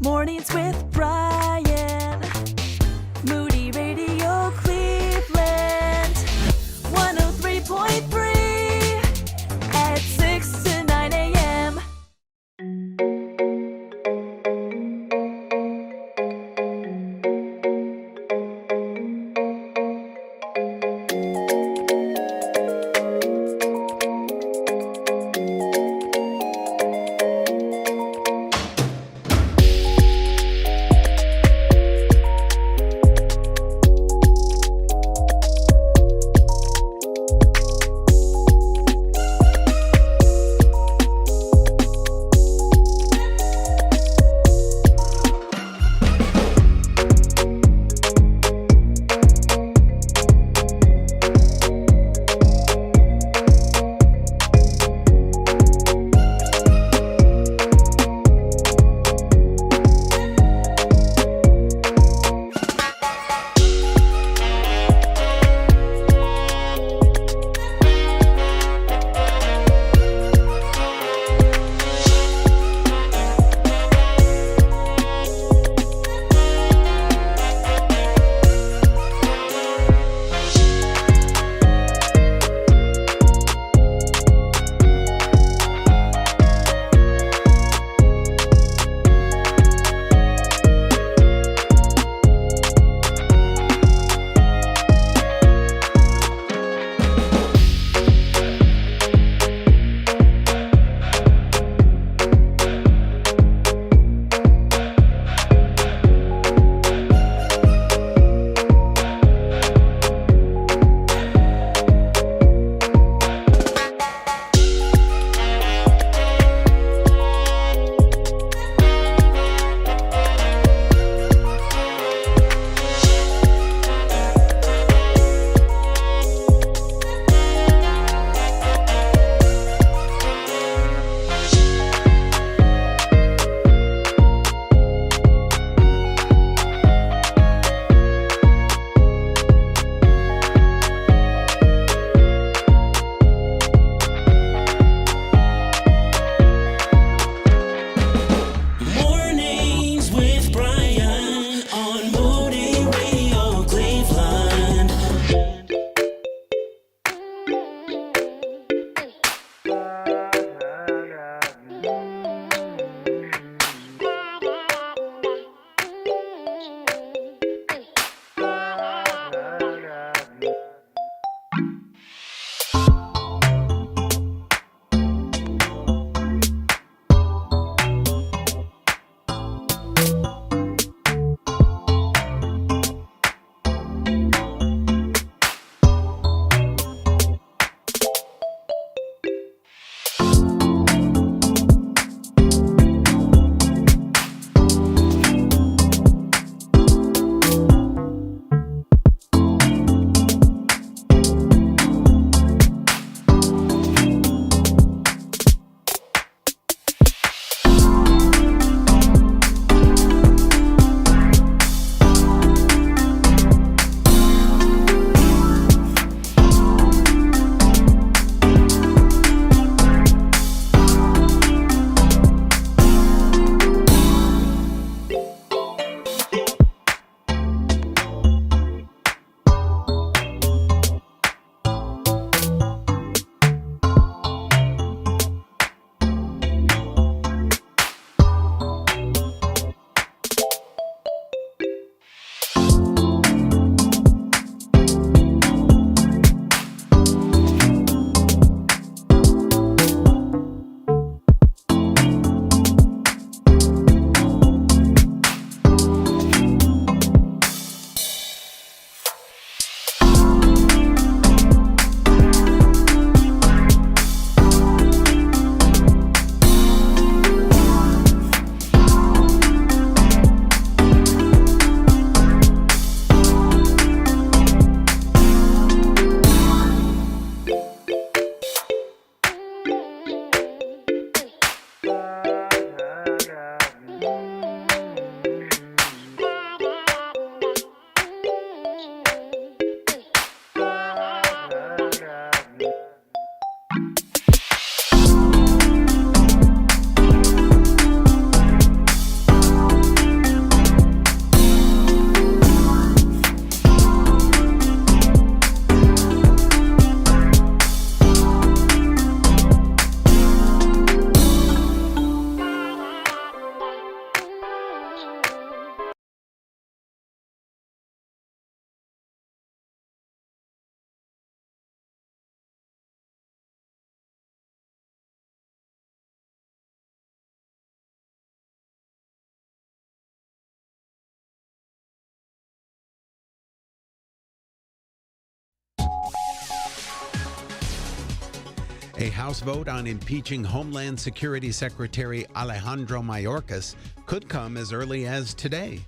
Mornings with Brian. Moody Radio Cleveland. 103.3 at 6 to 9 a.m. A House vote on impeaching Homeland Security Secretary Alejandro Mayorkas could come as early as today.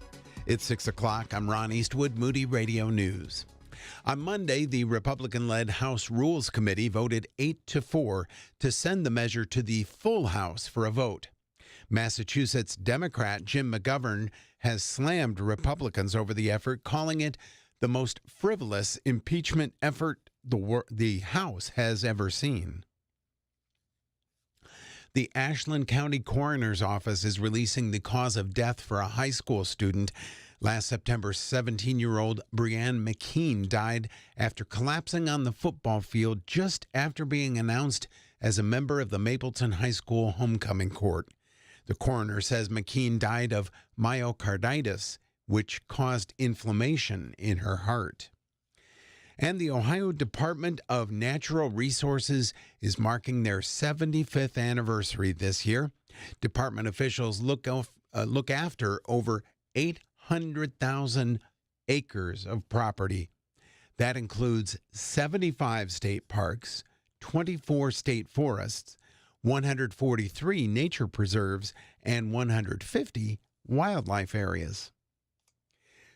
It's 6 o'clock. I'm Ron Eastwood, Moody Radio News. On Monday, the Republican-led House Rules Committee voted 8-4 to send the measure to the full House for a vote. Massachusetts Democrat Jim McGovern has slammed Republicans over the effort, calling it the most frivolous impeachment effort the House has ever seen. The Ashland County Coroner's Office is releasing the cause of death for a high school student. Last September, 17-year-old Brianne McKean died after collapsing on the football field just after being announced as a member of the Mapleton High School homecoming court. The coroner says McKean died of myocarditis, which caused inflammation in her heart. And the Ohio Department of Natural Resources is marking their 75th anniversary this year. Department officials look after over 800,000 acres of property. That includes 75 state parks, 24 state forests, 143 nature preserves, and 150 wildlife areas.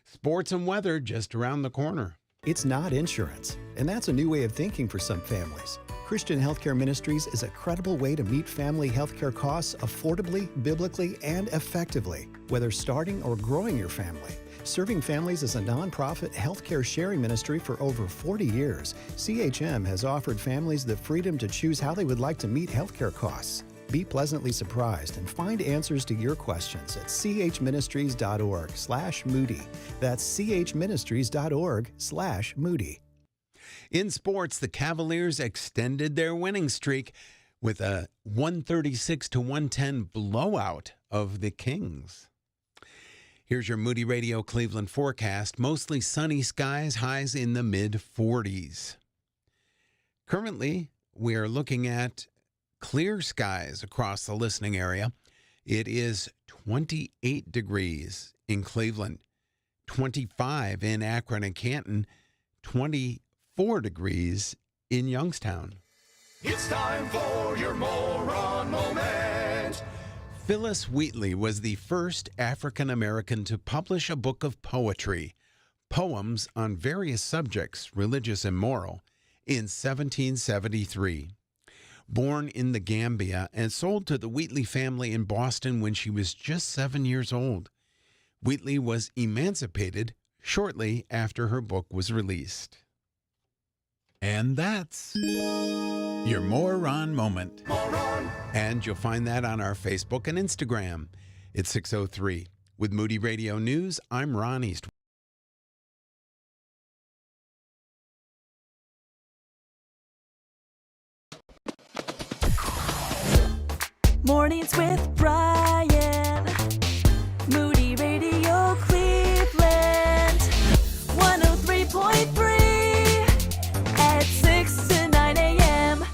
Sports and weather just around the corner. It's not insurance, and that's a new way of thinking for some families. Christian Healthcare Ministries is a credible way to meet family healthcare costs affordably, biblically, and effectively, whether starting or growing your family. Serving families as a nonprofit healthcare sharing ministry for over 40 years, CHM has offered families the freedom to choose how they would like to meet healthcare costs. Be pleasantly surprised and find answers to your questions at chministries.org/Moody. That's chministries.org/Moody. In sports, the Cavaliers extended their winning streak with a 136-110 blowout of the Kings. Here's your Moody Radio Cleveland forecast. Mostly sunny skies, highs in the mid-40s. Currently, we are looking at clear skies across the listening area. It is 28 degrees in Cleveland, 25 in Akron and Canton, 24 degrees in Youngstown. It's time for your moron moment. Phyllis Wheatley was the first African American to publish a book of poetry, poems on various subjects, religious and moral, in 1773. Born in the Gambia and sold to the Wheatley family in Boston when she was just 7 years old. Wheatley was emancipated shortly after her book was released. And that's your Moron Moment. Moron. And you'll find that on our Facebook and Instagram. It's 6:03. With Moody Radio News, I'm Ron Eastwood. Mornings with Brian. Moody Radio Cleveland. 103.3 at 6 to 9 a.m.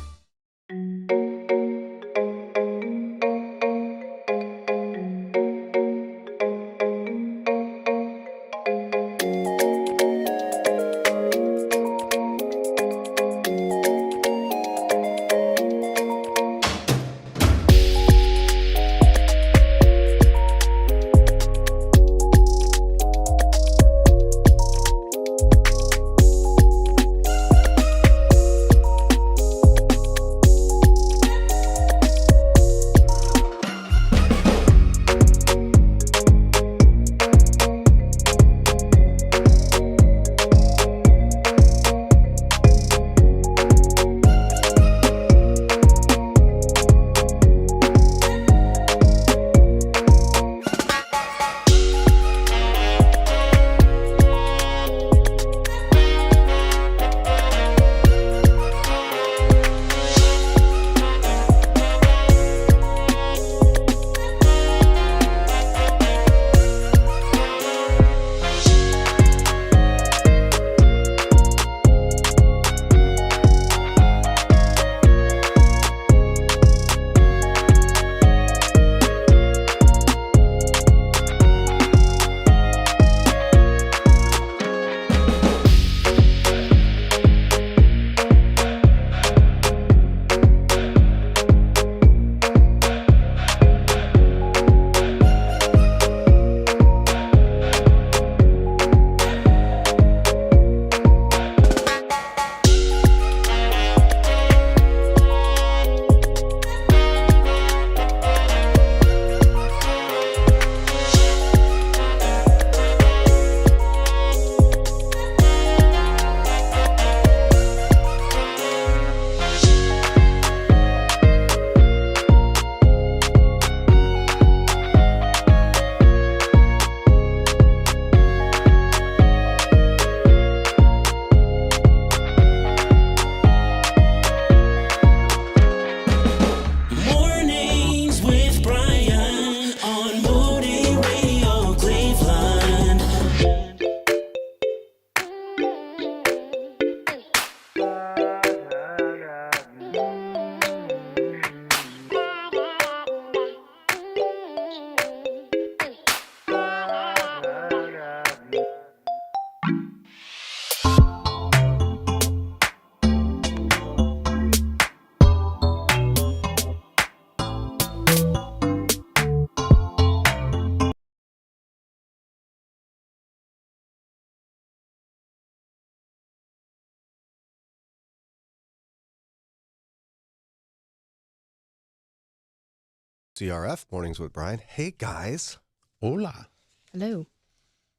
CRF Mornings with Brian. Hey, guys. Hola. Hello.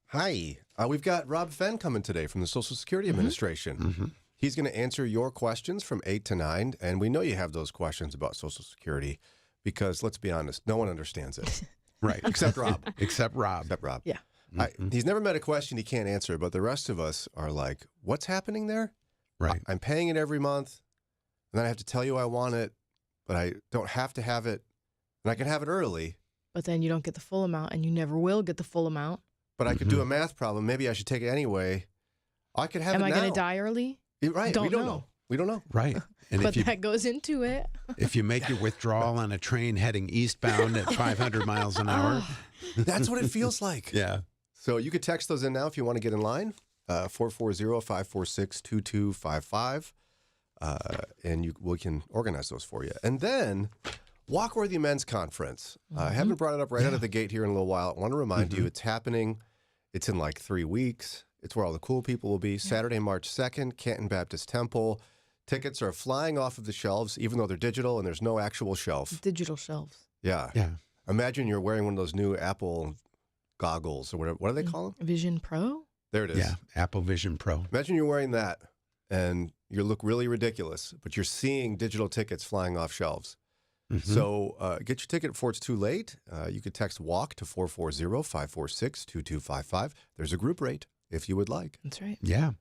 Hi. We've got Rob Fenn coming today from the Social Security Administration. He's going to answer your questions from 8 to 9, and we know you have those questions about Social Security because, let's be honest, no one understands it. Right. Except Rob. Except Rob. Except Rob. Yeah. He's never met a question he can't answer, but the rest of us are like, what's happening there? Right. I'm paying it every month, and then I have to tell you I want it, but I don't have to have it, and I can have it early. But then you don't get the full amount, and you never will get the full amount. But I could do a math problem. Maybe I should take it anyway. I could have Am it I now. going to die early? Right. Don't we don't know. We don't know. Right. And But that goes into it. if you make your withdrawal on a train heading eastbound at 500 miles an hour. That's what it feels like. Yeah. So you could text those in now if you want to get in line. 440-546-2255. And we can organize those for you. And then Walkworthy Men's Conference. I haven't brought it up right out of the gate here in a little while. I want to remind you it's happening. It's in like 3 weeks. It's where all the cool people will be. Saturday, March 2nd, Canton Baptist Temple. Tickets are flying off of the shelves, even though they're digital and there's no actual shelf. Digital shelves. Yeah. Yeah. Imagine you're wearing one of those new Apple goggles or whatever. What do they call them? Vision Pro? There it is. Yeah. Apple Vision Pro. Imagine you're wearing that and you look really ridiculous, but you're seeing digital tickets flying off shelves. So get your ticket before it's too late. You could text WALK to 440-546-2255. There's a group rate if you would like. That's right. Yeah.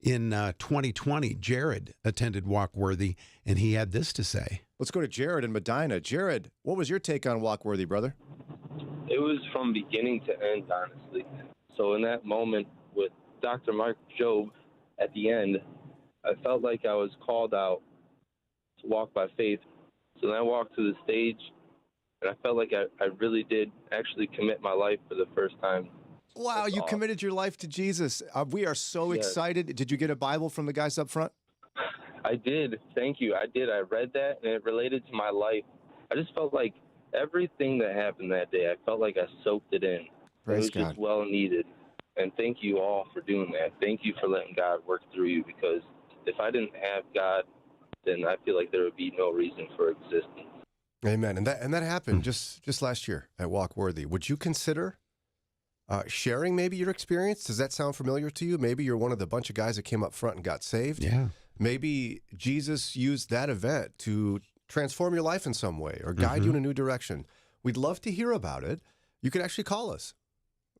In 2020, Jared attended Walkworthy, and he had this to say. Let's go to Jared in Medina. Jared, what was your take on Walkworthy, brother? It was from beginning to end, honestly. So in that moment with Dr. Mark Job at the end, I felt like I was called out to walk by faith. So then I walked to the stage, and I felt like I really did actually commit my life for the first time. Wow, That's you awesome. committed your life to Jesus. We are so Yes. excited. Did you get a Bible from the guys up front? I did. Thank you. I did. I read that, and it related to my life. I just felt like everything that happened that day, I felt like I soaked it in. Praise it was God. just well needed. And thank you all for doing that. Thank you for letting God work through you, because if I didn't have God, then I feel like there would be no reason for existence. Amen. And that happened just last year at Walkworthy. Would you consider sharing maybe your experience? Does that sound familiar to you? Maybe you're one of the bunch of guys that came up front and got saved. Yeah. Maybe Jesus used that event to transform your life in some way or guide you in a new direction. We'd love to hear about it. You could actually call us.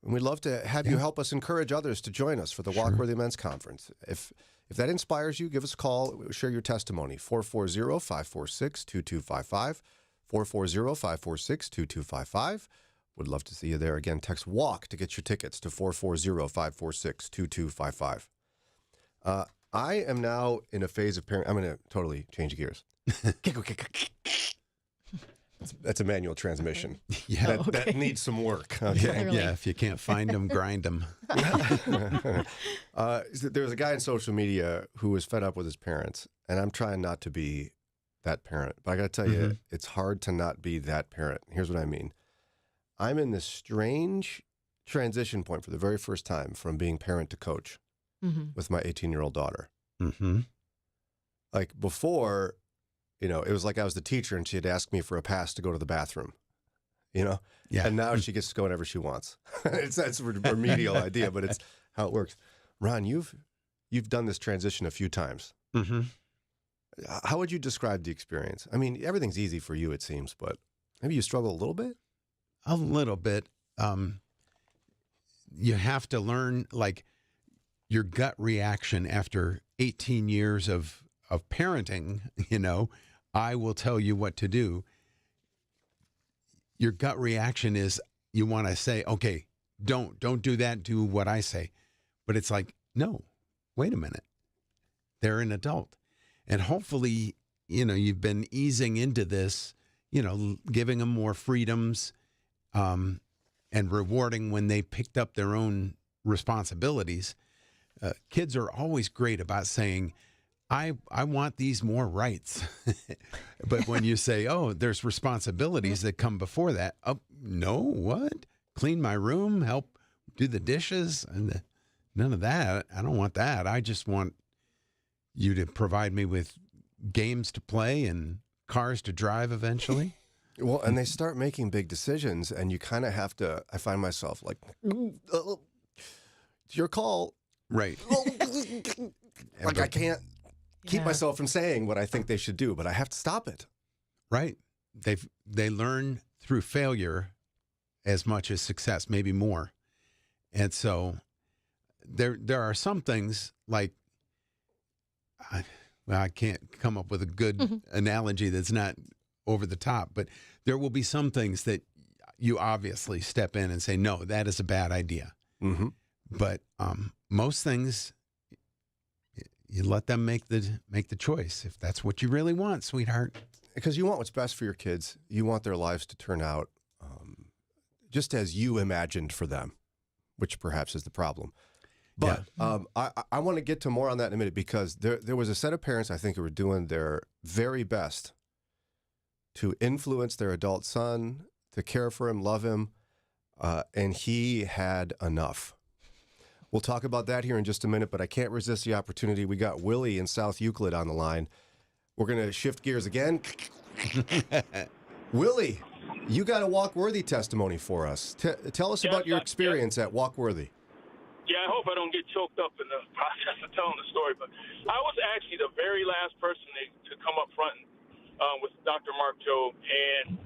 And we'd love to have you help us encourage others to join us for the Walkworthy Men's Conference. If that inspires you, give us a call. Share your testimony. 440-546-2255. 440-546-2255. Would love to see you there. Again, text WALK to get your tickets to 440-546-2255. I am now in a phase of parent. I'm going to totally change gears. That's a manual transmission. Yeah. That needs some work. Yeah. Okay. Really? Yeah. If you can't find them, grind them. There was a guy on social media who was fed up with his parents, and I'm trying not to be that parent. But I got to tell you, it's hard to not be that parent. Here's what I mean. I'm in this strange transition point for the very first time from being parent to coach with my 18-year-old daughter. Like before, it was like I was the teacher and she'd ask me for a pass to go to the bathroom, Yeah. And now she gets to go whenever she wants. That's a remedial idea, but it's how it works. Ron, you've done this transition a few times. How would you describe the experience? I mean, everything's easy for you, it seems, but maybe you struggle a little bit? A little bit. You have to learn, like, your gut reaction after 18 years of parenting. I will tell you what to do. Your gut reaction is you want to say, okay, don't do that, do what I say. But it's like, no, wait a minute. They're an adult. And hopefully, you've been easing into this, giving them more freedoms, and rewarding when they picked up their own responsibilities. Kids are always great about saying, I want these more rights. But when you say, oh, there's responsibilities that come before that. Oh, no, what? Clean my room, help do the dishes, and none of that. I don't want that. I just want you to provide me with games to play and cars to drive eventually. Well, and they start making big decisions, and you kind of have to. I find myself like, it's your call. Right. Like I can't keep Yeah. myself from saying what I think they should do, but I have to stop it. Right. They learn through failure as much as success, maybe more. And so there are some things like I can't come up with a good analogy that's not over the top, but there will be some things that you obviously step in and say, no, that is a bad idea. Mm-hmm. But most things, you let them make the choice if that's what you really want, sweetheart. Because you want what's best for your kids. You want their lives to turn out just as you imagined for them, which perhaps is the problem. But I want to get to more on that in a minute, because there was a set of parents, I think, who were doing their very best to influence their adult son, to care for him, love him, and he had enough. We'll talk about that here in just a minute, but I can't resist the opportunity. We got Willie in South Euclid on the line. We're going to shift gears again. Willie, you got a Walkworthy testimony for us. Tell us about your experience at Walkworthy. Yeah, I hope I don't get choked up in the process of telling the story, but I was actually the very last person to come up front with Dr. Mark Jobe, and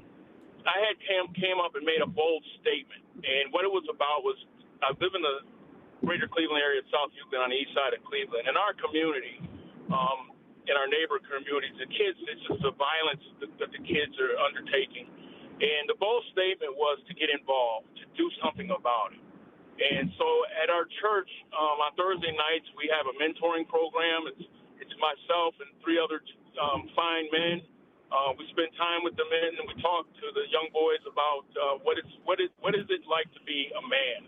I had came up and made a bold statement. And what it was about was, I live in the greater Cleveland area of South Euclid on the east side of Cleveland. In our community, in our neighbor communities, the kids, it's just the violence that the kids are undertaking. And the bold statement was to get involved, to do something about it. And so at our church, on Thursday nights, we have a mentoring program. It's myself and three other fine men. We spend time with the men, and we talk to the young boys about what is it like to be a man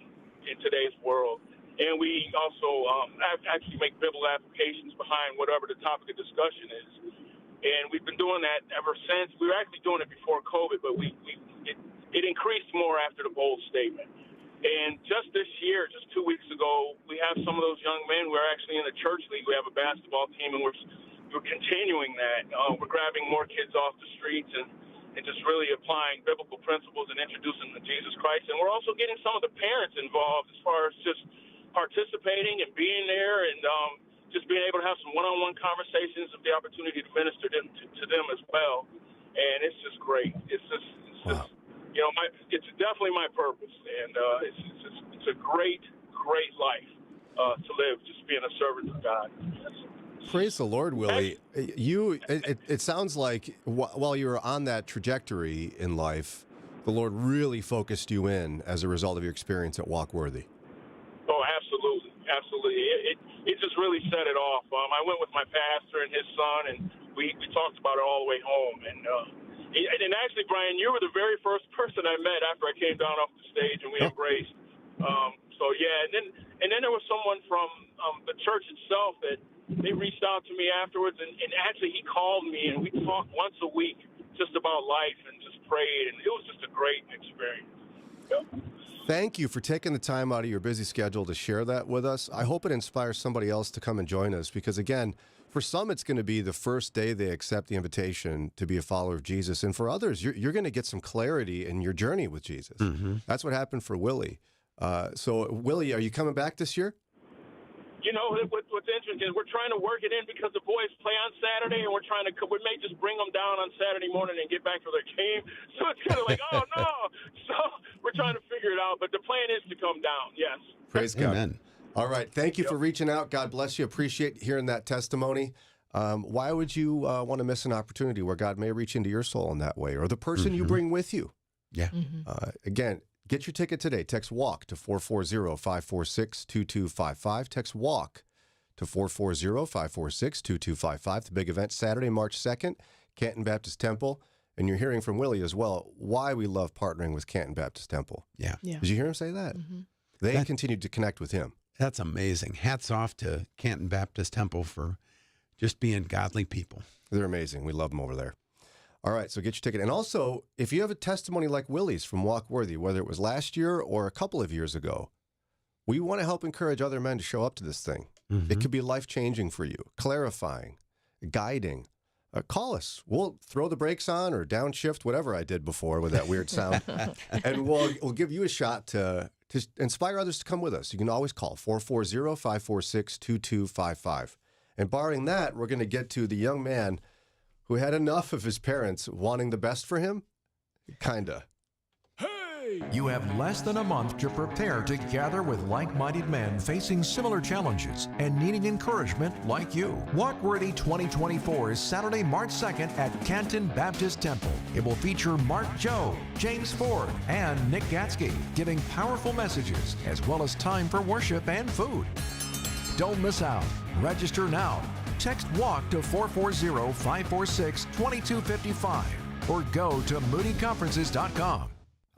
in today's world. And we also actually make biblical applications behind whatever the topic of discussion is. And we've been doing that ever since. We were actually doing it before COVID, but it increased more after the bold statement. And just this year, just 2 weeks ago, we have some of those young men. We're actually in the church league. We have a basketball team, and we're continuing that. We're grabbing more kids off the streets and just really applying biblical principles and introducing them to Jesus Christ. And we're also getting some of the parents involved as far as just participating and being there, and just being able to have some one-on-one conversations and the opportunity to minister to them as well. And it's just great. It's just you know, it's definitely my purpose, and it's a great life to live, just being a servant of God. Praise the Lord, Willie. It sounds like while you were on that trajectory in life, the Lord really focused you in as a result of your experience at Walkworthy. Oh, absolutely. It just really set it off. I went with my pastor and his son, and we talked about it all the way home. And actually, Brian, you were the very first person I met after I came down off the stage, and we embraced. So yeah, and then there was someone from the church itself that they reached out to me afterwards, and actually he called me, and we talked once a week just about life and just prayed, and it was just a great experience. Yeah. Thank you for taking the time out of your busy schedule to share that with us. I hope it inspires somebody else to come and join us, because again, for some, it's going to be the first day they accept the invitation to be a follower of Jesus. And for others, you're going to get some clarity in your journey with Jesus. Mm-hmm. That's what happened for Willie. So, Willie, are you coming back this year? You know, what's interesting is we're trying to work it in, because the boys play on Saturday, and we may just bring them down on Saturday morning and get back to their game. So it's kind of like, oh, no. So we're trying to figure it out. But the plan is to come down, yes. Praise God. Amen. All right. Thank you for reaching out. God bless you. Appreciate hearing that testimony. Why would you want to miss an opportunity where God may reach into your soul in that way, or the person you bring with you? Yeah. Again, get your ticket today. Text WALK to 440-546-2255. Text WALK to 440-546-2255. The big event Saturday, March 2nd, Canton Baptist Temple. And you're hearing from Willie as well why we love partnering with Canton Baptist Temple. Yeah. Did you hear him say that? Mm-hmm. They continued to connect with him. That's amazing. Hats off to Canton Baptist Temple for just being godly people. They're amazing. We love them over there. All right, so get your ticket. And also, if you have a testimony like Willie's from Walkworthy, whether it was last year or a couple of years ago, we want to help encourage other men to show up to this thing. Mm-hmm. It could be life-changing for you, clarifying, guiding, call us. We'll throw the brakes on or downshift, whatever I did before with that weird sound. And we'll give you a shot to inspire others to come with us. You can always call 440-546-2255. And barring that, we're going to get to the young man who had enough of his parents wanting the best for him. Kinda. You have less than a month to prepare to gather with like-minded men facing similar challenges and needing encouragement like you. Walk Worthy 2024 is Saturday, March 2nd at Canton Baptist Temple. It will feature Mark Joe, James Ford, and Nick Gatsky giving powerful messages as well as time for worship and food. Don't miss out. Register now. Text WALK to 440-546-2255 or go to moodyconferences.com.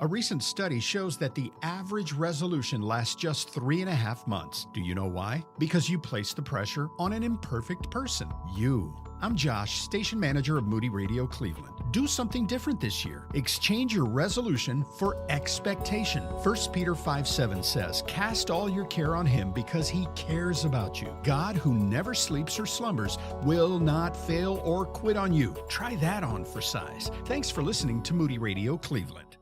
A recent study shows that the average resolution lasts just 3.5 months. Do you know why? Because you place the pressure on an imperfect person, you. I'm Josh, station manager of Moody Radio Cleveland. Do something different this year. Exchange your resolution for expectation. 1 Peter 5:7 says, "Cast all your care on him because he cares about you. God, who never sleeps or slumbers, will not fail or quit on you." Try that on for size. Thanks for listening to Moody Radio Cleveland.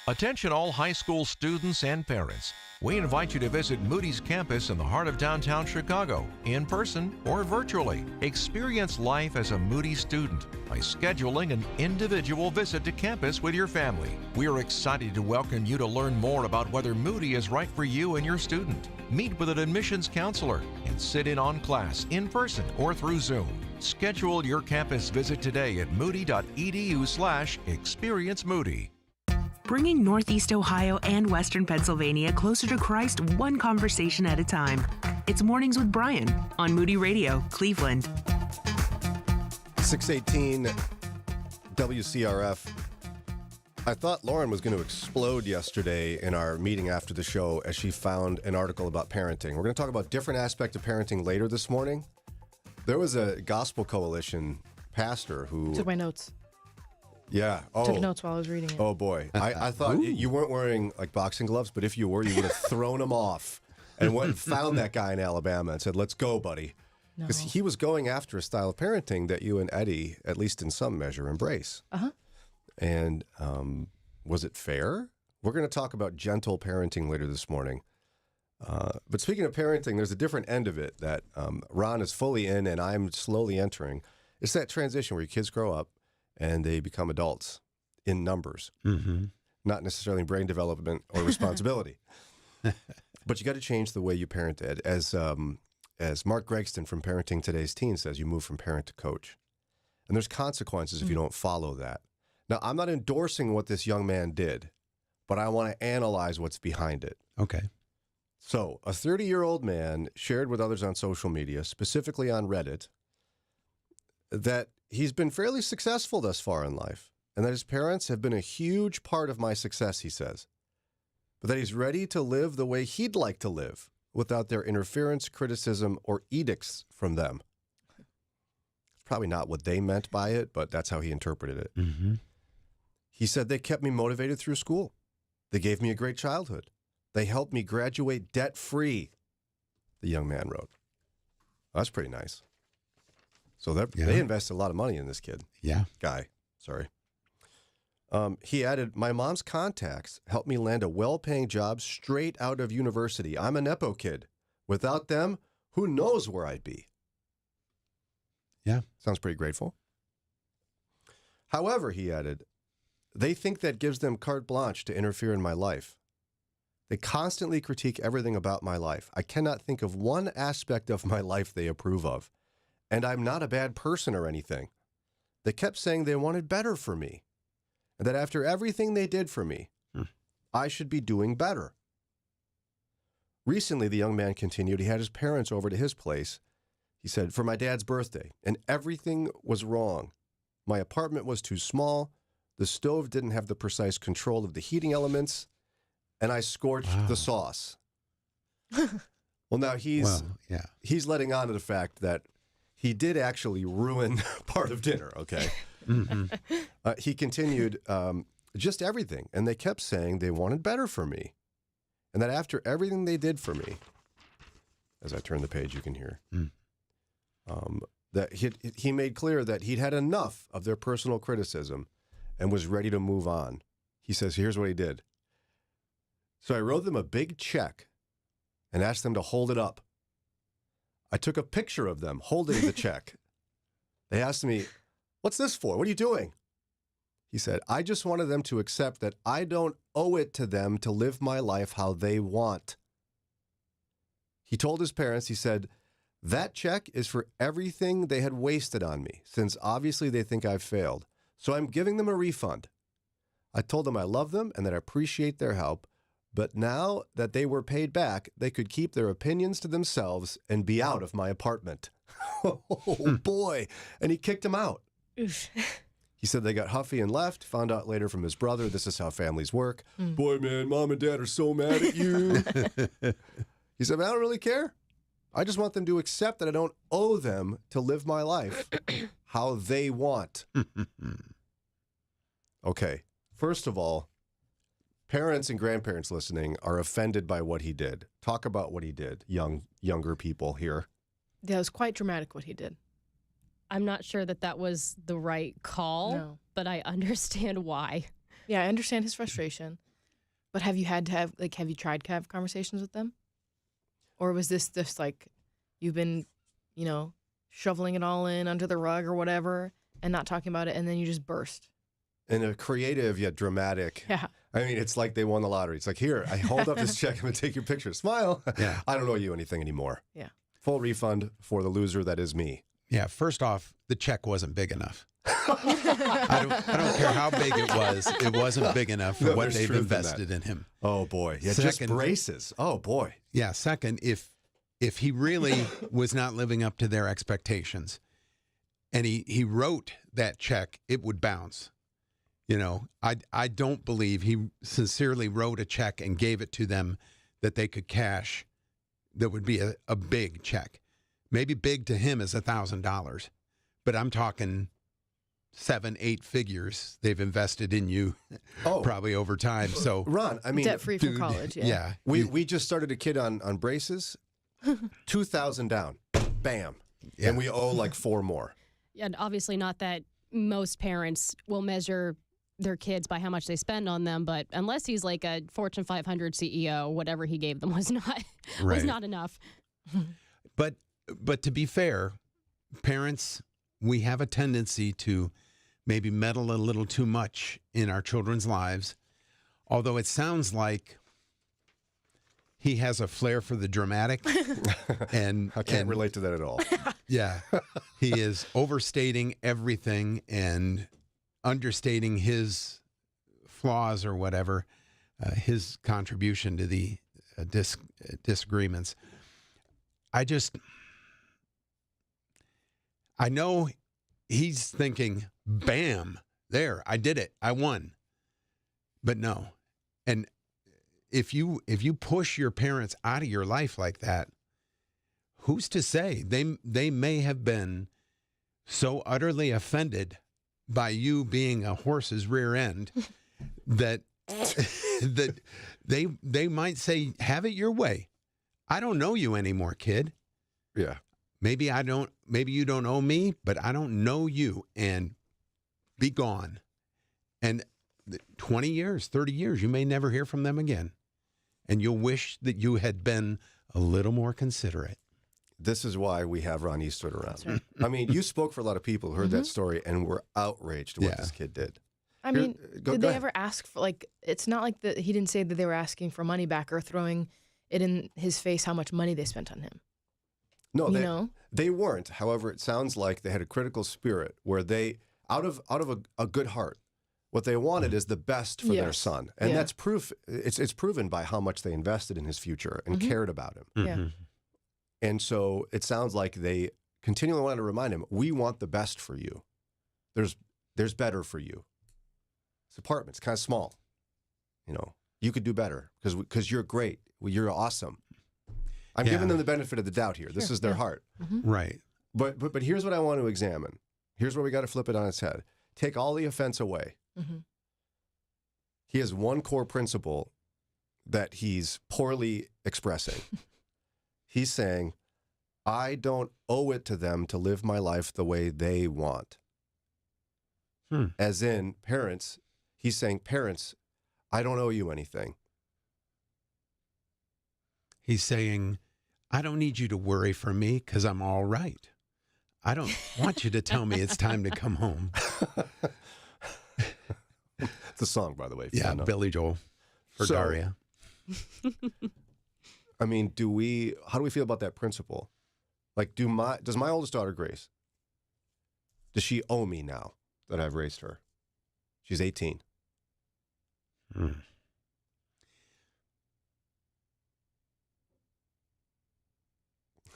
Attention all high school students and parents. We invite you to visit Moody's campus in the heart of downtown Chicago, in person or virtually. Experience life as a Moody student by scheduling an individual visit to campus with your family. We are excited to welcome you to learn more about whether Moody is right for you and your student. Meet with an admissions counselor and sit in on class in person or through Zoom. Schedule your campus visit today at moody.edu/experience-moody. Bringing Northeast Ohio and Western Pennsylvania closer to Christ one conversation at a time. It's Mornings with Brian on Moody Radio, Cleveland. 618 WCRF. I thought Lauren was going to explode yesterday in our meeting after the show as she found an article about parenting. We're going to talk about different aspects of parenting later this morning. There was a Gospel Coalition pastor who... Took my notes. Yeah. Oh. Took notes while I was reading it. Oh, boy. I thought you weren't wearing like boxing gloves, but if you were, you would have thrown them off and went and found that guy in Alabama and said, "Let's go, buddy." Because he was going after a style of parenting that you and Eddie, at least in some measure, embrace. Uh-huh. And was it fair? We're going to talk about gentle parenting later this morning. But speaking of parenting, there's a different end of it that Ron is fully in and I'm slowly entering. It's that transition where your kids grow up and they become adults in numbers, not necessarily in brain development or responsibility. But you got to change the way you parent, Ed. As Mark Gregston from Parenting Today's Teens says, you move from parent to coach. And there's consequences if you don't follow that. Now, I'm not endorsing what this young man did, but I want to analyze what's behind it. Okay. So, a 30-year-old man shared with others on social media, specifically on Reddit, that he's been fairly successful thus far in life, and that his parents have been a huge part of my success, he says, but that he's ready to live the way he'd like to live without their interference, criticism, or edicts from them. It's probably not what they meant by it, but that's how he interpreted it. Mm-hmm. He said, "They kept me motivated through school. They gave me a great childhood. They helped me graduate debt-free," the young man wrote. That's pretty nice. So they invested a lot of money in this kid. Yeah. Guy, sorry. He added, "My mom's contacts helped me land a well-paying job straight out of university. I'm a Nepo kid. Without them, who knows where I'd be?" Yeah. Sounds pretty grateful. However, he added, "They think that gives them carte blanche to interfere in my life. They constantly critique everything about my life. I cannot think of one aspect of my life they approve of. And I'm not a bad person or anything. They kept saying they wanted better for me, and that after everything they did for me, I should be doing better." Recently, the young man continued, he had his parents over to his place. He said, "For my dad's birthday, and everything was wrong. My apartment was too small. The stove didn't have the precise control of the heating elements, and I scorched the sauce." Well, now he's letting on to the fact that he did actually ruin part of dinner, okay? He continued, "Just everything. And they kept saying they wanted better for me. And that after everything they did for me," as I turn the page, you can hear, that he made clear that he'd had enough of their personal criticism and was ready to move on. He says, here's what he did. So I wrote them a big check and asked them to hold it up. I took a picture of them holding the check. They asked me, what's this for? What are you doing? He said, I just wanted them to accept that I don't owe it to them to live my life how they want. He told his parents, he said, that check is for everything they had wasted on me, since obviously they think I've failed. So I'm giving them a refund. I told them I love them and that I appreciate their help, but now that they were paid back, they could keep their opinions to themselves and be out of my apartment. Oh, boy. And he kicked him out. He said they got huffy and left, found out later from his brother, this is how families work. Boy, man, mom and dad are so mad at you. He said, I don't really care. I just want them to accept that I don't owe them to live my life how they want. Okay, first of all, parents and grandparents listening are offended by what he did. Talk about what he did, younger people here. Yeah, it was quite dramatic what he did. I'm not sure that was the right call, but I understand why. Yeah, I understand his frustration. But have you tried to have conversations with them? Or was this just like you've been, shoveling it all in under the rug or whatever and not talking about it, and then you just burst? In a creative yet dramatic. Yeah. I mean, it's like they won the lottery. It's like, here, I hold up this check. I'm going to take your picture. Smile. Yeah. I don't owe you anything anymore. Yeah. Full refund for the loser that is me. Yeah, first off, the check wasn't big enough. I don't care how big it was. It wasn't big enough for what they've invested in him. Oh, boy. Yeah, just braces. Oh, boy. Yeah, second, if he really was not living up to their expectations and he wrote that check, it would bounce. I don't believe he sincerely wrote a check and gave it to them that they could cash. That would be a big check. Maybe big to him is $1,000, but I'm talking 7-8 figures they've invested in you probably over time. So Ron, I mean, debt-free from college. Yeah. We just started a kid on braces, 2,000 down, bam. Yeah. And we owe like 4 more. And obviously not that most parents will measure their kids by how much they spend on them, but unless he's like a Fortune 500 CEO, whatever he gave them was not enough. But to be fair, parents, we have a tendency to maybe meddle a little too much in our children's lives, although it sounds like he has a flair for the dramatic. And I can't relate to that at all. Yeah. He is overstating everything and understating his flaws or whatever, his contribution to the disagreements. I know he's thinking, bam, there, I did it. I won. But no. And if you push your parents out of your life like that, who's to say? They may have been so utterly offended by you being a horse's rear end that that they might say, have it your way. I don't know you anymore, kid. Yeah. Maybe you don't owe me, but I don't know you, and be gone. And 20 years, 30 years, you may never hear from them again. And you'll wish that you had been a little more considerate. This is why we have Ron Eastwood around. Right. I mean, you spoke for a lot of people who heard that story and were outraged at what this kid did. I mean, did they ever ask for, it's not like he didn't say that they were asking for money back or throwing it in his face how much money they spent on him. No, they weren't. However, it sounds like they had a critical spirit where they, out of a good heart, what they wanted is the best for their son. And that's proof. It's proven by how much they invested in his future and cared about him. Yeah. And so it sounds like they continually wanted to remind him, we want the best for you. There's better for you. This apartment's kind of small. You could do better because you're great. You're awesome. I'm giving them the benefit of the doubt here. This is their heart. Mm-hmm. Right. But here's what I want to examine. Here's where we got to flip it on its head. Take all the offense away. Mm-hmm. He has one core principle that he's poorly expressing. He's saying, I don't owe it to them to live my life the way they want. As in, parents, he's saying, parents, I don't owe you anything. He's saying, I don't need you to worry for me because I'm all right. I don't want you to tell me it's time to come home. It's a song, by the way. Yeah, Billy Joel for Daria. I mean, how do we feel about that principle? Like, does my oldest daughter, Grace, does she owe me now that I've raised her? She's 18.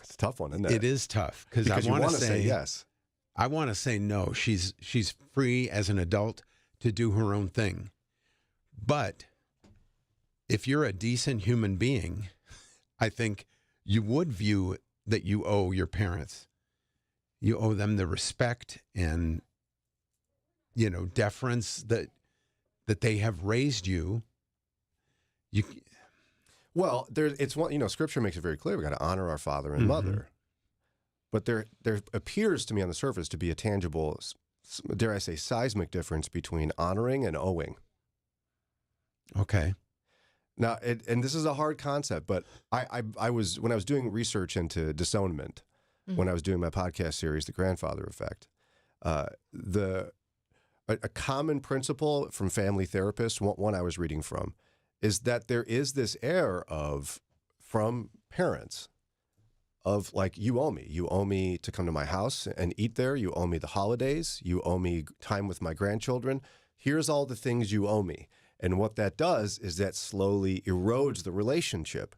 It's a tough one, isn't it? It is tough because I you want to say yes. I want to say no. She's free as an adult to do her own thing. But if you're a decent human being, I think you would view that you owe your parents. You owe them the respect and, deference that they have raised you. Well, it's one, Scripture makes it very clear. We got to honor our father and mother. But there appears to me on the surface to be a tangible, dare I say, seismic difference between honoring and owing. Okay. Now, and this is a hard concept, but I was, when I was doing research into disownment, when I was doing my podcast series, The Grandfather Effect, a common principle from family therapists, one I was reading from, is that there is this air from parents of like, you owe me. You owe me to come to my house and eat there. You owe me the holidays. You owe me time with my grandchildren. Here's all the things you owe me. And what that does is that slowly erodes the relationship.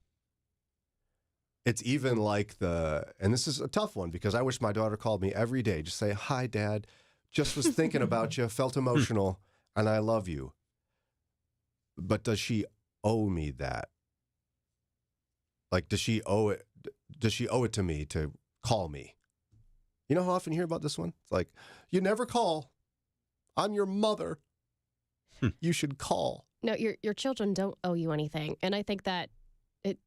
It's even like and this is a tough one because I wish my daughter called me every day. Just say, hi, Dad. Just was thinking about you, felt emotional, and I love you. But does she owe me that? Like, does she owe it to me to call me? You know how often you hear about this one? It's like, you never call. I'm your mother. You should call. No, your children don't owe you anything. And I think that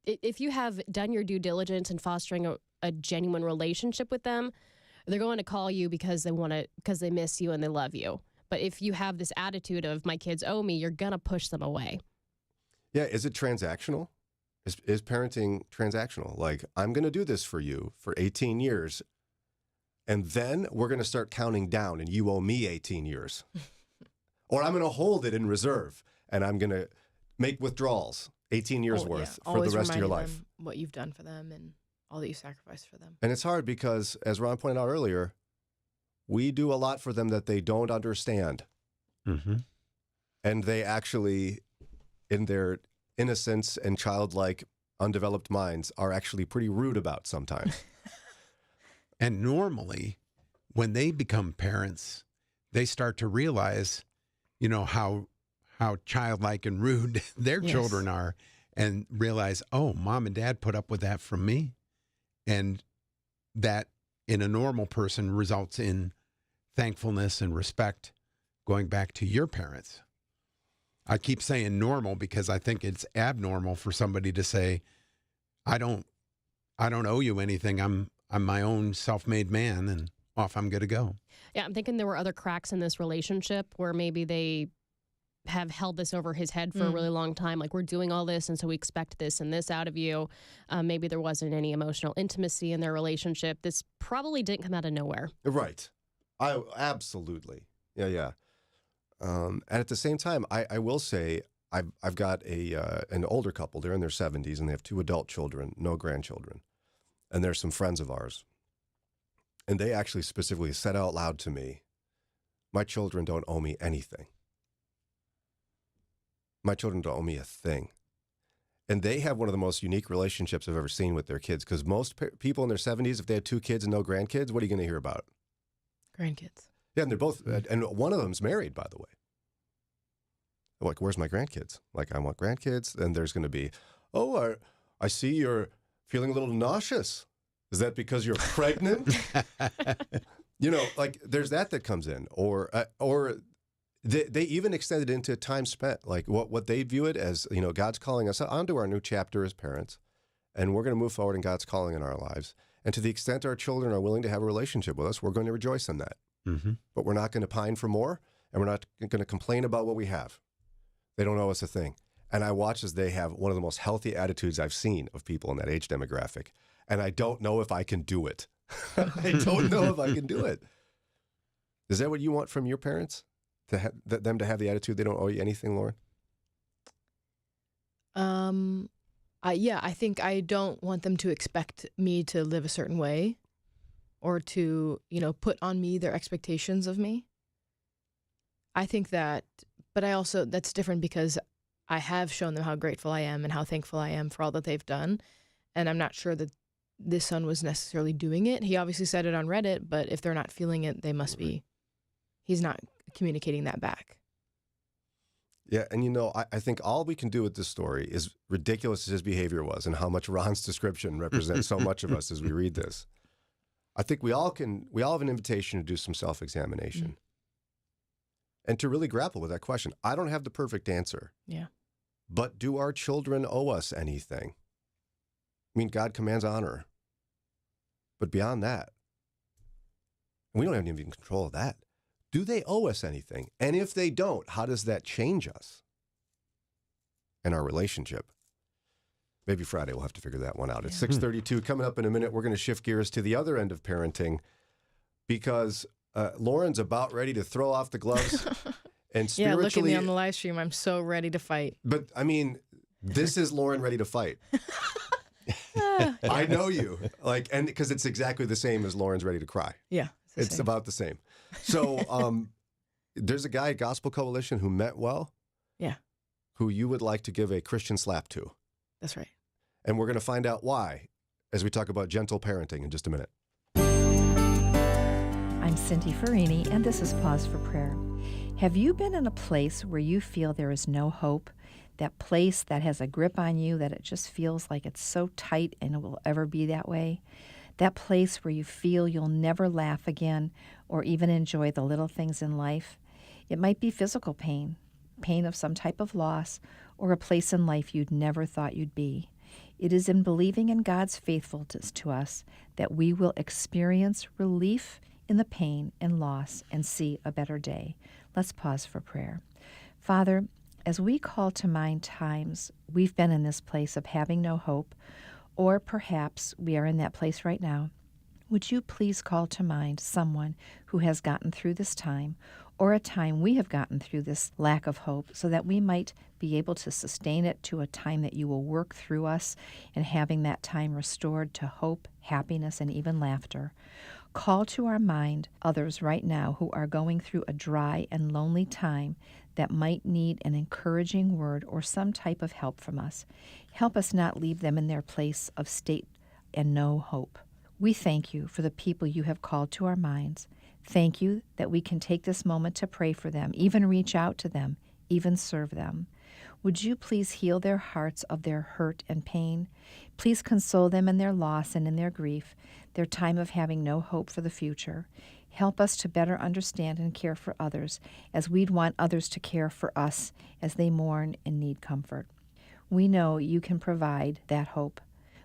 if you have done your due diligence in fostering a genuine relationship with them, they're going to call you because they miss you and they love you. But if you have this attitude of my kids owe me, you're going to push them away. Yeah. Is it transactional? Is parenting transactional? Like, I'm going to do this for you for 18 years, and then we're going to start counting down, and you owe me 18 years. Or I'm going to hold it in reserve, and I'm going to make withdrawals, 18 years worth for the rest of your life. Them what you've done for them and all that you sacrificed for them. And it's hard because, as Ron pointed out earlier, we do a lot for them that they don't understand. And they actually, in their innocence and childlike, undeveloped minds, are actually pretty rude about sometimes. And normally, when they become parents, they start to realize, how childlike and rude their children are, and realize, oh, mom and dad put up with that from me. And that in a normal person results in thankfulness and respect going back to your parents. I keep saying normal because I think it's abnormal for somebody to say, I don't owe you anything. I'm my own self-made man, and off I'm going to go. Yeah, I'm thinking there were other cracks in this relationship where maybe they have held this over his head for a really long time. Like, we're doing all this, and so we expect this and this out of you. Maybe there wasn't any emotional intimacy in their relationship. This probably didn't come out of nowhere. Right. Absolutely. Yeah. And at the same time, I will say I've got an older couple. They're in their 70s, and they have 2 adult children, no grandchildren. And they're some friends of ours. And they actually specifically said out loud to me, my children don't owe me anything. My children don't owe me a thing. And they have one of the most unique relationships I've ever seen with their kids, because most people in their 70s, if they had 2 kids and no grandkids, what are you going to hear about? Grandkids. Yeah, and they're both, and one of them's married, by the way. Like, where's my grandkids? Like, I want grandkids. And there's going to be, oh, I see you're feeling a little nauseous. Is that because you're pregnant? Like, there's that comes in. Or they even extended into time spent. Like, what they view it as, God's calling us onto our new chapter as parents. And we're going to move forward in God's calling in our lives. And to the extent our children are willing to have a relationship with us, we're going to rejoice in that. But we're not going to pine for more, and we're not going to complain about what we have. They don't owe us a thing. And I watch as they have one of the most healthy attitudes I've seen of people in that age demographic. And I don't know if I can do it. I don't know if I can do it. Is that what you want from your parents? Them to have the attitude they don't owe you anything, Lauren? Yeah, I think I don't want them to expect me to live a certain way or to, put on me their expectations of me. I think that, but that's different because I have shown them how grateful I am and how thankful I am for all that they've done. And I'm not sure that this son was necessarily doing it. He obviously said it on Reddit, but if they're not feeling it, they must be. He's not communicating that back. Yeah, and I think all we can do with this story, is ridiculous as his behavior was and how much Ron's description represents so much of us as we read this. I think we all have an invitation to do some self-examination and to really grapple with that question. I don't have the perfect answer. Yeah. But do our children owe us anything? I mean, God commands honor. But beyond that, we don't have any control of that. Do they owe us anything? And if they don't, how does that change us and our relationship? Maybe Friday we'll have to figure that one out. It's 6:32. Coming up in a minute, we're going to shift gears to the other end of parenting because Lauren's about ready to throw off the gloves. And spiritually, yeah, look at me on the live stream. I'm so ready to fight. But, I mean, this is Lauren ready to fight. I know you. And because it's exactly the same as Lauren's ready to cry. Yeah. It's about the same. So there's a guy at Gospel Coalition who meant well. Yeah. Who you would like to give a Christian slap to. That's right. And we're going to find out why as we talk about gentle parenting in just a minute. I'm Cindy Farini, and this is Pause for Prayer. Have you been in a place where you feel there is no hope? That place that has a grip on you, that it just feels like it's so tight and it will ever be that way? That place where you feel you'll never laugh again or even enjoy the little things in life? It might be physical pain, pain of some type of loss, or a place in life you'd never thought you'd be. It is in believing in God's faithfulness to us that we will experience relief in the pain and loss and see a better day. Let's pause for prayer. Father, as we call to mind times we've been in this place of having no hope, or perhaps we are in that place right now, would you please call to mind someone who has gotten through this time, or a time we have gotten through this lack of hope, so that we might be able to sustain it to a time that you will work through us and having that time restored to hope, happiness, and even laughter. Call to our mind others right now who are going through a dry and lonely time that might need an encouraging word or some type of help from us. Help us not leave them in their place of state and no hope. We thank you for the people you have called to our minds. Thank you that we can take this moment to pray for them, even reach out to them, even serve them. Would you please heal their hearts of their hurt and pain? Please console them in their loss and in their grief, their time of having no hope for the future. Help us to better understand and care for others as we'd want others to care for us as they mourn and need comfort. We know you can provide that hope.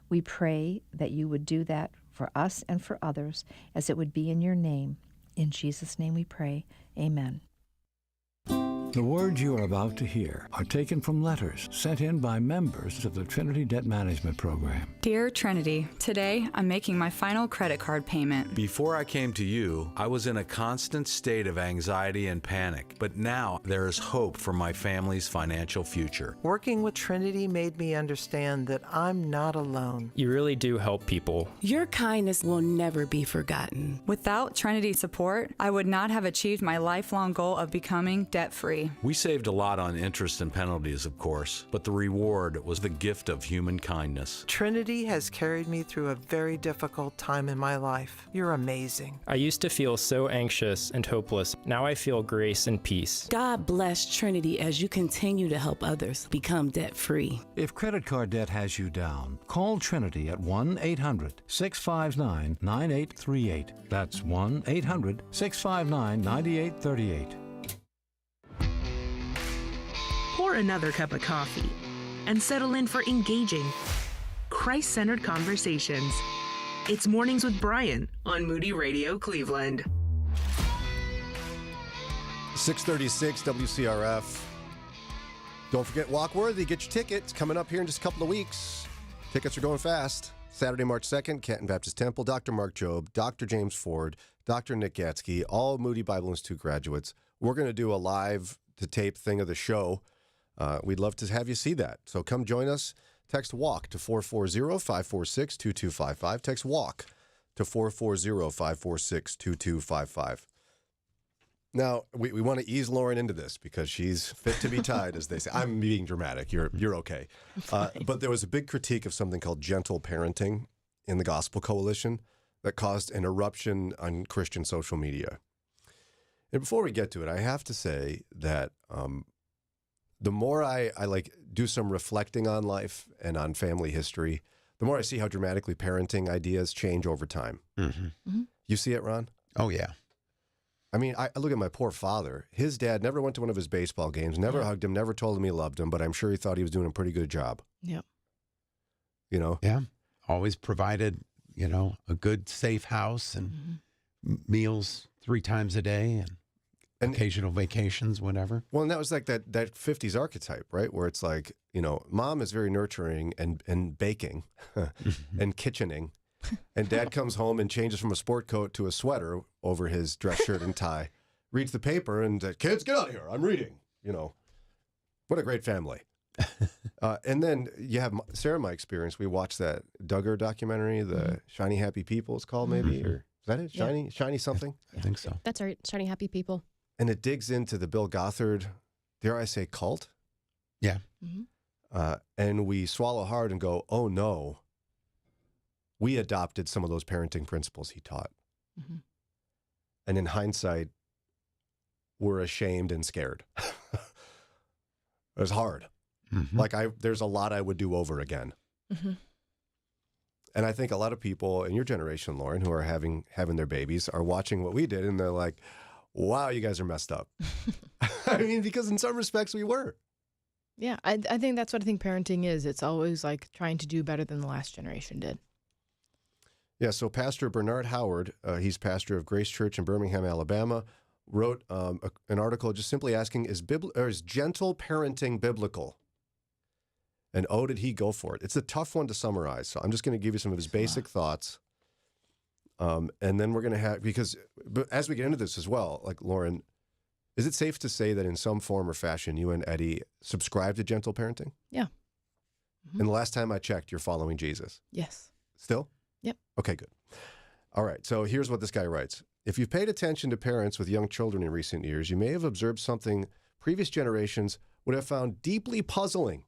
We pray that you would do that for us and for others as it would be in your name. In Jesus' name we pray. Amen. The words you are about to hear are taken from letters sent in by members of the Trinity Debt Management Program. Dear Trinity, today I'm making my final credit card payment. Before I came to you, I was in a constant state of anxiety and panic, but now there is hope for my family's financial future. Working with Trinity made me understand that I'm not alone. You really do help people. Your kindness will never be forgotten. Without Trinity support, I would not have achieved my lifelong goal of becoming debt-free. We saved a lot on interest and penalties, of course, but the reward was the gift of human kindness. Trinity has carried me through a very difficult time in my life. You're amazing. I used to feel so anxious and hopeless. Now I feel grace and peace. God bless Trinity as you continue to help others become debt-free. If credit card debt has you down, call Trinity at 1-800-659-9838. That's 1-800-659-9838. Pour another cup of coffee and settle in for engaging, Christ-centered conversations It's Mornings with Brian on Moody Radio Cleveland. 636 WCRF. Don't forget Walk Worthy. Get your tickets. Coming up here in just a couple of weeks. Tickets are going fast. Saturday, March 2nd, Canton Baptist Temple. Dr. Mark Jobe, Dr. James Ford, Dr. Nick Gatsky, all Moody Bible Institute graduates. We're going to do a live-to-tape thing of the show. We'd love to have you see that. So come join us. Text WALK to 440-546-2255. Text WALK to 440-546-2255. Now, we want to ease Lauren into this because she's fit to be tied, as they say. I'm being dramatic. You're okay. But there was a big critique of something called gentle parenting in the Gospel Coalition that caused an eruption on Christian social media. And before we get to it, I have to say that the more I do some reflecting on life and on family history, the more I see how dramatically parenting ideas change over time. Mm-hmm. You see it, Ron? Oh, yeah. I mean, I look at my poor father. His dad never went to one of his baseball games, never hugged him, never told him he loved him, but I'm sure he thought he was doing a pretty good job. Yep. You know? Yeah. Always provided, a good, safe house and meals 3 times a day and occasional vacations, whatever. Well, and that was like that 50s archetype, right? Where it's like, mom is very nurturing and baking and kitchening. And dad comes home and changes from a sport coat to a sweater over his dress shirt and tie, reads the paper and, kids, get out of here. I'm reading. What a great family. And then you have Sarah and my experience. We watched that Duggar documentary, the Shiny Happy People it's called maybe, or is that it? Shiny something? I think so. That's right. Shiny Happy People. And it digs into the Bill Gothard, dare I say, cult. Yeah. And we swallow hard and go, oh no. We adopted some of those parenting principles he taught. Mm-hmm. And in hindsight, we're ashamed and scared. It was hard. Mm-hmm. There's a lot I would do over again. Mm-hmm. And I think a lot of people in your generation, Lauren, who are having their babies are watching what we did and they're like, wow, you guys are messed up. I mean, because in some respects we were. Yeah, I think that's what I think parenting is. It's always like trying to do better than the last generation did. Yeah, so Pastor Bernard Howard, he's pastor of Grace Church in Birmingham, Alabama, wrote an article just simply asking, is gentle parenting biblical? And oh, did he go for it? It's a tough one to summarize, so I'm just going to give you some of his basic thoughts. And then we're going to have, but as we get into this as well, like Lauren, is it safe to say that in some form or fashion, you and Eddie subscribe to gentle parenting? Yeah. Mm-hmm. And the last time I checked, you're following Jesus. Yes. Still? Yep. Okay, good. All right, so here's what this guy writes. If you've paid attention to parents with young children in recent years, you may have observed something previous generations would have found deeply puzzling.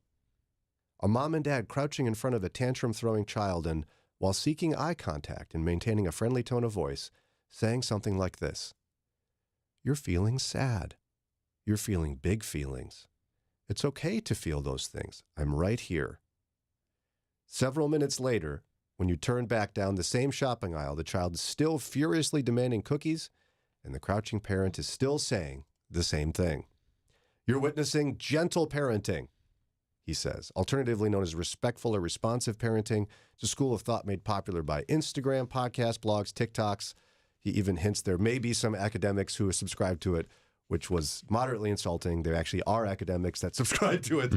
A mom and dad crouching in front of a tantrum-throwing child and, while seeking eye contact and maintaining a friendly tone of voice, saying something like this: "You're feeling sad. You're feeling big feelings. It's okay to feel those things. I'm right here." Several minutes later, when you turn back down the same shopping aisle, the child is still furiously demanding cookies, and the crouching parent is still saying the same thing. You're witnessing gentle parenting, he says, alternatively known as respectful or responsive parenting. It's a school of thought made popular by Instagram, podcasts, blogs, TikToks. He even hints there may be some academics who subscribe to it, which was moderately insulting. There actually are academics that subscribe to it.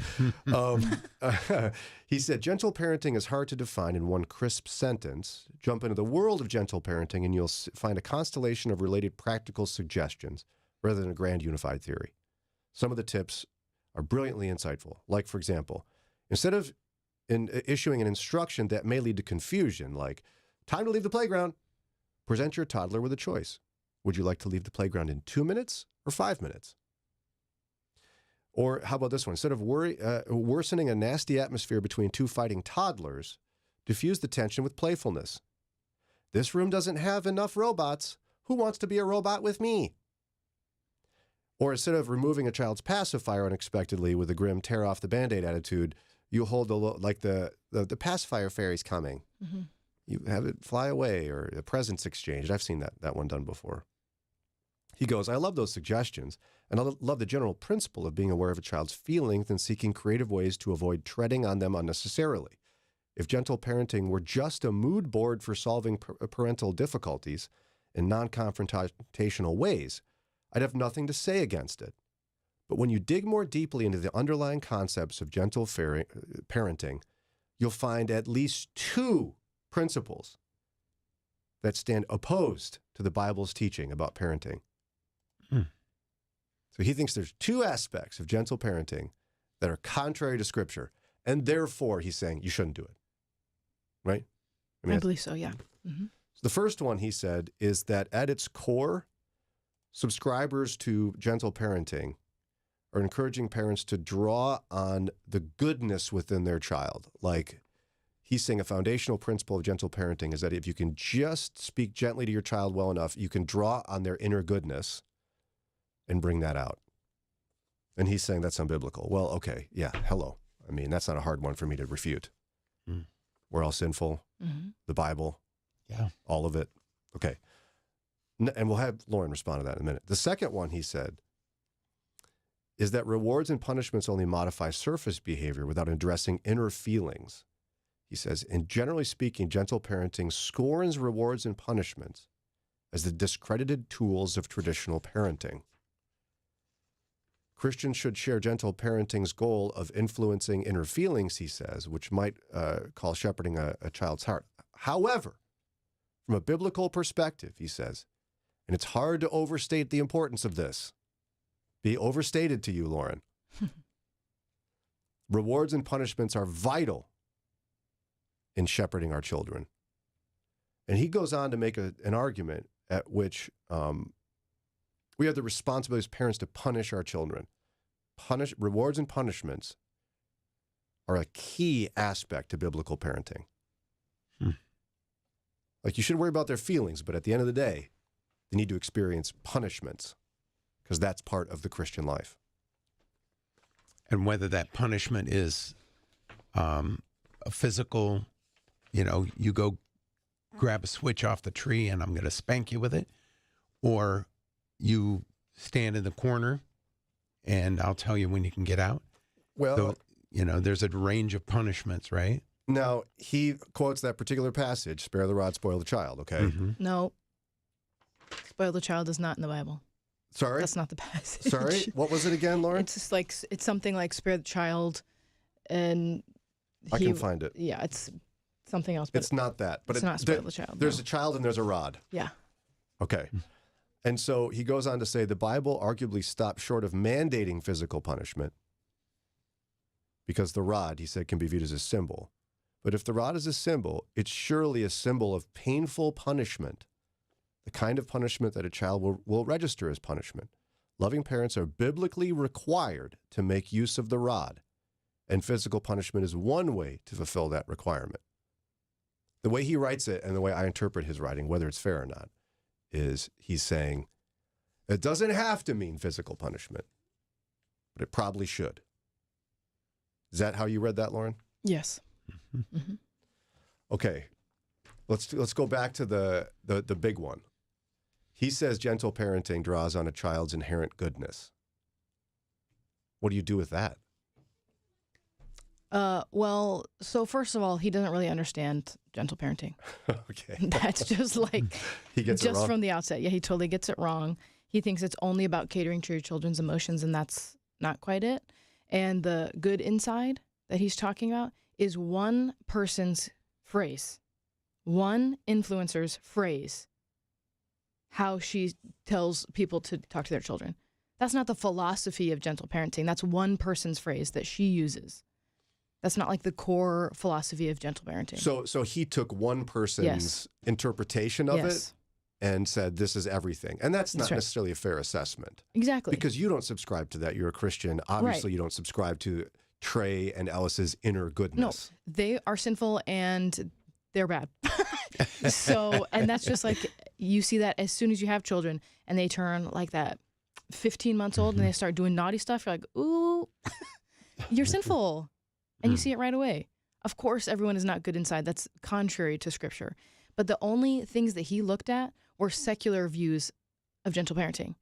He said, gentle parenting is hard to define in one crisp sentence. Jump into the world of gentle parenting and you'll find a constellation of related practical suggestions rather than a grand unified theory. Some of the tips are brilliantly insightful. Like, for example, instead of issuing an instruction that may lead to confusion, like, time to leave the playground, present your toddler with a choice. Would you like to leave the playground in 2 minutes or 5 minutes? Or how about this one? Instead of worsening a nasty atmosphere between two fighting toddlers, diffuse the tension with playfulness. This room doesn't have enough robots. Who wants to be a robot with me? Or instead of removing a child's pacifier unexpectedly with a grim tear off the Band-Aid attitude, you hold the pacifier fairy's coming. Mm-hmm. You have it fly away, or a presents exchanged. I've seen that one done before. He goes, I love those suggestions, and I love the general principle of being aware of a child's feelings and seeking creative ways to avoid treading on them unnecessarily. If gentle parenting were just a mood board for solving parental difficulties in non-confrontational ways, I'd have nothing to say against it. But when you dig more deeply into the underlying concepts of gentle parenting, you'll find at least two principles that stand opposed to the Bible's teaching about parenting. So he thinks there's two aspects of gentle parenting that are contrary to Scripture, and therefore he's saying you shouldn't do it. Right? I believe so, yeah. The first one, he said, is that at its core, subscribers to gentle parenting are encouraging parents to draw on the goodness within their child. Like, he's saying a foundational principle of gentle parenting is that if you can just speak gently to your child well enough, you can draw on their inner goodness and bring that out. And he's saying that's unbiblical. Well, okay, yeah, hello. I mean, that's not a hard one for me to refute. We're all sinful. The Bible. Yeah. All of it. Okay. And we'll have Lauren respond to that in a minute. The second one, he said, is that rewards and punishments only modify surface behavior without addressing inner feelings. He says, and generally speaking, gentle parenting scorns rewards and punishments as the discredited tools of traditional parenting. Christians should share gentle parenting's goal of influencing inner feelings, he says, which might call shepherding a child's heart. However, from a biblical perspective, he says, and it's hard to overstate the importance of this. Be overstated to you, Lauren. Rewards and punishments are vital in shepherding our children. And he goes on to make an argument at which we have the responsibility as parents to punish our children. Rewards and punishments are a key aspect to biblical parenting. Like, you should worry about their feelings, but at the end of the day, they need to experience punishments because that's part of the Christian life. And whether that punishment is a physical, you go grab a switch off the tree and I'm going to spank you with it, or you stand in the corner and I'll tell you when you can get out. Well, so, there's a range of punishments, right? Now, he quotes that particular passage, spare the rod, spoil the child, okay? No. Spoil the child is not in the Bible. Sorry? That's not the passage. Sorry? What was it again, Lauren? It's just like, it's something like spare the child and I can find it. Yeah, it's something else. But it's not that. But it's not spoil the child. There's a child and there's a rod. Yeah. Okay. And so he goes on to say the Bible arguably stops short of mandating physical punishment because the rod, he said, can be viewed as a symbol. But if the rod is a symbol, it's surely a symbol of painful punishment, the kind of punishment that a child will register as punishment. Loving parents are biblically required to make use of the rod, and physical punishment is one way to fulfill that requirement. The way he writes it and the way I interpret his writing, whether it's fair or not, is he's saying it doesn't have to mean physical punishment, but it probably should. Is that how you read that, Lauren? Yes. Okay, let's go back to the big one. He says gentle parenting draws on a child's inherent goodness. What do you do with that? Well, so first of all, he doesn't really understand gentle parenting. Okay. That's just like, he gets it wrong from the outset. Yeah, he totally gets it wrong. He thinks it's only about catering to your children's emotions, and that's not quite it. And the good inside that he's talking about is one person's phrase, one influencer's phrase, how she tells people to talk to their children. That's not the philosophy of gentle parenting. That's one person's phrase that she uses. That's not like the core philosophy of gentle parenting. So he took one person's interpretation of it and said, this is everything. And that's not necessarily a fair assessment. Exactly. Because you don't subscribe to that. You're a Christian. Obviously, you don't subscribe to Trey and Ellis's inner goodness. No, they are sinful and they're bad. So, and that's just like, you see that as soon as you have children and they turn like that 15 months old and they start doing naughty stuff, you're like, ooh, you're sinful. And you see it right away. Of course, everyone is not good inside. That's contrary to Scripture. But the only things that he looked at were secular views of gentle parenting.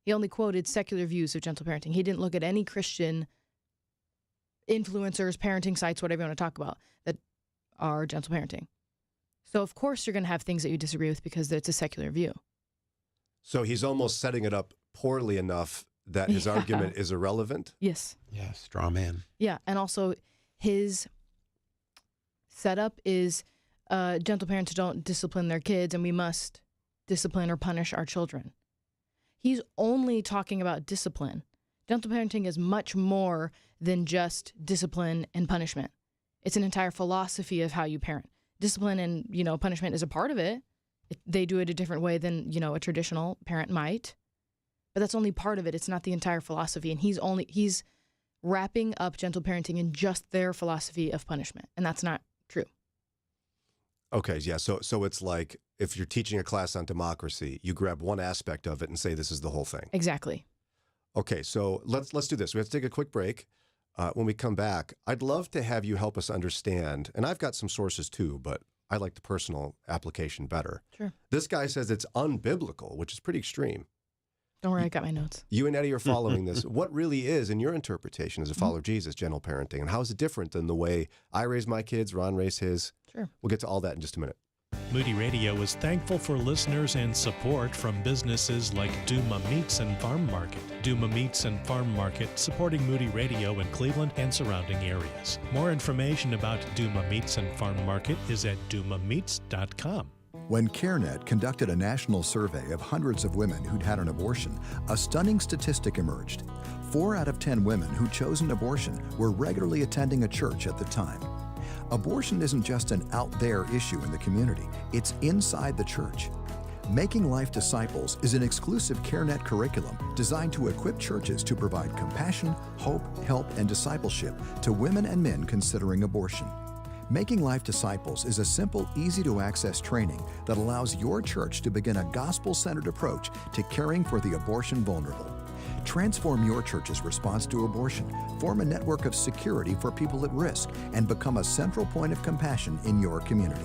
He only quoted secular views of gentle parenting. He didn't look at any Christian influencers, parenting sites, whatever you want to talk about, that are gentle parenting. So, of course, you're going to have things that you disagree with because it's a secular view. So he's almost setting it up poorly enough that his argument is irrelevant? Yes. Yeah, straw man. Yeah, and also his setup is gentle parents don't discipline their kids, and we must discipline or punish our children. He's only talking about discipline. Gentle parenting is much more than just discipline and punishment. It's an entire philosophy of how you parent. Discipline and, punishment is a part of it. They do it a different way than, a traditional parent might. But that's only part of it. It's not the entire philosophy. And he's wrapping up gentle parenting in just their philosophy of punishment. And that's not true. Okay, yeah. So it's like if you're teaching a class on democracy, you grab one aspect of it and say this is the whole thing. Exactly. Okay, so let's do this. We have to take a quick break. When we come back, I'd love to have you help us understand, and I've got some sources too, but I like the personal application better. Sure. This guy says it's unbiblical, which is pretty extreme. Don't worry, I got my notes. You and Eddie are following this. What really is, in your interpretation as a follower of Jesus, gentle parenting, and how is it different than the way I raise my kids, Ron raised his? Sure. We'll get to all that in just a minute. Moody Radio is thankful for listeners and support from businesses like Duma Meats and Farm Market. Duma Meats and Farm Market supporting Moody Radio in Cleveland and surrounding areas. More information about Duma Meats and Farm Market is at dumameats.com. When CareNet conducted a national survey of hundreds of women who'd had an abortion, a stunning statistic emerged. 4 out of 10 women who chose an abortion were regularly attending a church at the time. Abortion isn't just an out-there issue in the community, it's inside the church. Making Life Disciples is an exclusive CareNet curriculum designed to equip churches to provide compassion, hope, help, and discipleship to women and men considering abortion. Making Life Disciples is a simple, easy-to-access training that allows your church to begin a gospel-centered approach to caring for the abortion vulnerable. Transform your church's response to abortion, form a network of security for people at risk, and become a central point of compassion in your community.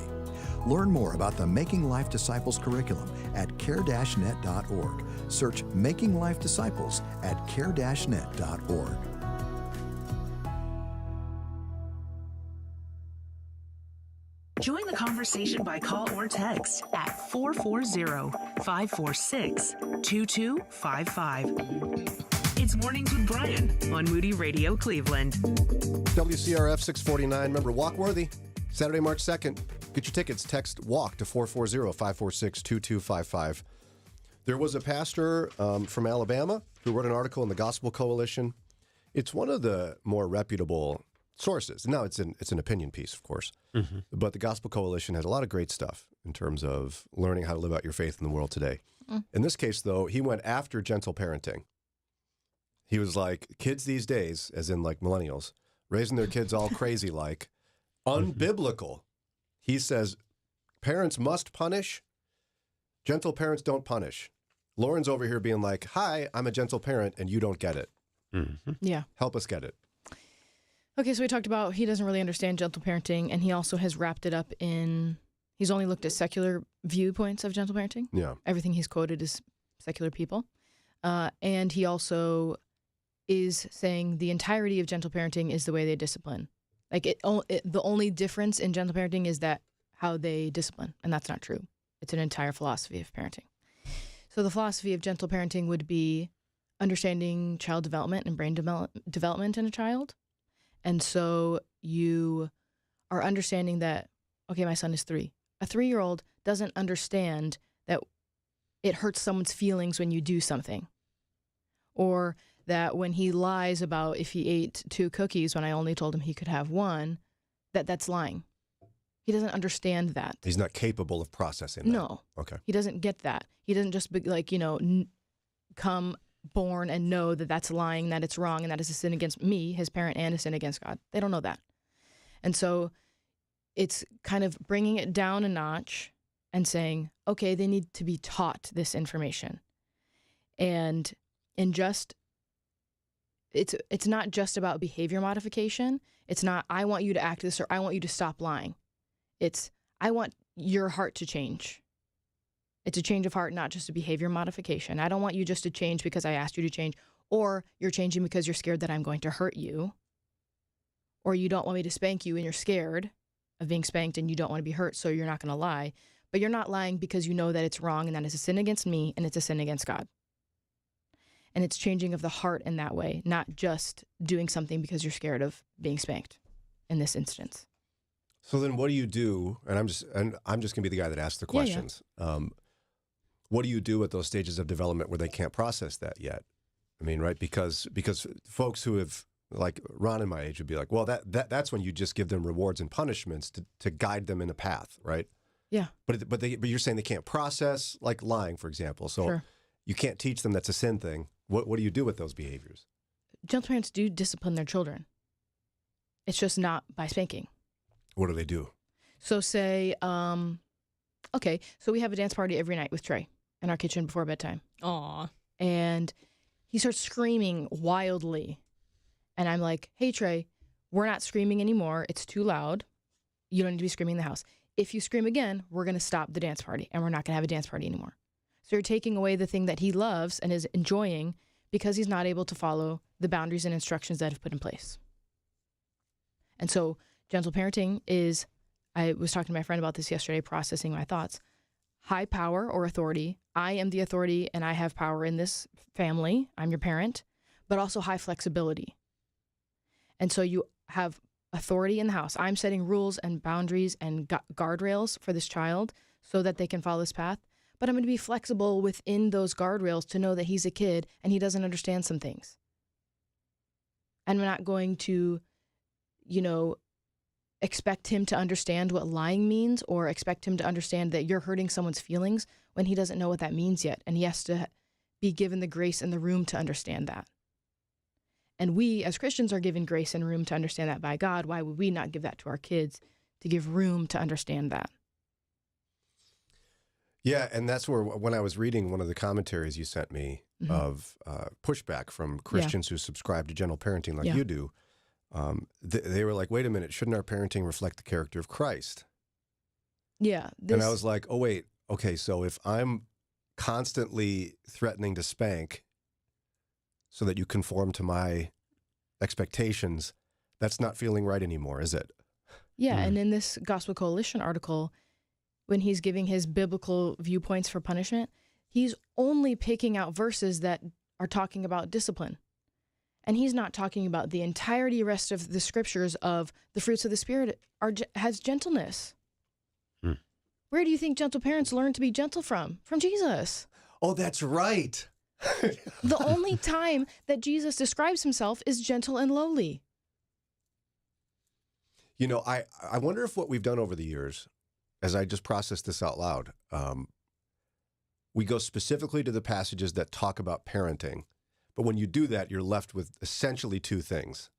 Learn more about the Making Life Disciples curriculum at care-net.org. Search Making Life Disciples at care-net.org. Join the conversation by call or text at 440-546-2255. It's Mornings with Brian on Moody Radio Cleveland. WCRF 649. Remember, Walkworthy, Saturday, March 2nd. Get your tickets. Text WALK to 440-546-2255. There was a pastor from Alabama who wrote an article in the Gospel Coalition. It's one of the more reputable sources. Now, it's an opinion piece, of course. Mm-hmm. But the Gospel Coalition has a lot of great stuff in terms of learning how to live out your faith in the world today. Mm. In this case, though, he went after gentle parenting. He was like, kids these days, as in like millennials, raising their kids all crazy like, unbiblical. He says, parents must punish. Gentle parents don't punish. Lauren's over here being like, hi, I'm a gentle parent, and you don't get it. Mm-hmm. Yeah. Help us get it. Okay, so we talked about he doesn't really understand gentle parenting, and he also has wrapped it up in, he's only looked at secular viewpoints of gentle parenting. Yeah. Everything he's quoted is secular people. And he also is saying the entirety of gentle parenting is the way they discipline. Like the only difference in gentle parenting is that how they discipline, and that's not true. It's an entire philosophy of parenting. So the philosophy of gentle parenting would be understanding child development and brain development in a child. And so you are understanding that, okay, my son is 3. A 3-year-old doesn't understand that it hurts someone's feelings when you do something. Or that when he lies about if he ate 2 cookies when I only told him he could have 1, that's lying. He doesn't understand that. He's not capable of processing that. No. Okay. He doesn't get that. He doesn't just come born and know that that's lying, that it's wrong, and that is a sin against me, his parent, and a sin against God. They don't know that. And so it's kind of bringing it down a notch and saying, okay, they need to be taught this information. And it's not just about behavior modification. It's not, I want you to act this or I want you to stop lying. It's, I want your heart to change. It's a change of heart, not just a behavior modification. I don't want you just to change because I asked you to change, or you're changing because you're scared that I'm going to hurt you, or you don't want me to spank you and you're scared of being spanked and you don't want to be hurt, so you're not going to lie. But you're not lying because you know that it's wrong and that it's a sin against me and it's a sin against God. And it's changing of the heart in that way, not just doing something because you're scared of being spanked in this instance. So then what do you do? And I'm just going to be the guy that asks the questions. What do you do at those stages of development where they can't process that yet? I mean, right? Because folks who have, like Ron and my age would be like, well, that's when you just give them rewards and punishments to guide them in a path, right? Yeah. But you're saying they can't process, like lying, for example. So you can't teach them that's a sin thing. What do you do with those behaviors? Gentle parents do discipline their children. It's just not by spanking. What do they do? So say, okay, so we have a dance party every night with Trey in our kitchen before bedtime. Aw. And he starts screaming wildly. And I'm like, hey, Trey, we're not screaming anymore. It's too loud. You don't need to be screaming in the house. If you scream again, we're going to stop the dance party and we're not going to have a dance party anymore. So you're taking away the thing that he loves and is enjoying because he's not able to follow the boundaries and instructions that have put in place. And so gentle parenting is, I was talking to my friend about this yesterday, processing my thoughts. High power or authority. I am the authority and I have power in this family. I'm your parent, but also high flexibility. And so you have authority in the house. I'm setting rules and boundaries and guardrails for this child so that they can follow this path. But I'm going to be flexible within those guardrails to know that he's a kid and he doesn't understand some things. And I'm not going to, expect him to understand what lying means or expect him to understand that you're hurting someone's feelings when he doesn't know what that means yet. And he has to be given the grace and the room to understand that. And we as Christians are given grace and room to understand that by God. Why would we not give that to our kids to give room to understand that? Yeah, and that's where, when I was reading one of the commentaries you sent me of pushback from Christians who subscribe to gentle parenting like you do, they were like, wait a minute, shouldn't our parenting reflect the character of Christ? Yeah. And I was like, oh, wait, okay, so if I'm constantly threatening to spank so that you conform to my expectations, that's not feeling right anymore, is it? Yeah, and in this Gospel Coalition article, when he's giving his biblical viewpoints for punishment, he's only picking out verses that are talking about discipline. And he's not talking about the entirety rest of the scriptures of the fruits of the Spirit has gentleness. Where do you think gentle parents learn to be gentle from? From Jesus. Oh, that's right. The only time that Jesus describes himself is gentle and lowly. I wonder if what we've done over the years, as I just processed this out loud, we go specifically to the passages that talk about parenting. But when you do that, you're left with essentially two things.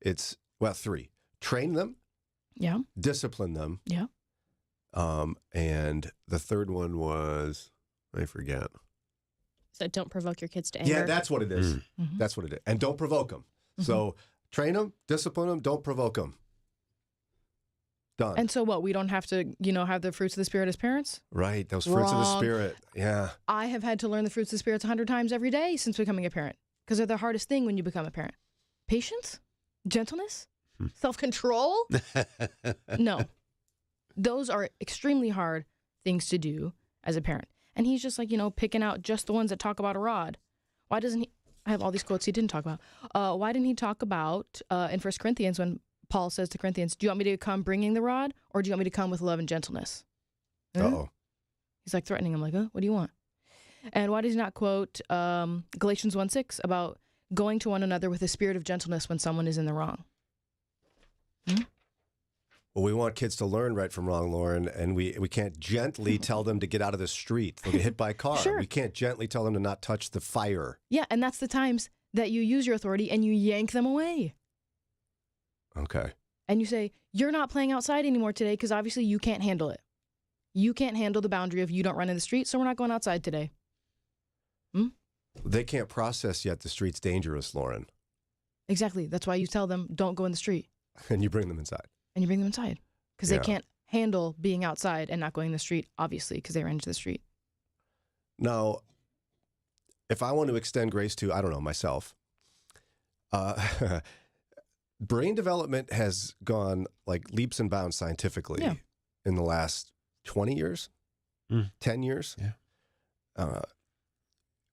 It's, three. Train them. Yeah. Discipline them. Yeah. And the third one was, I forget. So don't provoke your kids to anger. Yeah, that's what it is. That's what it is. And don't provoke them. So train them, discipline them, don't provoke them. Done. And so what? We don't have to, have the fruits of the Spirit as parents? Right. Those fruits of the Spirit. Yeah. I have had to learn the fruits of the Spirit 100 times every day since becoming a parent because they're the hardest thing when you become a parent. Patience, gentleness, self-control. No. Those are extremely hard things to do as a parent. And he's just like, picking out just the ones that talk about a rod. Why doesn't he? I have all these quotes he didn't talk about. Why didn't he talk about in 1 Corinthians when Paul says to Corinthians, do you want me to come bringing the rod or do you want me to come with love and gentleness? Uh-oh. He's like threatening him like, what do you want? And why does he not quote Galatians 1:6 about going to one another with a spirit of gentleness when someone is in the wrong? Well, we want kids to learn right from wrong, Lauren, and we can't gently tell them to get out of the street. They'll get hit by a car. Sure. We can't gently tell them to not touch the fire. Yeah, and that's the times that you use your authority and you yank them away. Okay. And you say, you're not playing outside anymore today because obviously you can't handle it. You can't handle the boundary of you don't run in the street, so we're not going outside today. They can't process yet the street's dangerous, Lauren. Exactly. That's why you tell them, don't go in the street. And you bring them inside. And you bring them inside because they can't handle being outside and not going in the street, obviously, because they ran into the street. Now, if I want to extend grace to, I don't know, myself, brain development has gone like leaps and bounds scientifically in the last 20 years, 10 years. Yeah.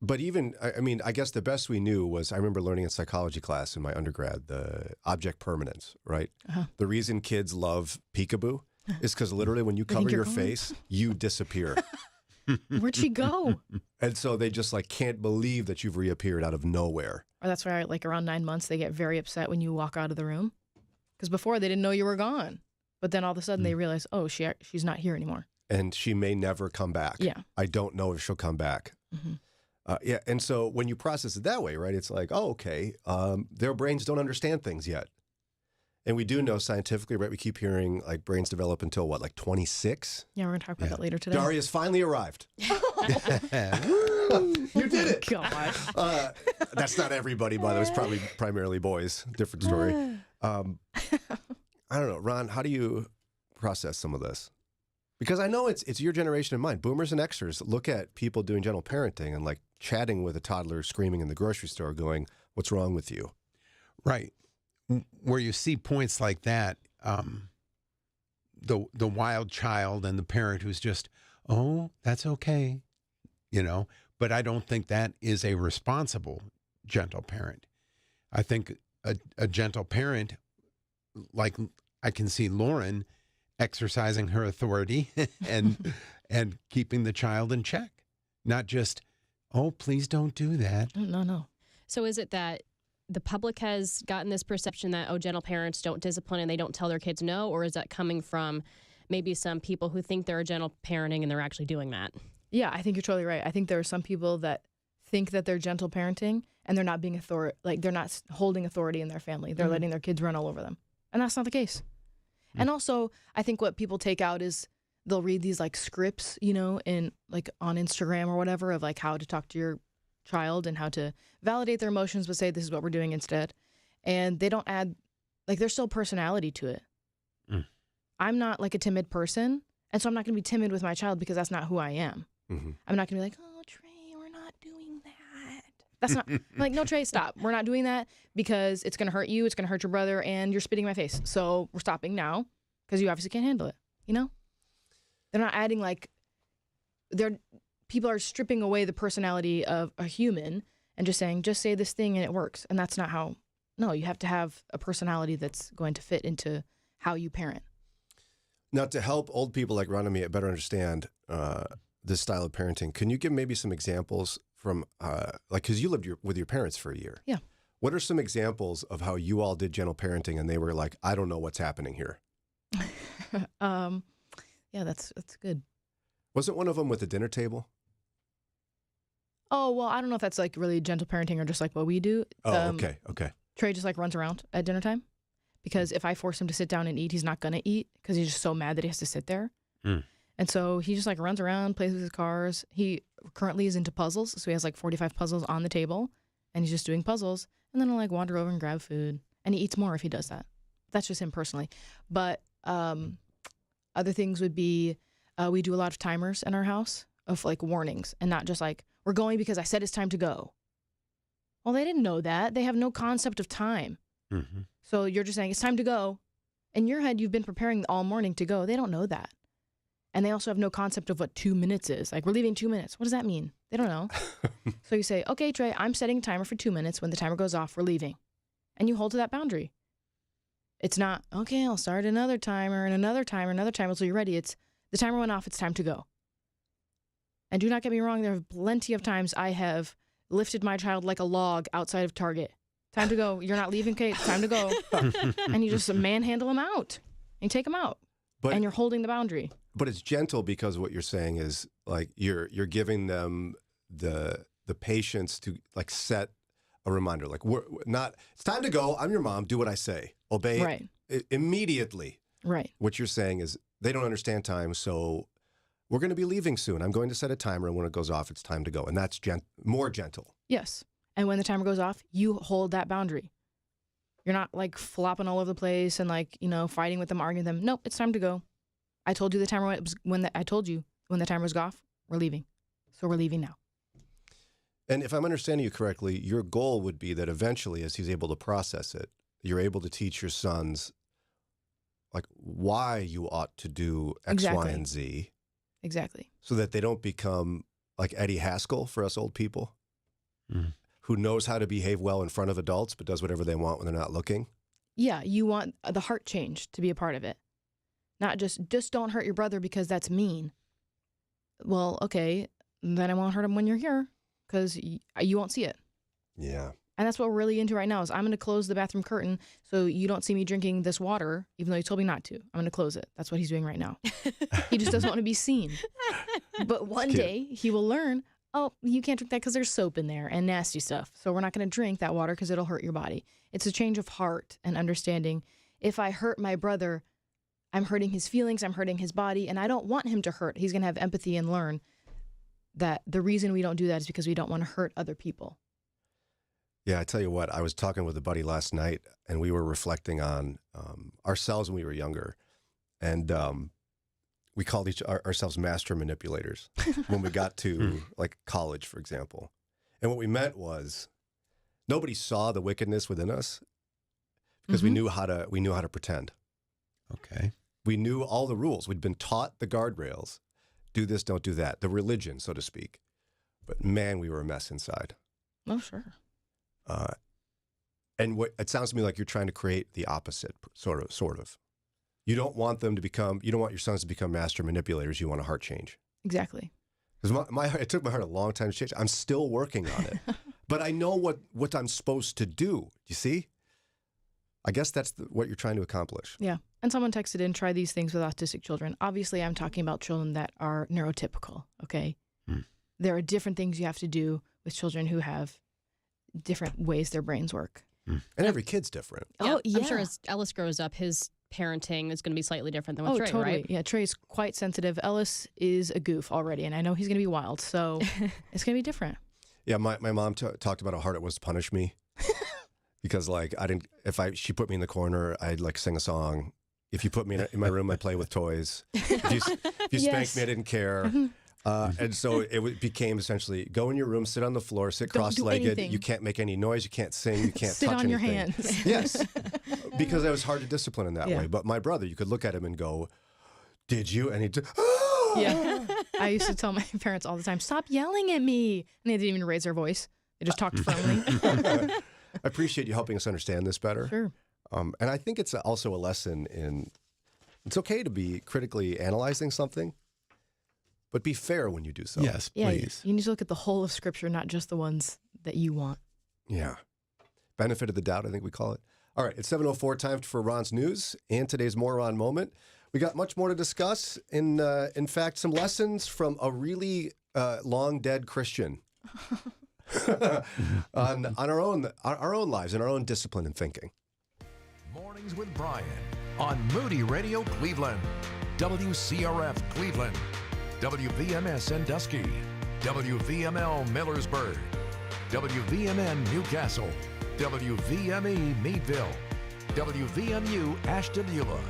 But even, I mean, I guess the best we knew was, I remember learning in psychology class in my undergrad, the object permanence, right? The reason kids love peekaboo is because literally when you cover your face, you disappear. Where'd she go? And so they just like can't believe that you've reappeared out of nowhere. Or that's why, like around 9 months, they get very upset when you walk out of the room. Because before they didn't know you were gone. But then all of a sudden they realize, oh, she's not here anymore. And she may never come back. Yeah. I don't know if she'll come back. Yeah. And so when you process it that way, right, it's like, oh, okay, their brains don't understand things yet. And we do know scientifically, right, we keep hearing like brains develop until what, like 26? Yeah, we're going to talk about that later today. Daria's finally arrived. You did it. God. That's not everybody, by the way. It's probably primarily boys. Different story. I don't know. Ron, how do you process some of this? Because I know it's your generation and mine. Boomers and Xers look at people doing gentle parenting and like chatting with a toddler screaming in the grocery store going, what's wrong with you? Right. Where you see points like that, the wild child and the parent who's just, oh, that's okay, you know. But I don't think that is a responsible gentle parent. I think a gentle parent, like I can see Lauren exercising her authority and keeping the child in check, not just, oh, please don't do that. No. So is it that the public has gotten this perception that, oh, gentle parents don't discipline and they don't tell their kids no? Or is that coming from maybe some people who think they're a gentle parenting and they're actually doing that? Yeah, I think you're totally right. I think there are some people that think that they're gentle parenting and they're not being they're not holding authority in their family. They're letting their kids run all over them. And that's not the case. And also, I think what people take out is they'll read these like scripts, you know, in like on Instagram or whatever of like how to talk to your child and how to validate their emotions, but say this is what we're doing instead. And they don't add, like there's still personality to it. I'm not like a timid person. And so I'm not going to be timid with my child because that's not who I am. I'm not going to be like, oh, Trey, we're not doing that. That's not, I'm like, no, Trey, stop. We're not doing that because it's going to hurt you. It's going to hurt your brother and you're spitting in my face. So we're stopping now because you obviously can't handle it. You know? They're not adding like, people are stripping away the personality of a human and just saying, just say this thing and it works. And that's not how, no, you have to have a personality that's going to fit into how you parent. Now, to help old people like Ron and me better understand this style of parenting, can you give maybe some examples from, like, because you lived with your parents for a year. Yeah. What are some examples of how you all did gentle parenting and they were like, I don't know what's happening here? Yeah, that's good. Wasn't one of them with the dinner table? Oh, well, I don't know if that's like really gentle parenting or just like what we do. Oh, okay. Trey just like runs around at dinner time because if I force him to sit down and eat, he's not going to eat because he's just so mad that he has to sit there. And so he just like runs around, plays with his cars. He currently is into puzzles. So he has like 45 puzzles on the table and he's just doing puzzles. And then he'll like wander over and grab food. And he eats more if he does that. That's just him personally. But other things would be we do a lot of timers in our house of like warnings and not just like, we're going because I said it's time to go. Well, they didn't know that. They have no concept of time. So you're just saying it's time to go. In your head, you've been preparing all morning to go. They don't know that. And they also have no concept of what 2 minutes is. Like, we're leaving 2 minutes. What does that mean? They don't know. So you say, okay, Trey, I'm setting a timer for 2 minutes. When the timer goes off, we're leaving. And you hold to that boundary. It's not, okay, I'll start another timer and another timer, another timer until you're ready. It's the timer went off. It's time to go. And do not get me wrong. There are plenty of times I have lifted my child like a log outside of Target. Time to go. You're not leaving, Kate. Time to go. And you just manhandle them out. And you take them out. And you're holding the boundary. But it's gentle because what you're saying is like you're giving them the patience to like set a reminder. Like we're not. It's time to go. I'm your mom. Do what I say. Obey immediately. Right. What you're saying is they don't understand time, so we're going to be leaving soon. I'm going to set a timer, and when it goes off, it's time to go. And that's more gentle. Yes. And when the timer goes off, you hold that boundary. You're not like flopping all over the place and like, you know, fighting with them, arguing with them. Nope, it's time to go. I told you the timer I told you when the timer was off, we're leaving. So we're leaving now. And if I'm understanding you correctly, your goal would be that eventually, as he's able to process it, you're able to teach your sons like why you ought to do X, Exactly. Y, and Z, Exactly. so that they don't become like Eddie Haskell for us old people, who knows how to behave well in front of adults but does whatever they want when they're not looking. Yeah, you want the heart change to be a part of it. Not just don't hurt your brother because that's mean. Well, okay, then I won't hurt him when you're here because you won't see it. Yeah. And that's what we're really into right now is I'm going to close the bathroom curtain so you don't see me drinking this water, even though you told me not to. I'm going to close it. That's what he's doing right now. He just doesn't want to be seen. But one day he will learn, oh, you can't drink that because there's soap in there and nasty stuff. So we're not going to drink that water because it'll hurt your body. It's a change of heart and understanding. If I hurt my brother, I'm hurting his feelings, I'm hurting his body, and I don't want him to hurt. He's going to have empathy and learn that the reason we don't do that is because we don't want to hurt other people. Yeah, I tell you what, I was talking with a buddy last night, and we were reflecting on ourselves when we were younger. And we called ourselves master manipulators when we got to like college, for example. And what we meant was nobody saw the wickedness within us because we knew how to pretend. Okay. We knew all the rules. We'd been taught the guardrails. Do this, don't do that. The religion, so to speak. But man, we were a mess inside. Oh, sure. And what it sounds to me like you're trying to create the opposite, sort of. You don't want your sons to become master manipulators. You want a heart change. Exactly. Because it took my heart a long time to change. I'm still working on it. But I know what I'm supposed to do. You see? I guess that's what you're trying to accomplish. Yeah. And someone texted in, try these things with autistic children. Obviously, I'm talking about children that are neurotypical, okay? There are different things you have to do with children who have different ways their brains work. And every kid's different. Yeah, Oh, yeah. I'm sure as Ellis grows up, his parenting is going to be slightly different than with Trey, totally. right? Yeah, Trey's quite sensitive. Ellis is a goof already, and I know he's going to be wild, so it's going to be different. Yeah, my mom talked about how hard it was to punish me because like she put me in the corner, I'd like sing a song. If you put me in my room, I'd play with toys. If you spanked me, I didn't care. And so it became essentially go in your room, sit on the floor, sit cross-legged. You can't make any noise. You can't sing. You can't sit touch on anything. your hands. Yes, because it was hard to discipline in that way. But my brother, you could look at him and go, "Did you?" And he'd Yeah. I used to tell my parents all the time, stop yelling at me. And they didn't even raise their voice. They just talked firmly. I appreciate you helping us understand this better. Sure. And I think it's also a lesson in it's okay to be critically analyzing something, but be fair when you do so. Yes, please. You need to look at the whole of Scripture, not just the ones that you want. Yeah. Benefit of the doubt, I think we call it. All right, it's 7:04, time for Ron's News and today's More Ron moment. We got much more to discuss. In fact, some lessons from a really long dead Christian on our own lives and our own discipline and thinking. Mornings with Brian on Moody Radio Cleveland, WCRF Cleveland, WVMS Sandusky, WVML Millersburg, WVMN Newcastle, WVME Meadville, WVMU Ashtabula,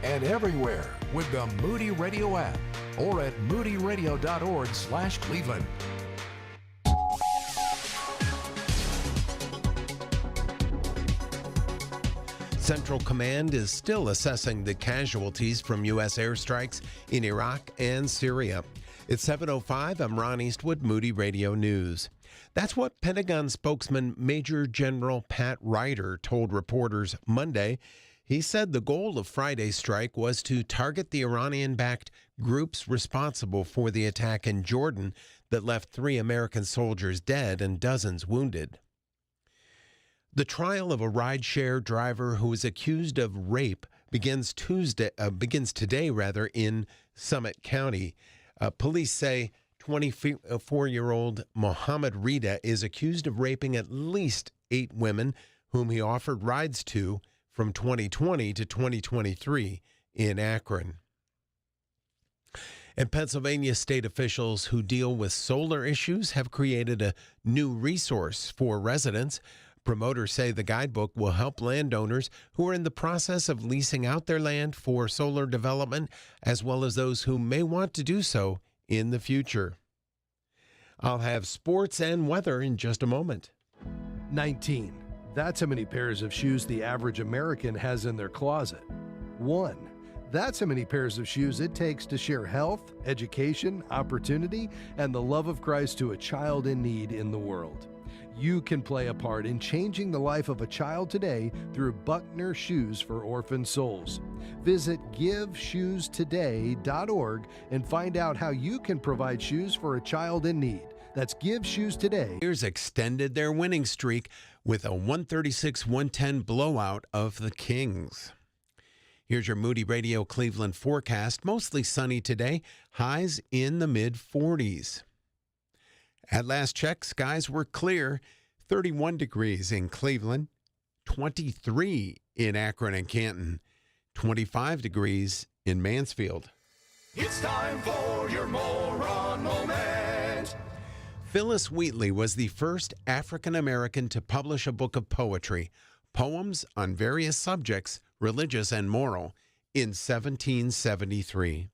and everywhere with the Moody Radio app or at moodyradio.org/Cleveland. Central Command is still assessing the casualties from U.S. airstrikes in Iraq and Syria. It's 7:05. I'm Ron Eastwood, Moody Radio News. That's what Pentagon spokesman Major General Pat Ryder told reporters Monday. He said the goal of Friday's strike was to target the Iranian-backed groups responsible for the attack in Jordan that left 3 American soldiers dead and dozens wounded. The trial of a rideshare driver who is accused of rape begins today in Summit County. Police say 24-year-old Mohammed Rida is accused of raping at least 8 women whom he offered rides to from 2020 to 2023 in Akron. And Pennsylvania state officials who deal with solar issues have created a new resource for residents. Promoters say the guidebook will help landowners who are in the process of leasing out their land for solar development, as well as those who may want to do so in the future. I'll have sports and weather in just a moment. 19. That's how many pairs of shoes the average American has in their closet. 1. That's how many pairs of shoes it takes to share health, education, opportunity, and the love of Christ to a child in need in the world. You can play a part in changing the life of a child today through Buckner Shoes for Orphan Souls. Visit GiveShoesToday.org and find out how you can provide shoes for a child in need. That's Give Shoes Today. Warriors extended their winning streak with a 136-110 blowout of the Kings. Here's your Moody Radio Cleveland forecast. Mostly sunny today, highs in the mid-40s. At last check, skies were clear, 31 degrees in Cleveland, 23 in Akron and Canton, 25 degrees in Mansfield. It's time for your moron moment. Phyllis Wheatley was the first African American to publish a book of poetry, poems on various subjects, religious and moral, in 1773.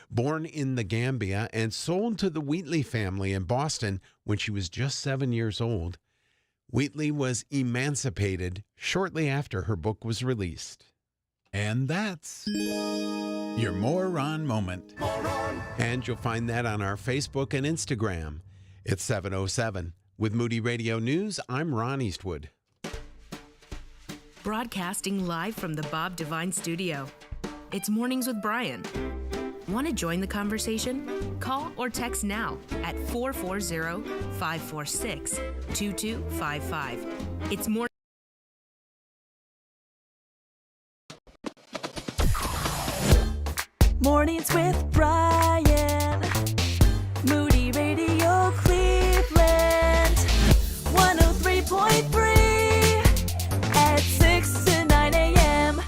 Born in the Gambia and sold to the Wheatley family in Boston when she was just 7 years old, Wheatley was emancipated shortly after her book was released. And that's your Moron Moment. And you'll find that on our Facebook and Instagram. It's 7:07. With Moody Radio News, I'm Ron Eastwood. Broadcasting live from the Bob Devine Studio. It's Mornings with Brian. Want to join the conversation? Call or text now at 440-546-2255. It's more. Mornings with Brian. Moody Radio Cleveland. 103.3 at 6 to 9 a.m.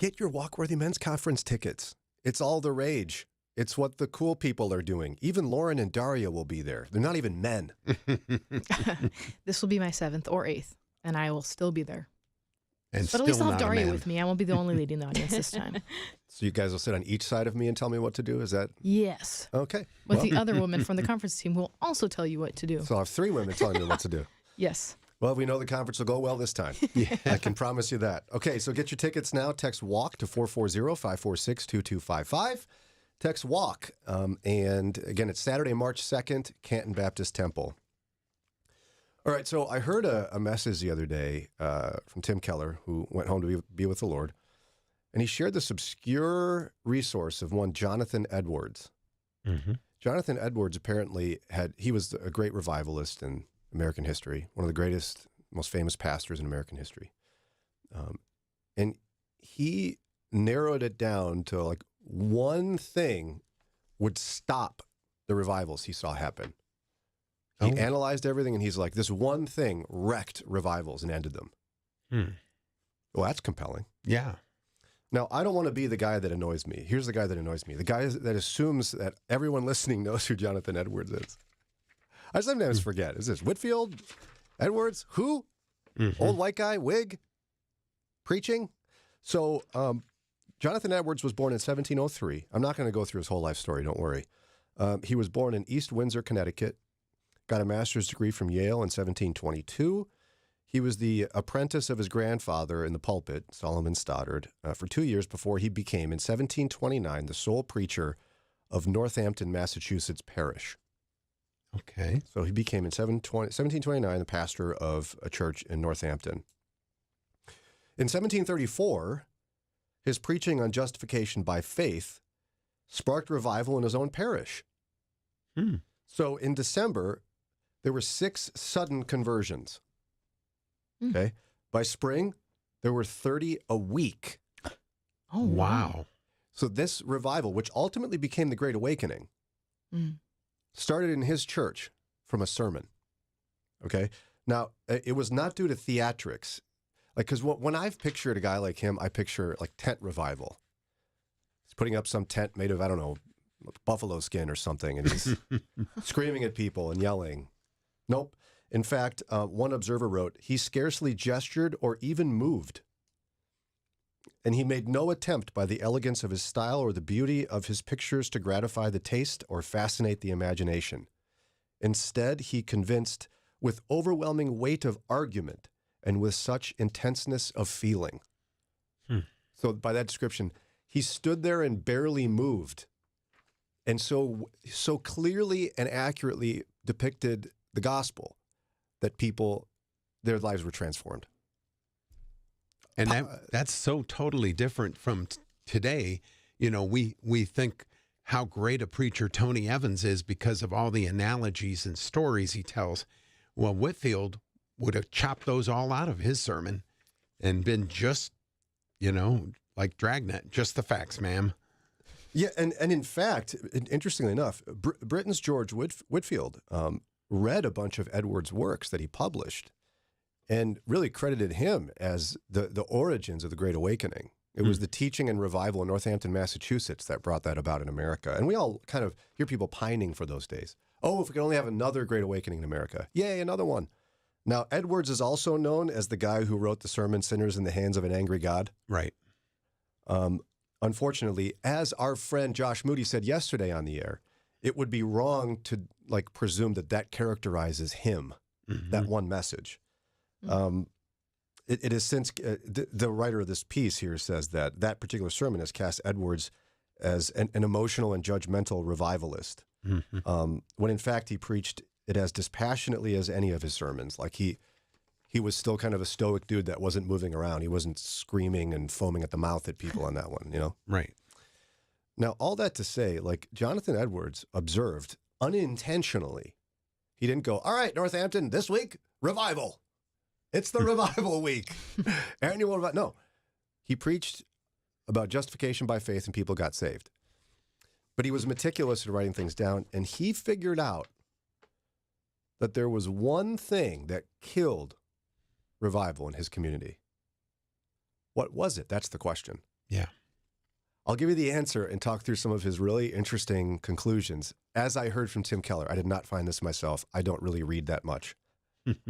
get your Walkworthy Men's Conference tickets. It's all the rage. It's what the cool people are doing. Even Lauren and Daria will be there. They're not even men. This will be my 7th or 8th, and I will still be there. And but at least still I'll have not a Daria man. with me. I won't be the only lady in the audience this time. So you guys will sit on each side of me and tell me what to do? Is that? Yes. Okay. With Well, the other woman from the conference team who will also tell you what to do. So I'll have 3 women telling me what to do. Yes. Well, we know the conference will go well this time. I can promise you that. Okay, so get your tickets now. Text WALK to 440-546-2255. Text WALK. And again, it's Saturday, March 2nd, Canton Baptist Temple. All right, so I heard a message the other day from Tim Keller, who went home to be with the Lord, and he shared this obscure resource of one Jonathan Edwards. Mm-hmm. Jonathan Edwards apparently he was a great revivalist in American history, one of the greatest, most famous pastors in American history. And he narrowed it down to like one thing would stop the revivals he saw happen. He analyzed everything, and he's like, this one thing wrecked revivals and ended them. Well, that's compelling. Yeah. Now, I don't want to be the guy that annoys me. Here's the guy that annoys me. The guy that assumes that everyone listening knows who Jonathan Edwards is. I sometimes forget. Is this Whitfield? Edwards? Who? Old white guy? Wig? Preaching? So, Jonathan Edwards was born in 1703. I'm not going to go through his whole life story, don't worry. He was born in East Windsor, Connecticut. Got a master's degree from Yale in 1722. He was the apprentice of his grandfather in the pulpit, Solomon Stoddard, for 2 years before he became, in 1729, the sole preacher of Northampton, Massachusetts parish. Okay. So he became, in 1729, the pastor of a church in Northampton. In 1734, his preaching on justification by faith sparked revival in his own parish. So in December, there were 6 sudden conversions. Okay. By spring, there were 30 a week. Oh, wow. So this revival, which ultimately became the Great Awakening, started in his church from a sermon. Okay. Now, it was not due to theatrics. Like, because when I've pictured a guy like him, I picture like tent revival. He's putting up some tent made of, I don't know, buffalo skin or something, and he's screaming at people and yelling. Nope. In fact, one observer wrote, he scarcely gestured or even moved. And he made no attempt by the elegance of his style or the beauty of his pictures to gratify the taste or fascinate the imagination. Instead, he convinced with overwhelming weight of argument and with such intenseness of feeling. So by that description, he stood there and barely moved, and so clearly and accurately depicted the gospel that people, their lives were transformed. And that's so totally different from today. You know, we think how great a preacher Tony Evans is because of all the analogies and stories he tells. Well, Whitfield would have chopped those all out of his sermon and been just, like Dragnet, just the facts, ma'am. Yeah, and in fact, interestingly enough, Britain's George Whitfield read a bunch of Edwards' works that he published and really credited him as the origins of the Great Awakening. It was the teaching and revival in Northampton, Massachusetts that brought that about in America. And we all kind of hear people pining for those days. Oh, if we could only have another Great Awakening in America. Yay, another one. Now, Edwards is also known as the guy who wrote the sermon, Sinners in the Hands of an Angry God. Right. Unfortunately, as our friend Josh Moody said yesterday on the air, it would be wrong to presume that characterizes him, that one message. It is since the writer of this piece here says that particular sermon has cast Edwards as an emotional and judgmental revivalist, when in fact he preached it as dispassionately as any of his sermons. Like he was still kind of a stoic dude that wasn't moving around. He wasn't screaming and foaming at the mouth at people on that one, Right. Now, all that to say, Jonathan Edwards observed unintentionally, he didn't go, all right, Northampton, this week, revival. It's the revival week. Annual revival. No, he preached about justification by faith and people got saved. But he was meticulous in writing things down, and he figured out that there was one thing that killed revival in his community. What was it? That's the question. Yeah. I'll give you the answer and talk through some of his really interesting conclusions. As I heard from Tim Keller, I did not find this myself. I don't really read that much.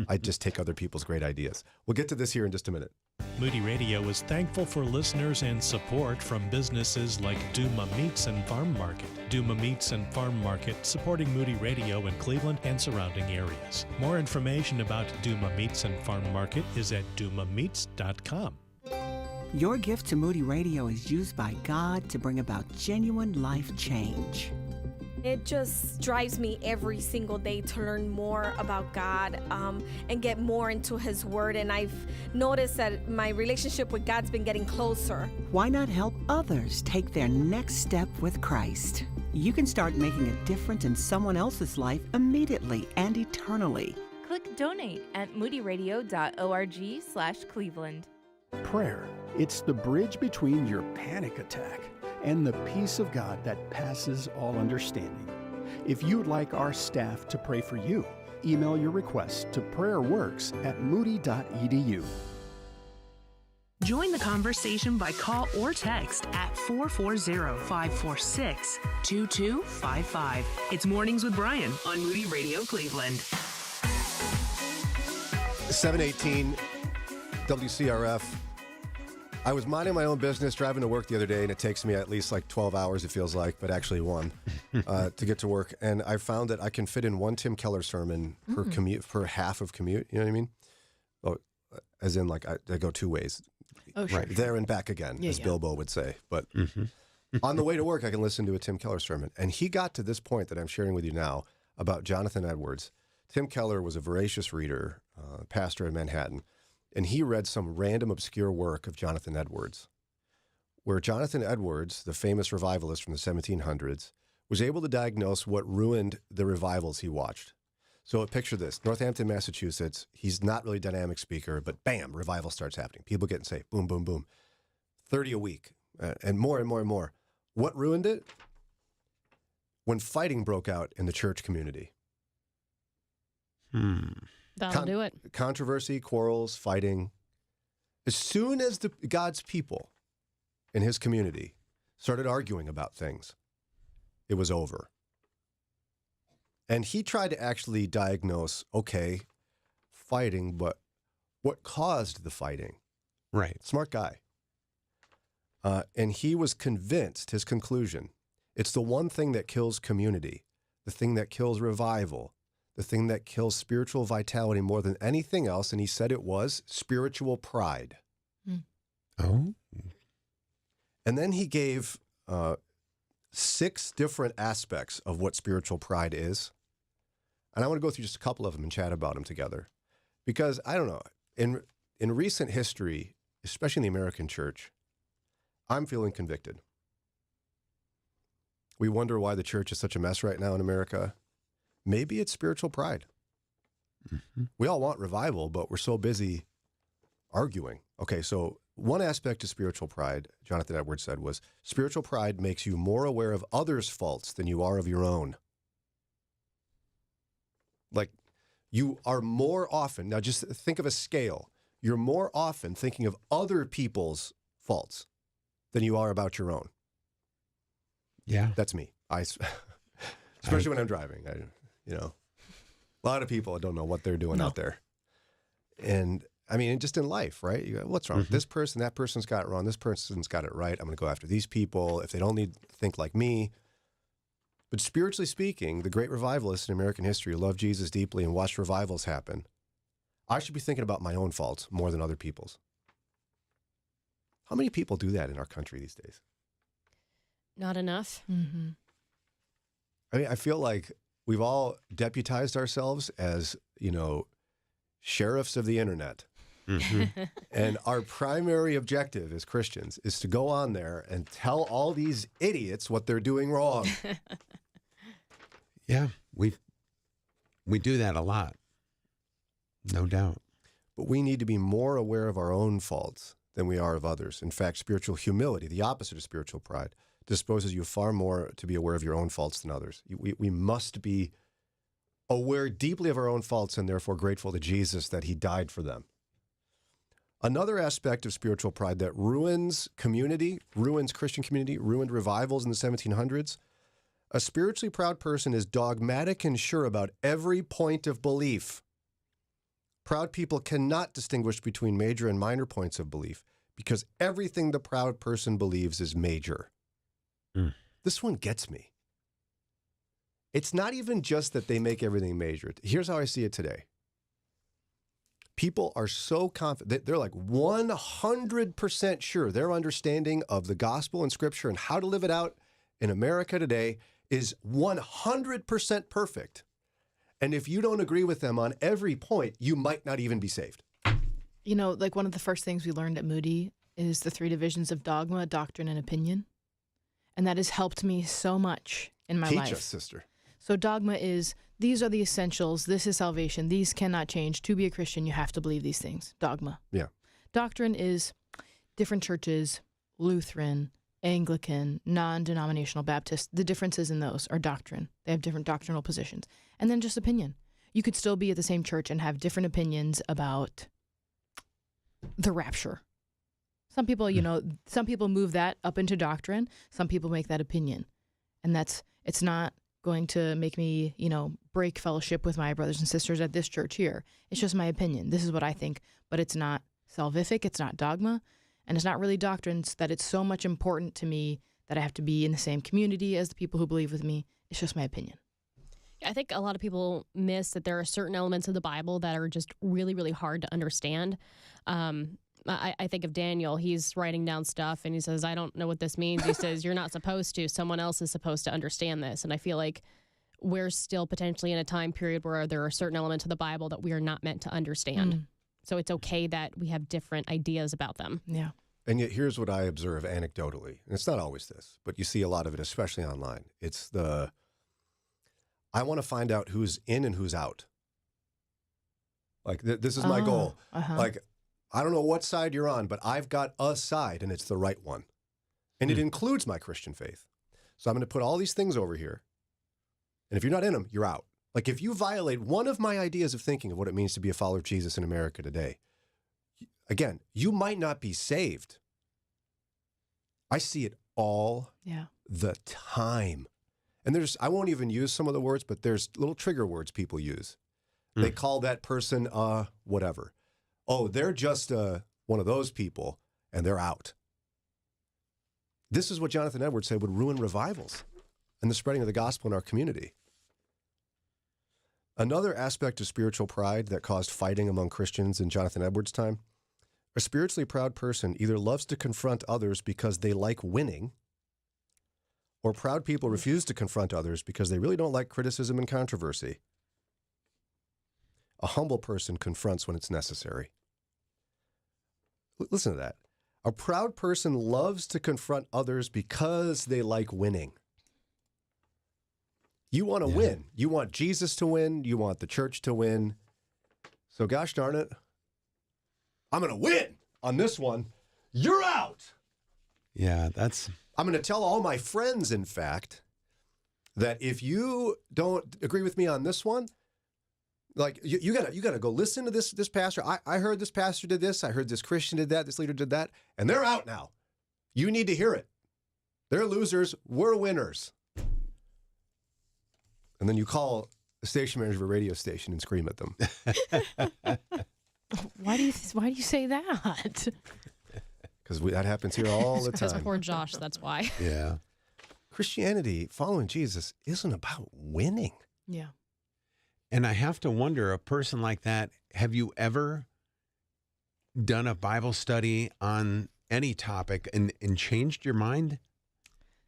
I just take other people's great ideas. We'll get to this here in just a minute. Moody Radio is thankful for listeners and support from businesses like Duma Meats and Farm Market. Duma Meats and Farm Market, supporting Moody Radio in Cleveland and surrounding areas. More information about Duma Meats and Farm Market is at dumameats.com. Your gift to Moody Radio is used by God to bring about genuine life change. It just drives me every single day to learn more about God and get more into His Word. And I've noticed that my relationship with God's been getting closer. Why not help others take their next step with Christ? You can start making a difference in someone else's life immediately and eternally. Click donate at moodyradio.org/Cleveland. Prayer. It's the bridge between your panic attack and the peace of God that passes all understanding. If you'd like our staff to pray for you, email your request to prayerworks@moody.edu. Join the conversation by call or text at 440-546-2255. It's Mornings with Brian on Moody Radio Cleveland. 718 WCRF. I was minding my own business, driving to work the other day, and it takes me at least like 12 hours, it feels like, but actually one, to get to work. And I found that I can fit in one Tim Keller sermon per commute, per half of commute. You know what I mean? Oh, as in, like, I go two ways. Oh, sure. Right, there and back again, as Bilbo would say. But on the way to work, I can listen to a Tim Keller sermon. And he got to this point that I'm sharing with you now about Jonathan Edwards. Tim Keller was a voracious reader, pastor in Manhattan. And he read some random obscure work of Jonathan Edwards, where Jonathan Edwards, the famous revivalist from the 1700s, was able to diagnose what ruined the revivals he watched. So picture this, Northampton, Massachusetts, he's not really a dynamic speaker, but bam, revival starts happening. People getting saved, boom, boom, boom. 30 a week, and more and more and more. What ruined it? When fighting broke out in the church community. That'll do it. Controversy, quarrels, fighting. As soon as God's people in his community started arguing about things, it was over. And he tried to actually diagnose, okay, fighting, but what caused the fighting? Right. Smart guy. And he was convinced, his conclusion, it's the one thing that kills community, the thing that kills revival, the thing that kills spiritual vitality more than anything else, and he said it was spiritual pride. Oh. And then he gave 6 different aspects of what spiritual pride is. And I want to go through just a couple of them and chat about them together. Because, I don't know, in recent history, especially in the American church, I'm feeling convicted. We wonder why the church is such a mess right now in America. Maybe it's spiritual pride. We all want revival, but we're so busy arguing. Okay, so one aspect of spiritual pride, Jonathan Edwards said, was spiritual pride makes you more aware of others' faults than you are of your own. Like, you are more often, now just think of a scale, you're more often thinking of other people's faults than you are about your own. Yeah. That's me. Especially when I'm driving. You know, a lot of people don't know what they're doing out there. And I mean, just in life, right? You go, what's wrong? This person, that person's got it wrong. This person's got it right. I'm going to go after these people. If they don't need to think like me. But spiritually speaking, the great revivalists in American history loved Jesus deeply and watched revivals happen. I should be thinking about my own faults more than other people's. How many people do that in our country these days? Not enough. I mean, I feel like we've all deputized ourselves as, sheriffs of the internet. And our primary objective as Christians is to go on there and tell all these idiots what they're doing wrong. Yeah, we do that a lot. No doubt. But we need to be more aware of our own faults than we are of others. In fact, spiritual humility, the opposite of spiritual pride, disposes you far more to be aware of your own faults than others. We must be aware deeply of our own faults and therefore grateful to Jesus that he died for them. Another aspect of spiritual pride that ruins community, ruins Christian community, ruined revivals in the 1700s. A spiritually proud person is dogmatic and sure about every point of belief. Proud people cannot distinguish between major and minor points of belief because everything the proud person believes is major. This one gets me. It's not even just that they make everything major. Here's how I see it today. People are so confident, they're like 100% sure their understanding of the gospel and scripture and how to live it out in America today is 100% perfect. And if you don't agree with them on every point, you might not even be saved. You know, like one of the first things we learned at Moody is the 3 divisions of dogma, doctrine, and opinion. And that has helped me so much in my life. Teach us, sister. So dogma is, these are the essentials, this is salvation, these cannot change. To be a Christian, you have to believe these things. Dogma. Yeah. Doctrine is different churches, Lutheran, Anglican, non-denominational Baptist. The differences in those are doctrine. They have different doctrinal positions. And then just opinion. You could still be at the same church and have different opinions about the rapture. Some people, some people move that up into doctrine. Some people make that opinion. And it's not going to make me, break fellowship with my brothers and sisters at this church here. It's just my opinion. This is what I think, but it's not salvific. It's not dogma. And it's not really doctrines that it's so much important to me that I have to be in the same community as the people who believe with me. It's just my opinion. I think a lot of people miss that there are certain elements of the Bible that are just really, really hard to understand. I think of Daniel. He's writing down stuff and he says, I don't know what this means. He says, you're not supposed to. Someone else is supposed to understand this. And I feel like we're still potentially in a time period where there are certain elements of the Bible that we are not meant to understand. So it's okay that we have different ideas about them. Yeah. And yet here's what I observe anecdotally. And it's not always this, but you see a lot of it, especially online. It's I want to find out who's in and who's out. Like, this is my goal. Like, I don't know what side you're on, but I've got a side, and it's the right one. And it includes my Christian faith. So I'm going to put all these things over here. And if you're not in them, you're out. Like, if you violate one of my ideas of thinking of what it means to be a follower of Jesus in America today, again, you might not be saved. I see it all the time. And I won't even use some of the words, but there's little trigger words people use. They call that person whatever. Oh, they're just one of those people, and they're out. This is what Jonathan Edwards said would ruin revivals and the spreading of the gospel in our community. Another aspect of spiritual pride that caused fighting among Christians in Jonathan Edwards' time, a spiritually proud person either loves to confront others because they like winning, or proud people refuse to confront others because they really don't like criticism and controversy. A humble person confronts when it's necessary. Listen to that. A proud person loves to confront others because they like winning. You want to win. You want Jesus to win. You want the church to win. So gosh darn it, I'm going to win on this one. You're out. Yeah, I'm going to tell all my friends, in fact, that if you don't agree with me on this one, like you gotta go listen to this pastor. I heard this pastor did this. I heard this Christian did that. This leader did that, and they're out now. You need to hear it. They're losers. We're winners. And then you call the station manager of a radio station and scream at them. Why do you say that? Because that happens here all the Because time. poor Josh, that's why. Yeah. Christianity, following Jesus, isn't about winning. Yeah. And I have to wonder, a person like that, have you ever done a Bible study on any topic and changed your mind?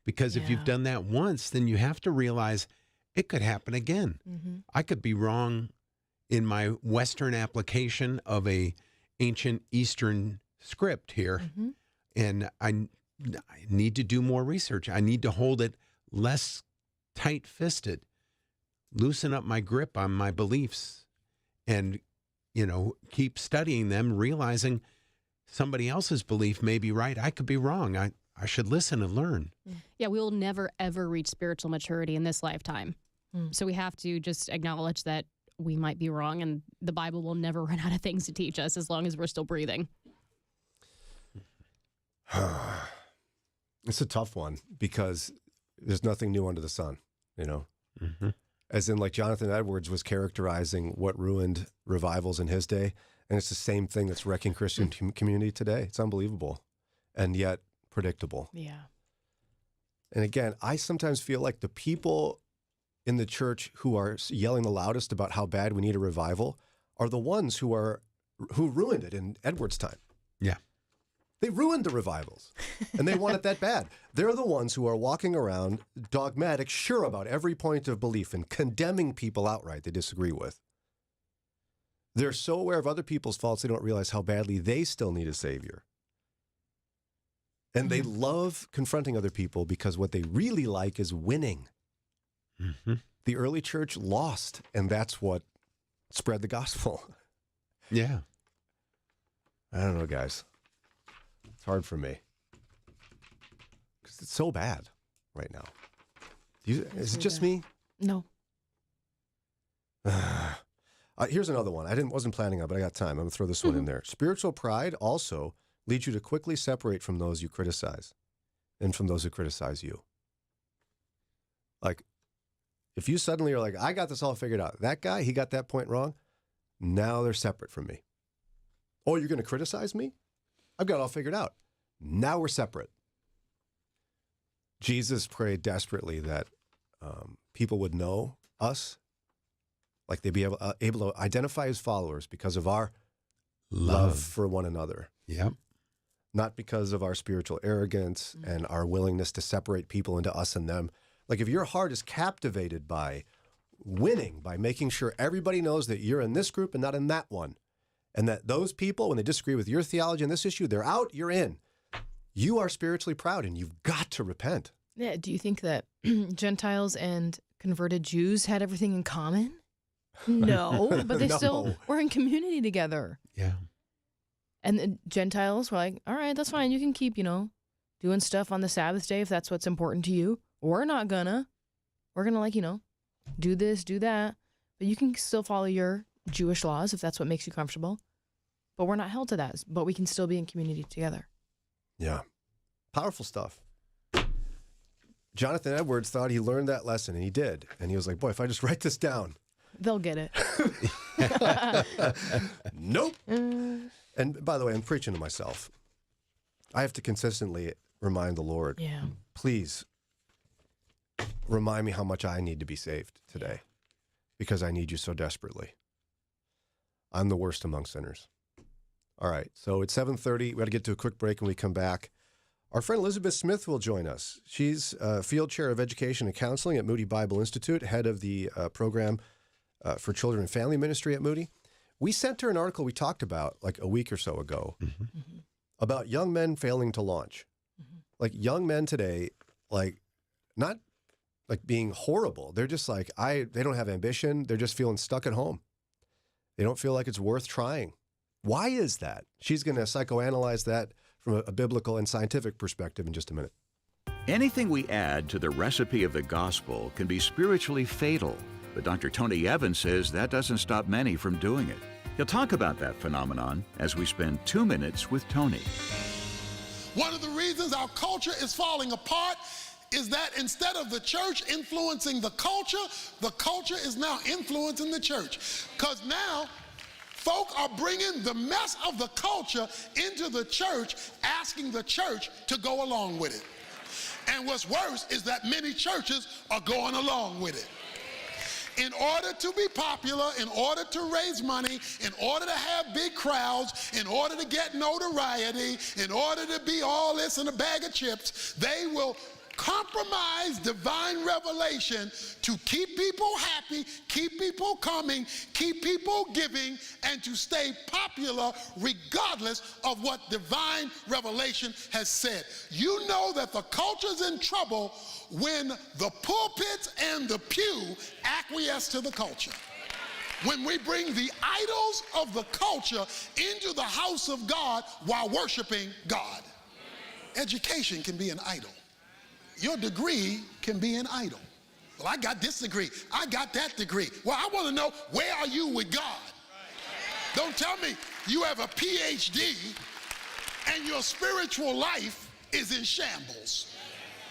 Because if you've done that once, then you have to realize it could happen again. I could be wrong in my Western application of a ancient Eastern script here. And I need to do more research. I need to hold it less tight-fisted, loosen up my grip on my beliefs, and, keep studying them, realizing somebody else's belief may be right. I could be wrong. I should listen and learn. Yeah, we will never, ever reach spiritual maturity in this lifetime. So we have to just acknowledge that we might be wrong, and the Bible will never run out of things to teach us as long as we're still breathing. It's a tough one because there's nothing new under the sun, you know? Mm-hmm. As in, like, Jonathan Edwards was characterizing what ruined revivals in his day, and it's the same thing that's wrecking Christian community today. It's unbelievable and yet predictable. Yeah. And again, I sometimes feel like the people in the church who are yelling the loudest about how bad we need a revival are the ones who ruined it in Edwards' time. Yeah. They ruined the revivals, and they want it that bad. They're the ones who are walking around dogmatic, sure about every point of belief, and condemning people outright they disagree with. They're so aware of other people's faults, they don't realize how badly they still need a savior. And they love confronting other people because what they really like is winning. Mm-hmm. The early church lost, and that's what spread the gospel. Yeah. I don't know, guys. It's hard for me because it's so bad right now. Is it just me? No. Here's another one. Wasn't planning on, but I got time. I'm going to throw this one in there. Spiritual pride also leads you to quickly separate from those you criticize and from those who criticize you. Like, if you suddenly are like, I got this all figured out. That guy, he got that point wrong. Now they're separate from me. Oh, you're going to criticize me? I've got it all figured out. Now we're separate. Jesus prayed desperately that people would know us, like they'd be able to identify his followers because of our love for one another. Yep. Not because of our spiritual arrogance and our willingness to separate people into us and them. Like, if your heart is captivated by winning, by making sure everybody knows that you're in this group and not in that one, and that those people, when they disagree with your theology on this issue, they're out, you're in. You are spiritually proud, and you've got to repent. Yeah. Do you think that Gentiles and converted Jews had everything in common? No, but they still were in community together. Yeah. And the Gentiles were like, all right, that's fine. You can keep, doing stuff on the Sabbath day if that's what's important to you. We're not gonna. We're gonna, do this, do that. But you can still follow your Jewish laws if that's what makes you comfortable. But we're not held to that. But we can still be in community together. Yeah. Powerful stuff. Jonathan Edwards thought he learned that lesson, and he did. And he was like, boy, if I just write this down. They'll get it. Nope. And by the way, I'm preaching to myself. I have to consistently remind the Lord, please remind me how much I need to be saved today because I need you so desperately. I'm the worst among sinners. All right, so it's 7:30. We got to get to a quick break when we come back. Our friend Elizabeth Smith will join us. She's Field Chair of Education and Counseling at Moody Bible Institute, head of the program for Children and Family Ministry at Moody. We sent her an article we talked about like a week or so ago about young men failing to launch. Like, young men today, like, not like being horrible. They're just like, they don't have ambition. They're just feeling stuck at home. They don't feel like it's worth trying. Why is that? She's going to psychoanalyze that from a biblical and scientific perspective in just a minute. Anything we add to the recipe of the gospel can be spiritually fatal, but Dr. Tony Evans says that doesn't stop many from doing it. He'll talk about that phenomenon as we spend 2 minutes with Tony. One of the reasons our culture is falling apart is that instead of the church influencing the culture is now influencing the church. Because now, folk are bringing the mess of the culture into the church, asking the church to go along with it. And what's worse is that many churches are going along with it. In order to be popular, in order to raise money, in order to have big crowds, in order to get notoriety, in order to be all this in a bag of chips, they will compromise divine revelation to keep people happy, keep people coming, keep people giving, and to stay popular regardless of what divine revelation has said. You know that the culture's in trouble when the pulpits and the pew acquiesce to the culture. When we bring the idols of the culture into the house of God while worshiping God. Education can be an idol. Your degree can be an idol. Well, I got this degree. I got that degree. Well, I want to know, where are you with God? Don't tell me you have a PhD and your spiritual life is in shambles.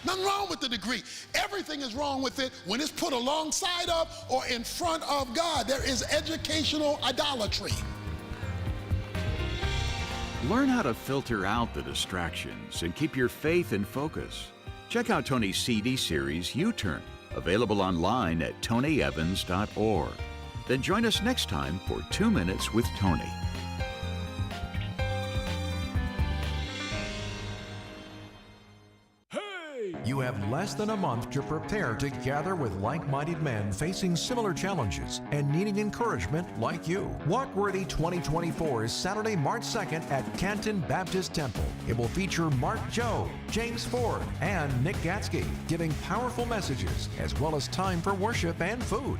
Nothing wrong with the degree. Everything is wrong with it when it's put alongside of or in front of God. There is educational idolatry. Learn how to filter out the distractions and keep your faith in focus. Check out Tony's CD series, U-Turn, available online at tonyevans.org. Then join us next time for 2 Minutes with Tony. You have less than a month to prepare to gather with like-minded men facing similar challenges and needing encouragement like you. Walkworthy 2024 is Saturday, March 2nd at Canton Baptist Temple. It will feature Mark Joe, James Ford, and Nick Gatsky giving powerful messages as well as time for worship and food.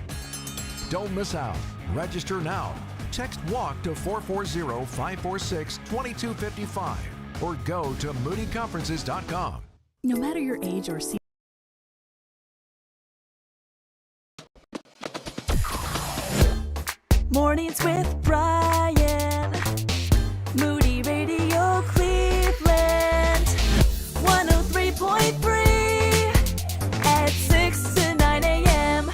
Don't miss out. Register now. Text WALK to 440-546-2255 or go to moodyconferences.com. No matter your age or season. Mornings with Brian. Moody Radio Cleveland. 103.3 at 6 to 9 a.m.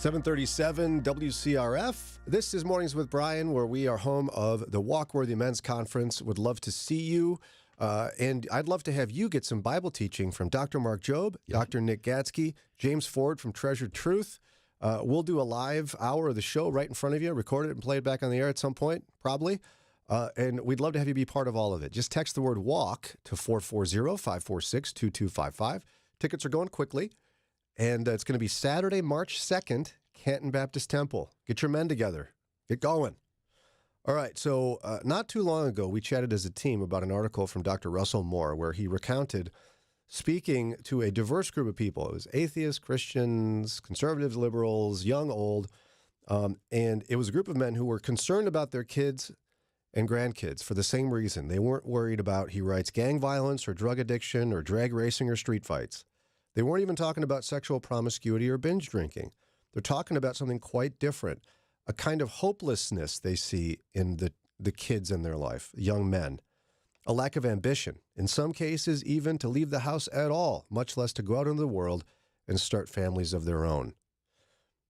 737 WCRF. This is Mornings with Brian, where we are home of the Walkworthy Men's Conference. Would love to see you. And I'd love to have you get some Bible teaching from Dr. Mark Jobe, Dr. Nick Gadsky, James Ford from Treasured Truth. We'll do a live hour of the show right in front of you, record it and play it back on the air at some point, probably. And we'd love to have you be part of all of it. Just text the word WALK to 440-546-2255. Tickets are going quickly. And it's going to be Saturday, March 2nd, Canton Baptist Temple. Get your men together. Get going. All right, so not too long ago, we chatted as a team about an article from Dr. Russell Moore where he recounted speaking to a diverse group of people. It was atheists, Christians, conservatives, liberals, young, old, and it was a group of men who were concerned about their kids and grandkids for the same reason. They weren't worried about, he writes, gang violence or drug addiction or drag racing or street fights. They weren't even talking about sexual promiscuity or binge drinking. They're talking about something quite different, a kind of hopelessness they see in the kids in their life, young men, a lack of ambition, in some cases even to leave the house at all, much less to go out into the world and start families of their own.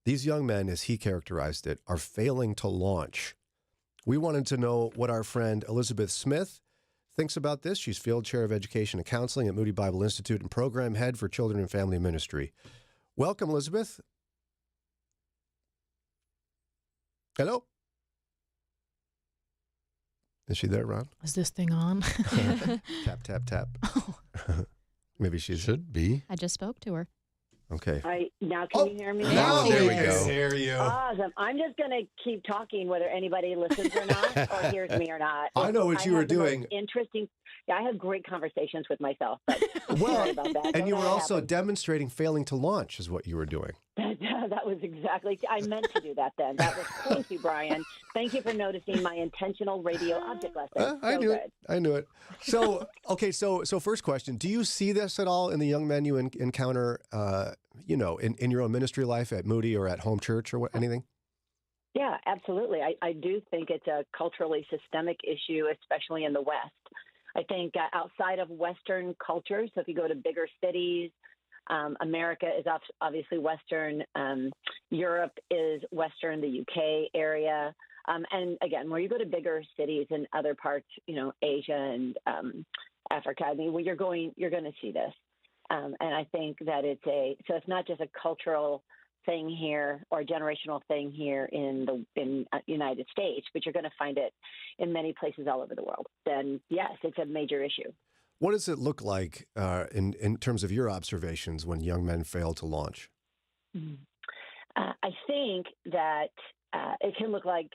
These young men, as he characterized it, are failing to launch. We wanted to know what our friend Elizabeth Smith thinks about this. She's Field Chair of Education and Counseling at Moody Bible Institute and Program Head for Children and Family Ministry. Welcome, Elizabeth. Hello? Is she there, Ron? Is this thing on? Tap, tap, tap. Maybe she should be. I just spoke to her. Okay. Now can you hear me? Now there we go. Hear you. Awesome. I'm just going to keep talking whether anybody listens or not or hears me or not. I know what you were doing. Interesting. Yeah, I have great conversations with myself. But well, sorry about that. And you were also demonstrating failing to launch is what you were doing. That was exactly, I meant to do that then. Thank you, Brian. Thank you for noticing my intentional radio object lesson. I knew it. So, okay, so first question, do you see this at all in the young men you encounter, in your own ministry life at Moody or at home church or anything? Yeah, absolutely. I do think it's a culturally systemic issue, especially in the West. I think outside of Western culture, so if you go to bigger cities, America is obviously Western. Europe is Western, the UK area. And again, where you go to bigger cities in other parts, Asia and Africa, I mean, where you're going to see this. And I think that it's not just a cultural thing here or a generational thing here in the United States, but you're going to find it in many places all over the world. Then yes, it's a major issue. What does it look like in terms of your observations when young men fail to launch? I think that it can look like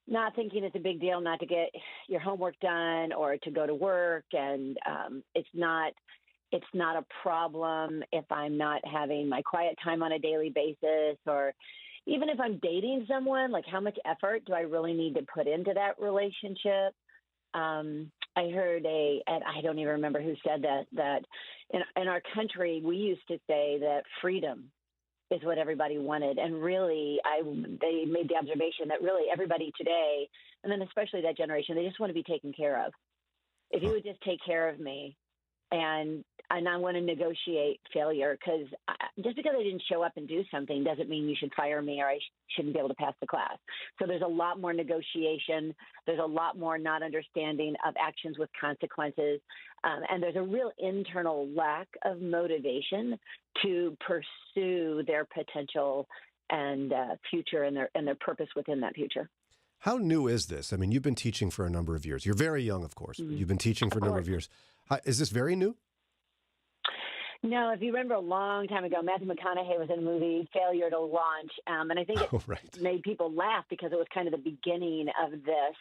not thinking it's a big deal not to get your homework done or to go to work, and it's not a problem if I'm not having my quiet time on a daily basis, or even if I'm dating someone, like how much effort do I really need to put into that relationship? I heard and I don't even remember who said that in our country, we used to say that freedom is what everybody wanted. And really, they made the observation that really everybody today, and then especially that generation, they just want to be taken care of. If you would just take care of me, and I want to negotiate failure, because just because I didn't show up and do something doesn't mean you should fire me or I shouldn't be able to pass the class. So there's a lot more negotiation. There's a lot more not understanding of actions with consequences. And there's a real internal lack of motivation to pursue their potential and future and their purpose within that future. How new is this? I mean, you've been teaching for a number of years. You're very young, of course. But you've been teaching for a number of years. Is this very new? No, if you remember a long time ago, Matthew McConaughey was in a movie, Failure to Launch, and I think it made people laugh because it was kind of the beginning of this.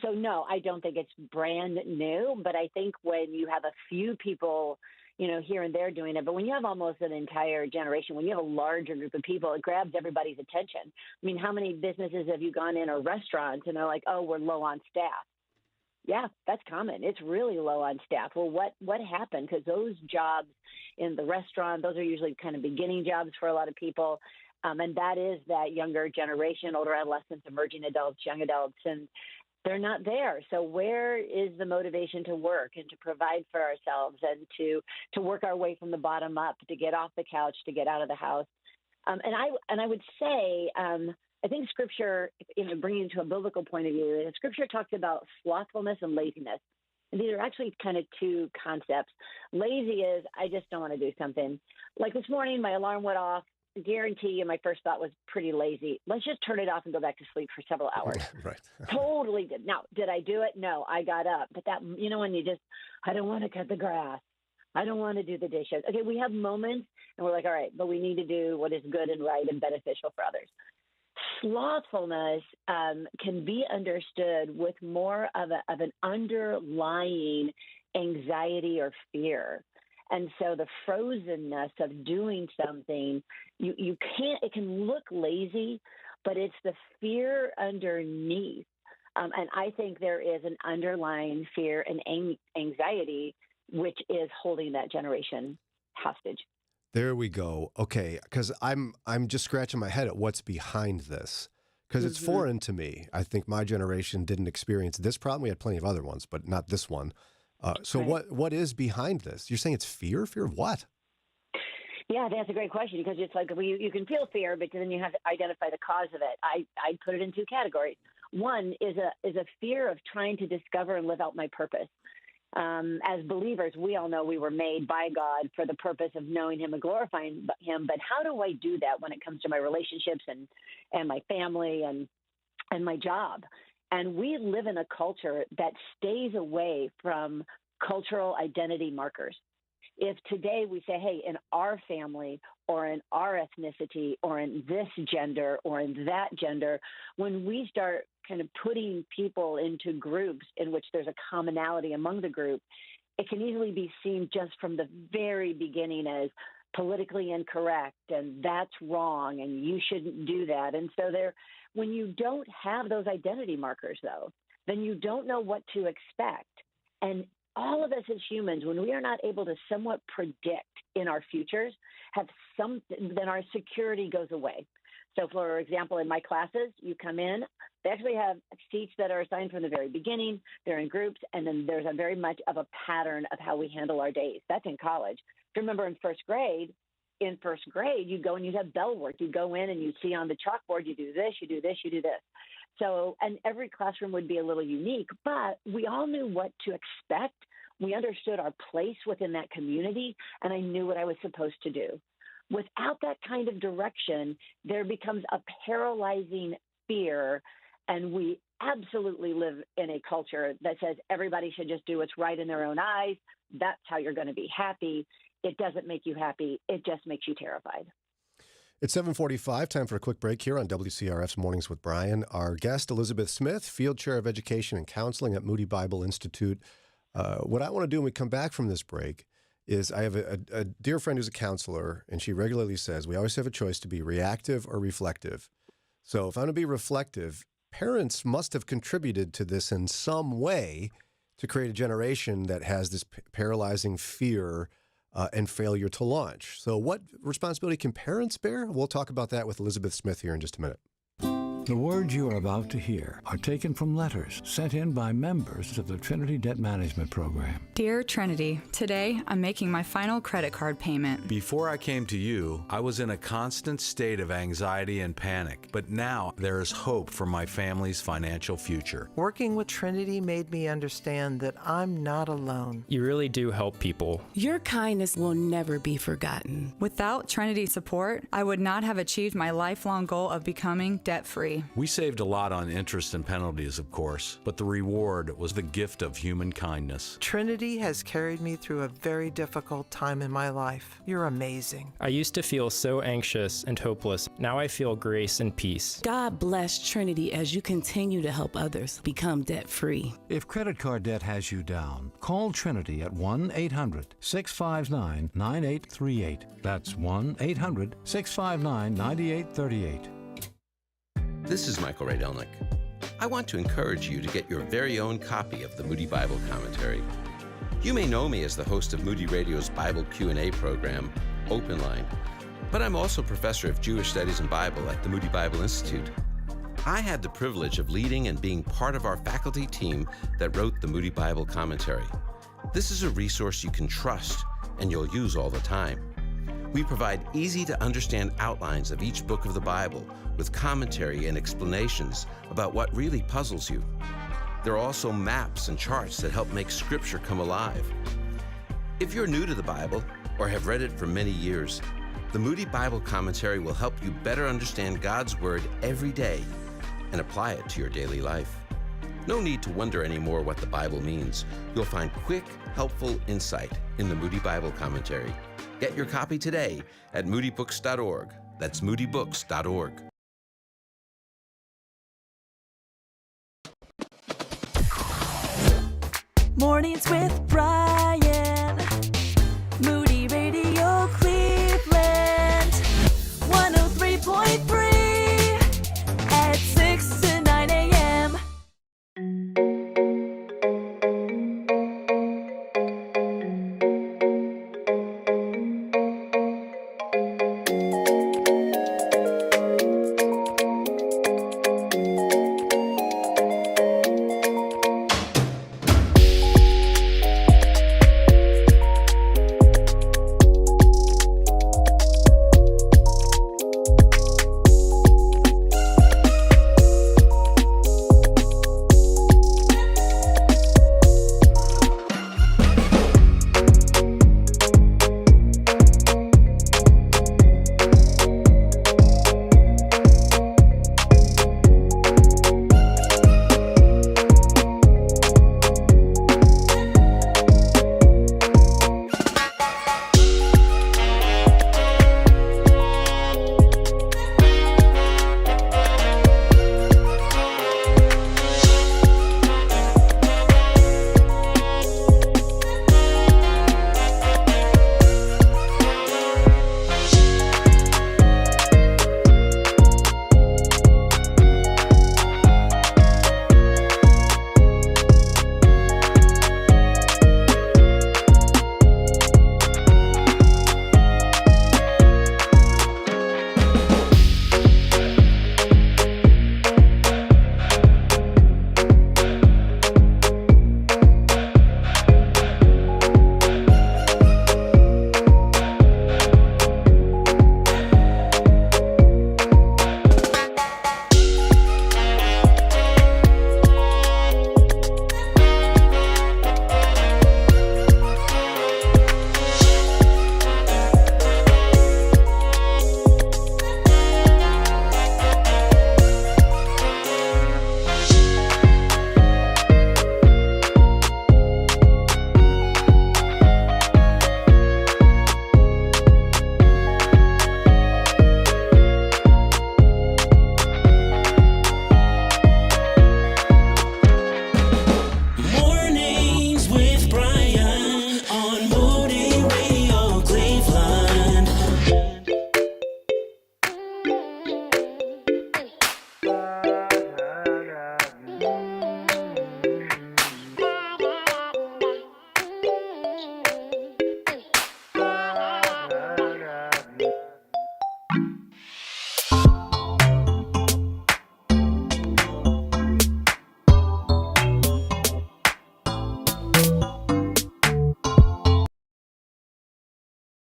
So, no, I don't think it's brand new, but I think when you have a few people, here and there doing it, but when you have almost an entire generation, when you have a larger group of people, it grabs everybody's attention. I mean, how many businesses have you gone in or restaurants and they're like, oh, we're low on staff? Yeah, that's common. It's really low on staff. Well, what happened? Because those jobs in the restaurant, those are usually kind of beginning jobs for a lot of people. And that is that younger generation, older adolescents, emerging adults, young adults, and they're not there. So where is the motivation to work and to provide for ourselves and to work our way from the bottom up, to get off the couch, to get out of the house? And I would say, I think Scripture, bringing it to a biblical point of view, Scripture talks about slothfulness and laziness. And these are actually kind of two concepts. Lazy is, I just don't want to do something. Like this morning, my alarm went off. I guarantee you my first thought was pretty lazy. Let's just turn it off and go back to sleep for several hours. Right. Totally did. Now, did I do it? No, I got up. But that, when you just, I don't want to cut the grass. I don't want to do the dishes. Okay, we have moments and we're like, all right, but we need to do what is good and right and beneficial for others. Slothfulness can be understood with more of an underlying anxiety or fear. And so the frozenness of doing something, you can't, it can look lazy, but it's the fear underneath. And I think there is an underlying fear and anxiety, which is holding that generation hostage. There we go. Okay, because I'm just scratching my head at what's behind this, because it's foreign to me. I think my generation didn't experience this problem. We had plenty of other ones, but not this one. So Right. what is behind this? You're saying it's fear? Fear of what? Yeah, that's a great question, because it's like you can feel fear, but then you have to identify the cause of it. I put it in two categories. One is a fear of trying to discover and live out my purpose. As believers, we all know we were made by God for the purpose of knowing Him and glorifying Him. But how do I do that when it comes to my relationships and my family and my job? And we live in a culture that stays away from cultural identity markers. If today we say, hey, in our family or in our ethnicity or in this gender or in that gender, when we start kind of putting people into groups in which there's a commonality among the group, it can easily be seen just from the very beginning as politically incorrect and that's wrong and you shouldn't do that. And so when you don't have those identity markers, though, then you don't know what to expect. And all of us as humans, when we are not able to somewhat predict in our futures, then our security goes away. So, for example, in my classes, you come in, they actually have seats that are assigned from the very beginning. They're in groups, and then there's a very much of a pattern of how we handle our days. That's in college. Remember, in first grade, you go and you have bell work. You go in and you see on the chalkboard, you do this, you do this, you do this. So, and every classroom would be a little unique, but we all knew what to expect. We understood our place within that community, and I knew what I was supposed to do. Without that kind of direction, there becomes a paralyzing fear, and we absolutely live in a culture that says everybody should just do what's right in their own eyes. That's how you're going to be happy. It doesn't make you happy. It just makes you terrified. It's 7:45, time for a quick break here on WCRF's Mornings with Brian. Our guest, Elizabeth Smith, Field Chair of Education and Counseling at Moody Bible Institute. What I want to do when we come back from this break is I have a dear friend who's a counselor, and she regularly says we always have a choice to be reactive or reflective. So if I'm going to be reflective, parents must have contributed to this in some way to create a generation that has this paralyzing fear and failure to launch. So what responsibility can parents bear? We'll talk about that with Elizabeth Smith here in just a minute. The words you are about to hear are taken from letters sent in by members of the Trinity Debt Management Program. Dear Trinity, today I'm making my final credit card payment. Before I came to you, I was in a constant state of anxiety and panic, but now there is hope for my family's financial future. Working with Trinity made me understand that I'm not alone. You really do help people. Your kindness will never be forgotten. Without Trinity support, I would not have achieved my lifelong goal of becoming debt-free. We saved a lot on interest and penalties, of course, but the reward was the gift of human kindness. Trinity has carried me through a very difficult time in my life. You're amazing. I used to feel so anxious and hopeless. Now I feel grace and peace. God bless Trinity as you continue to help others become debt-free. If credit card debt has you down, call Trinity at 1-800-659-9838. That's 1-800-659-9838. This is Michael Radelnick. I want to encourage you to get your very own copy of the Moody Bible Commentary. You may know me as the host of Moody Radio's Bible Q&A program, Open Line, but I'm also professor of Jewish Studies and Bible at the Moody Bible Institute. I had the privilege of leading and being part of our faculty team that wrote the Moody Bible Commentary. This is a resource you can trust and you'll use all the time. We provide easy-to-understand outlines of each book of the Bible with commentary and explanations about what really puzzles you. There are also maps and charts that help make Scripture come alive. If you're new to the Bible or have read it for many years, the Moody Bible Commentary will help you better understand God's Word every day and apply it to your daily life. No need to wonder anymore what the Bible means. You'll find quick, helpful insight in the Moody Bible Commentary. Get your copy today at moodybooks.org. That's moodybooks.org. Mornings with Brian. Moody Radio Cleveland. 103.3 at 6 to 9 a.m.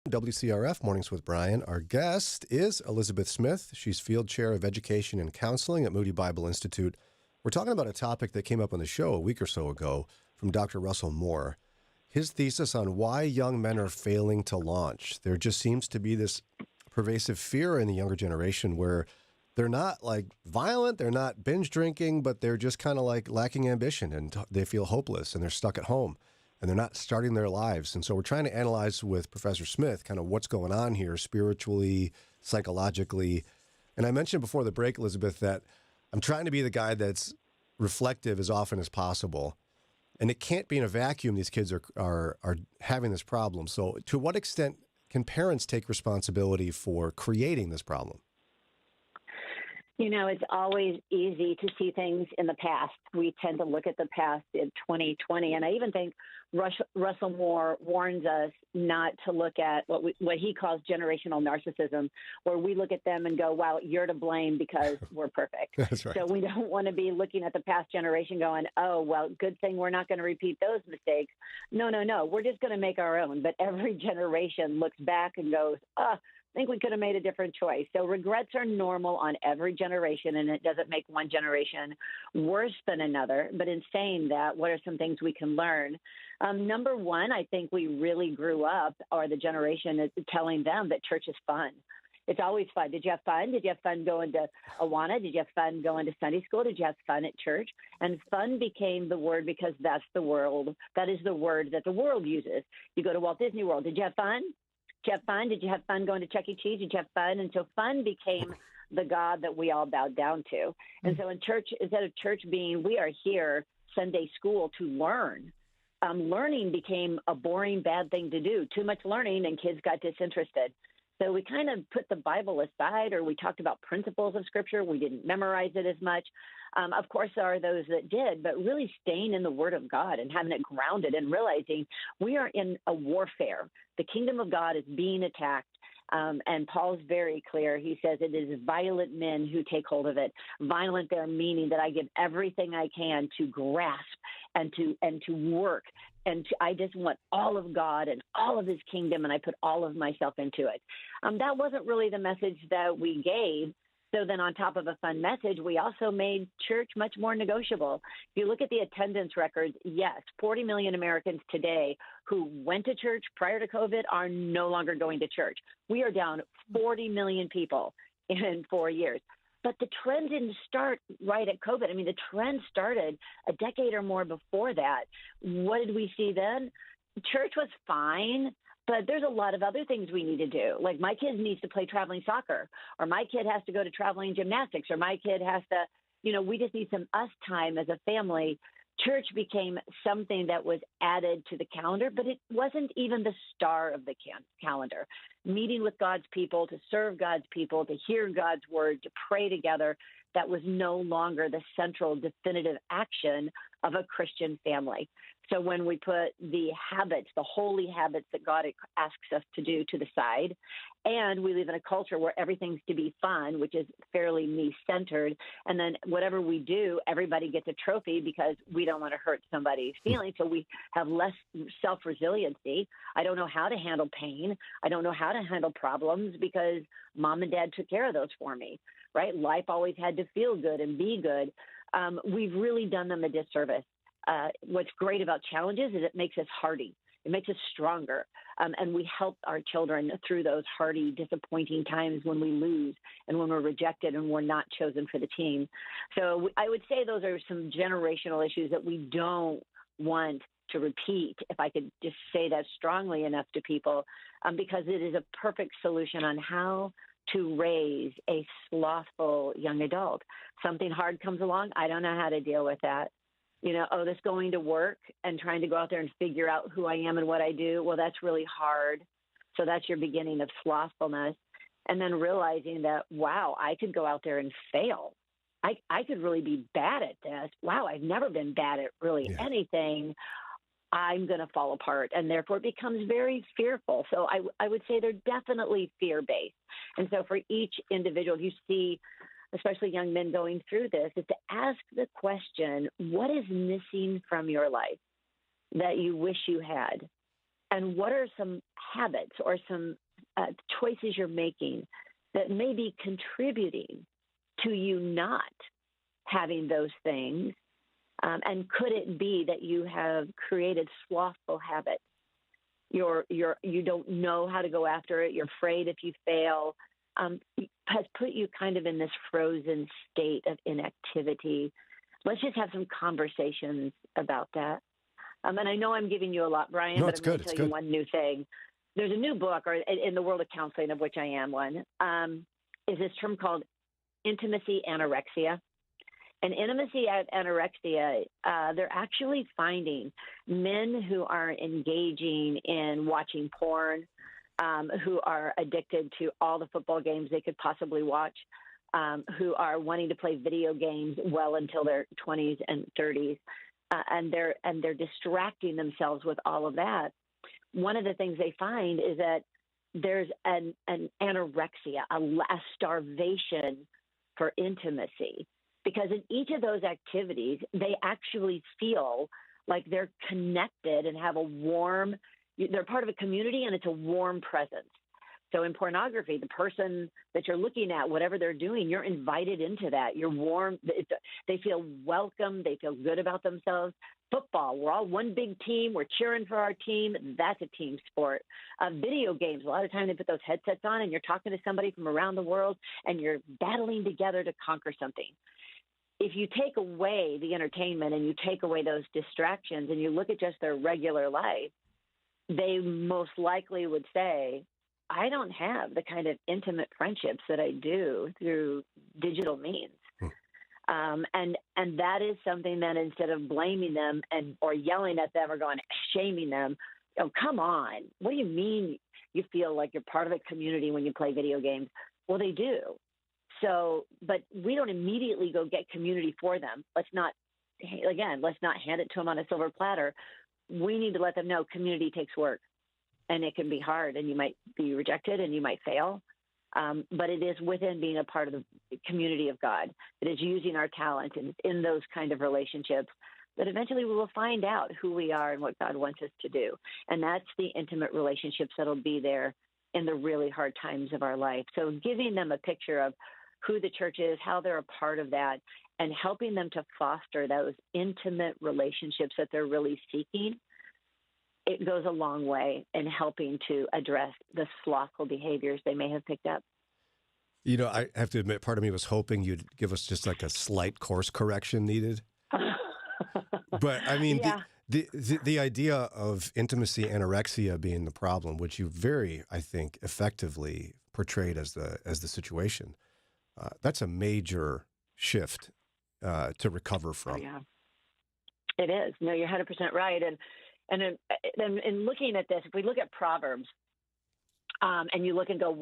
WCRF Mornings with Brian. Our guest is Elizabeth Smith. She's Field Chair of Education and Counseling at Moody Bible Institute. We're talking about a topic that came up on the show a week or so ago from Dr. Russell Moore. His thesis on why young men are failing to launch. There just seems to be this pervasive fear in the younger generation where they're not like violent, they're not binge drinking, but they're just kind of like lacking ambition and they feel hopeless and they're stuck at home and they're not starting their lives. And so we're trying to analyze with Professor Smith kind of what's going on here spiritually, psychologically. And I mentioned before the break, Elizabeth, that I'm trying to be the guy that's reflective as often as possible. And it can't be in a vacuum. These kids are having this problem. So to what extent can parents take responsibility for creating this problem? You know, it's always easy to see things in the past. We tend to look at the past in 2020. And I even think Russell Moore warns us not to look at what he calls generational narcissism, where we look at them and go, wow, you're to blame because we're perfect. That's right. So we don't want to be looking at the past generation going, oh, well, good thing we're not going to repeat those mistakes. No. We're just going to make our own. But every generation looks back and goes, I think we could have made a different choice. So regrets are normal on every generation, and it doesn't make one generation worse than another. But in saying that, what are some things we can learn? Number one, I think we really grew up, or the generation is telling them that church is fun. It's always fun. Did you have fun? Did you have fun going to Awana? Did you have fun going to Sunday school? Did you have fun at church? And fun became the word because that's the world. That is the word that the world uses. You go to Walt Disney World. Did you have fun? Did you have fun? Did you have fun going to Chuck E. Cheese? Did you have fun? And so fun became the God that we all bowed down to. And so in church, instead of church being, we are here, Sunday school, to learn. Learning became a boring, bad thing to do. Too much learning, and kids got disinterested. So we kind of put the Bible aside, or we talked about principles of Scripture. We didn't memorize it as much. Of course, there are those that did, but really staying in the Word of God and having it grounded and realizing we are in a warfare. The kingdom of God is being attacked. And Paul's very clear. He says it is violent men who take hold of it. Violent there, meaning that I give everything I can to grasp and to work. And I just want all of God and all of his kingdom, and I put all of myself into it. That wasn't really the message that we gave. So then on top of a fun message, we also made church much more negotiable. If you look at the attendance records, yes, 40 million Americans today who went to church prior to COVID are no longer going to church. We are down 40 million people in 4 years. But the trend didn't start right at COVID. I mean, the trend started a decade or more before that. What did we see then? Church was fine, but there's a lot of other things we need to do. Like my kid needs to play traveling soccer, or my kid has to go to traveling gymnastics, or my kid has to, we just need some us time as a family. Church became something that was added to the calendar, but it wasn't even the star of the calendar. Meeting with God's people, to serve God's people, to hear God's word, to pray together, that was no longer the central definitive action of a Christian family. So when we put the habits, the holy habits that God asks us to do, to the side, and we live in a culture where everything's to be fun, which is fairly me-centered, and then whatever we do, everybody gets a trophy because we don't want to hurt somebody's feelings, so we have less self-resiliency. I don't know how to handle pain. I don't know how to handle problems because mom and dad took care of those for me, right? Life always had to feel good and be good. We've really done them a disservice. What's great about challenges is it makes us hardy. It makes us stronger. And we help our children through those hardy, disappointing times when we lose and when we're rejected and we're not chosen for the team. So I would say those are some generational issues that we don't want to repeat, if I could just say that strongly enough to people, because it is a perfect solution on how to raise a slothful young adult. Something hard comes along, I don't know how to deal with that. This going to work and trying to go out there and figure out who I am and what I do, well, that's really hard. So that's your beginning of slothfulness. And then realizing that, wow, I could go out there and fail. I could really be bad at this. Wow, I've never been bad at really anything. I'm going to fall apart. And therefore it becomes very fearful. So I would say they're definitely fear-based. And so for each individual, you see, especially young men going through this, is to ask the question, what is missing from your life that you wish you had? And what are some habits or some choices you're making that may be contributing to you not having those things? And could it be that you have created slothful habits? You don't know how to go after it. You're afraid if you fail. Has put you kind of in this frozen state of inactivity. Let's just have some conversations about that. And I know I'm giving you a lot, Brian, but I'm going to tell you one new thing. There's a new book, or in the world of counseling, of which I am one, is this term called intimacy anorexia. And intimacy anorexia, they're actually finding men who are engaging in watching porn, who are addicted to all the football games they could possibly watch, who are wanting to play video games well until their 20s and 30s, and they're distracting themselves with all of that. One of the things they find is that there's an anorexia, a starvation for intimacy, because in each of those activities, they actually feel like they're connected and have they're part of a community, and it's a warm presence. So in pornography, the person that you're looking at, whatever they're doing, you're invited into that. You're warm. They feel welcome. They feel good about themselves. Football, we're all one big team. We're cheering for our team. That's a team sport. Video games, a lot of times they put those headsets on and you're talking to somebody from around the world and you're battling together to conquer something. If you take away the entertainment and you take away those distractions and you look at just their regular life, they most likely would say, I don't have the kind of intimate friendships that I do through digital means. And that is something that instead of blaming them or yelling at them or shaming them, oh, come on, what do you mean you feel like you're part of a community when you play video games? Well, they do. So, but we don't immediately go get community for them. Let's not hand it to them on a silver platter. We need to let them know community takes work. And it can be hard, and you might be rejected, and you might fail. But it is within being a part of the community of God. It is using our talent in those kind of relationships that eventually we will find out who we are and what God wants us to do. And that's the intimate relationships that'll be there in the really hard times of our life. So giving them a picture of who the church is, how they're a part of that, and helping them to foster those intimate relationships that they're really seeking, it goes a long way in helping to address the slothful behaviors they may have picked up. You know, I have to admit, part of me was hoping you'd give us just like a slight course correction needed. But I mean, Yeah. the idea of intimacy anorexia being the problem, which you very, I think, effectively portrayed as the situation, that's a major shift to recover from. Oh, yeah, it is. No, you're 100% right. And in looking at this, if we look at Proverbs, and you look and go,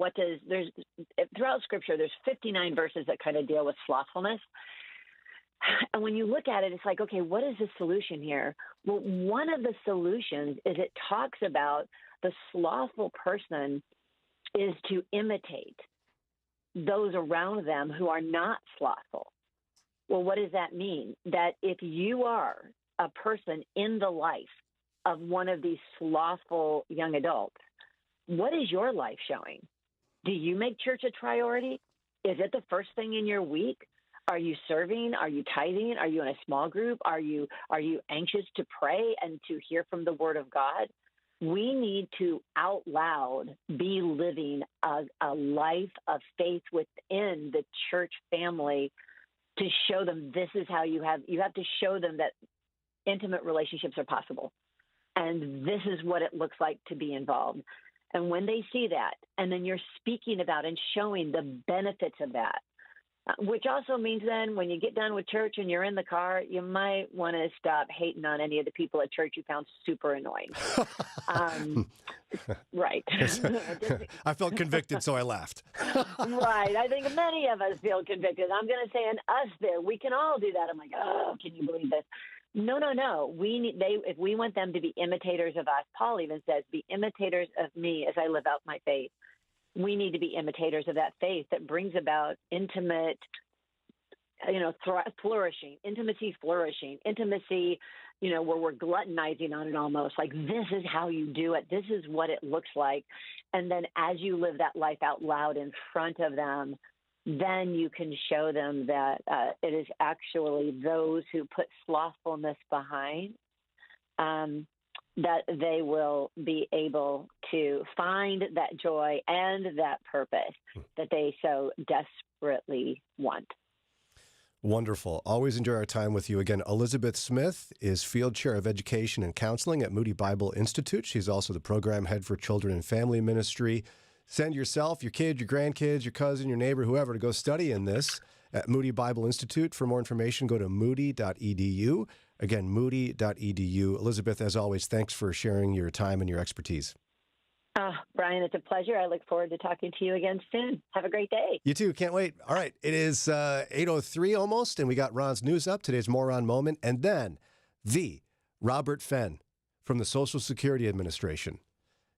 throughout Scripture, there's 59 verses that kind of deal with slothfulness. And when you look at it, it's like, okay, what is the solution here? Well, one of the solutions is it talks about the slothful person is to imitate those around them who are not slothful. Well, what does that mean? That if you are a person in the life of one of these slothful young adults, what is your life showing? Do you make church a priority? Is it the first thing in your week? Are you serving? Are you tithing? Are you in a small group? Are you anxious to pray and to hear from the Word of God? We need to out loud be living a life of faith within the church family to show them this is how you have to show them that intimate relationships are possible. And this is what it looks like to be involved. And when they see that, and then you're speaking about and showing the benefits of that, which also means then when you get done with church and you're in the car, you might want to stop hating on any of the people at church you found super annoying. Right. I felt convicted, so I laughed. Right. I think many of us feel convicted. I'm going to say, and us there, we can all do that. I'm like, oh, can you believe this? No. If we want them to be imitators of us, Paul even says, be imitators of me as I live out my faith. We need to be imitators of that faith that brings about intimate, flourishing, intimacy, where we're gluttonizing on it almost. Like, this is how you do it. This is what it looks like. And then as you live that life out loud in front of them, then you can show them that it is actually those who put slothfulness behind, that they will be able to find that joy and that purpose that they so desperately want. Wonderful. Always enjoy our time with you. Again, Elizabeth Smith is Field Chair of Education and Counseling at Moody Bible Institute. She's also the Program Head for Children and Family Ministry. Send yourself, your kids, your grandkids, your cousin, your neighbor, whoever, to go study in this at Moody Bible Institute. For more information, go to moody.edu. Again, moody.edu. Elizabeth, as always, thanks for sharing your time and your expertise. Brian, it's a pleasure. I look forward to talking to you again soon. Have a great day. You too. Can't wait. All right. It is 8:03 almost, and we got Ron's news up. Today's Moron Moment. And then the Robert Fenn from the Social Security Administration.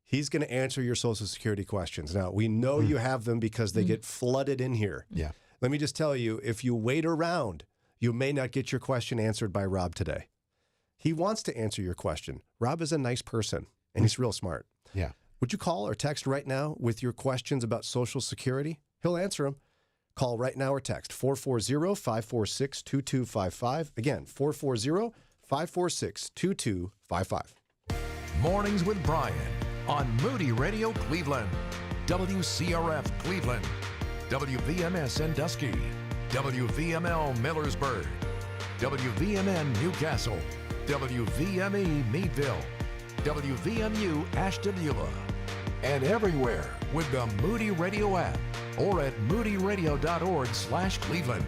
He's going to answer your Social Security questions. Now, we know you have them because they get flooded in here. Yeah. Let me just tell you, if you wait around, you may not get your question answered by Rob today. He wants to answer your question. Rob is a nice person, and he's real smart. Yeah. Would you call or text right now with your questions about Social Security? He'll answer them. Call right now or text 440-546-2255. Again, 440-546-2255. Mornings with Brian on Moody Radio Cleveland, WCRF Cleveland, WVMS Sandusky, WVML Millersburg, WVMN Newcastle, WVME Meadville, WVMU Ashtabula, and everywhere with the Moody Radio app or at moodyradio.org/Cleveland.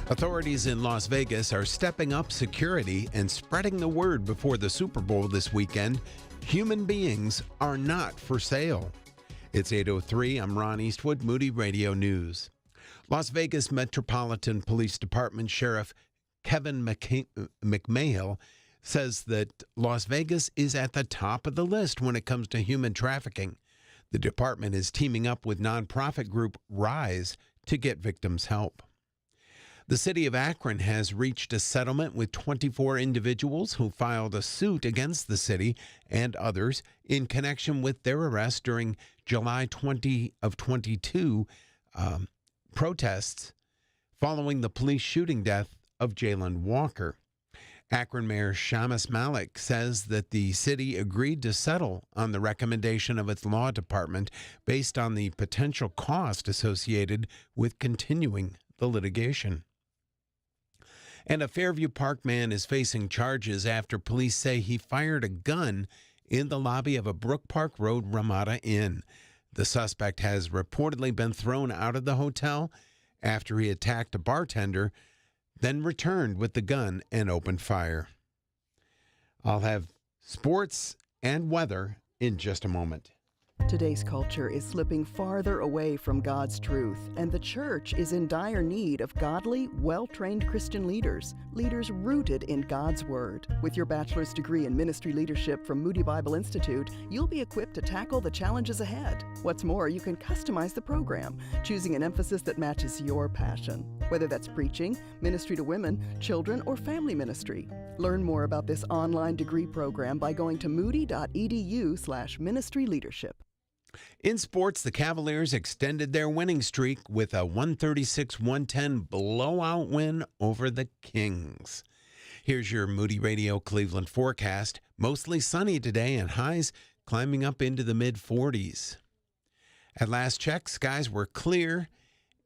Authorities in Las Vegas are stepping up security and spreading the word before the Super Bowl this weekend. Human beings are not for sale. It's 8:03. I'm Ron Eastwood, Moody Radio News. Las Vegas Metropolitan Police Department Sheriff Kevin McMahill says that Las Vegas is at the top of the list when it comes to human trafficking. The department is teaming up with nonprofit group Rise to get victims help. The city of Akron has reached a settlement with 24 individuals who filed a suit against the city and others in connection with their arrest during July 2022 protests following the police shooting death of Jalen Walker. Akron Mayor Shamus Malik says that the city agreed to settle on the recommendation of its law department based on the potential cost associated with continuing the litigation. And a Fairview Park man is facing charges after police say he fired a gun in the lobby of a Brook Park Road Ramada Inn. The suspect has reportedly been thrown out of the hotel after he attacked a bartender, then returned with the gun and opened fire. I'll have sports and weather in just a moment. Today's culture is slipping farther away from God's truth, and the church is in dire need of godly, well-trained Christian leaders rooted in God's Word. With your bachelor's degree in ministry leadership from Moody Bible Institute, you'll be equipped to tackle the challenges ahead. What's more, you can customize the program, choosing an emphasis that matches your passion, whether that's preaching, ministry to women, children, or family ministry. Learn more about this online degree program by going to moody.edu/ministry leadership. In sports, the Cavaliers extended their winning streak with a 136-110 blowout win over the Kings. Here's your Moody Radio Cleveland forecast. Mostly sunny today and highs climbing up into the mid-40s. At last check, skies were clear.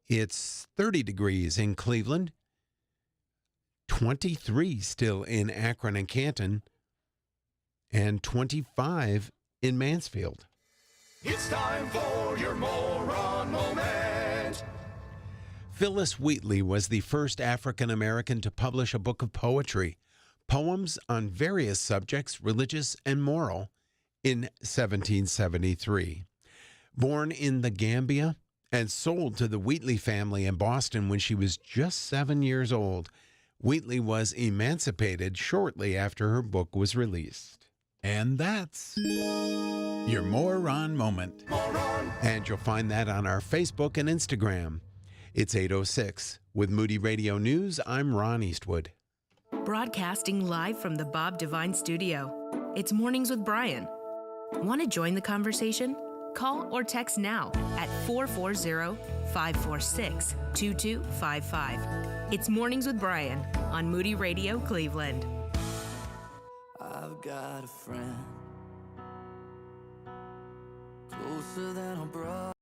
It's 30 degrees in Cleveland, 23 still in Akron and Canton, and 25 in Mansfield. It's time for your Moron Moment. Phyllis Wheatley was the first African American to publish a book of poetry, poems on various subjects, religious and moral, in 1773. Born in the Gambia and sold to the Wheatley family in Boston when she was just 7 years old, Wheatley was emancipated shortly after her book was released. And that's your Moron Moment. And you'll find that on our Facebook and Instagram. It's 8:06. With Moody Radio News, I'm Ron Eastwood. Broadcasting live from the Bob Devine Studio. It's Mornings with Brian. Want to join the conversation? Call or text now at 440-546-2255. It's Mornings with Brian on Moody Radio Cleveland. I've got a friend closer than a brother.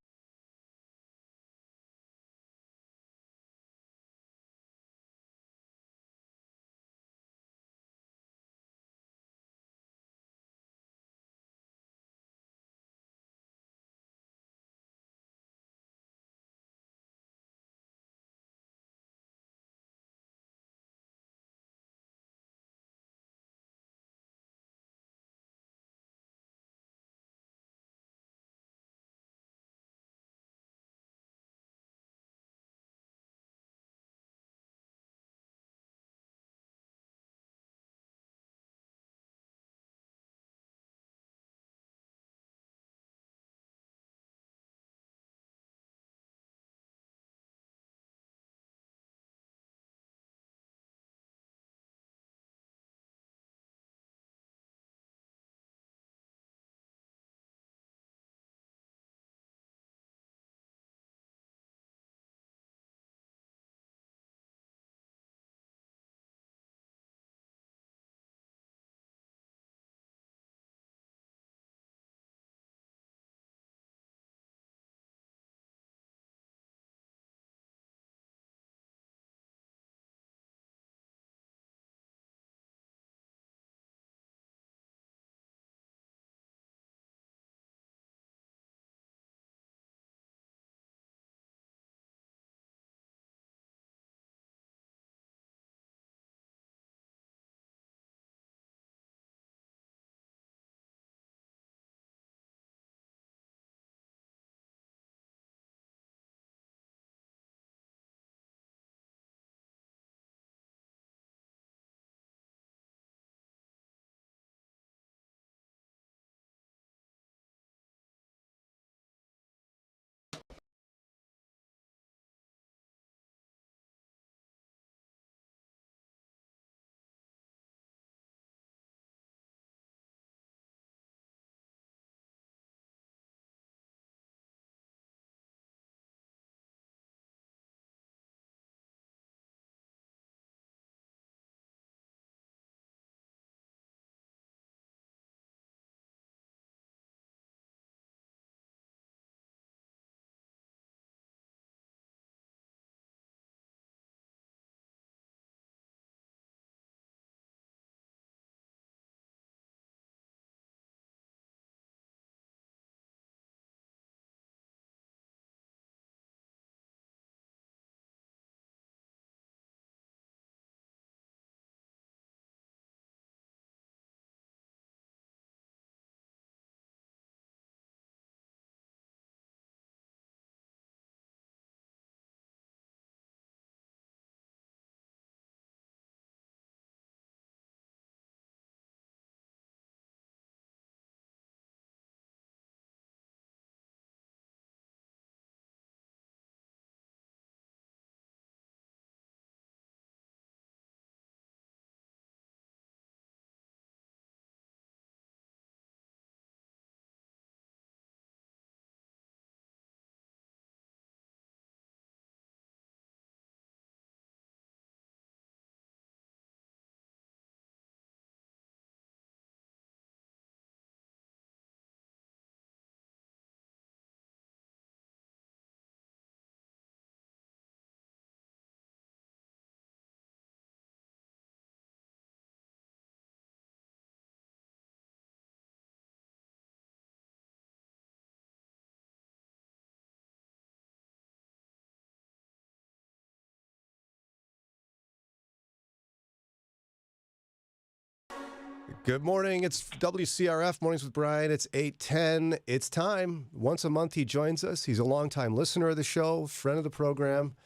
Good morning. It's WCRF Mornings with Brian. It's 8:10. It's time. Once a month he joins us. He's a longtime listener of the show, friend of the program.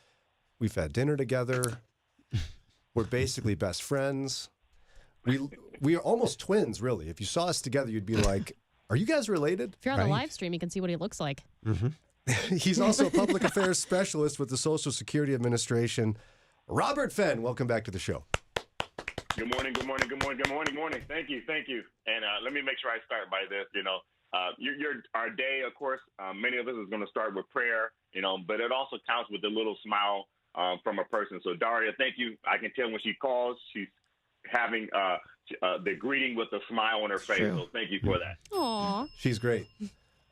We've had dinner together. We're basically best friends. We are almost twins, really. If you saw us together, you'd be like, are you guys related? If you're on the live stream, you can see what he looks like. Mm-hmm. He's also a public affairs specialist with the Social Security Administration. Robert Fenn, welcome back to the show. Good morning, good morning, good morning, good morning, morning. Thank you. And let me make sure I start by this. Our day, of course, many of us is going to start with prayer, but it also counts with a little smile from a person. So, Daria, thank you. I can tell when she calls, she's having the greeting with a smile on her face. True. So thank you for that. Aww. She's great.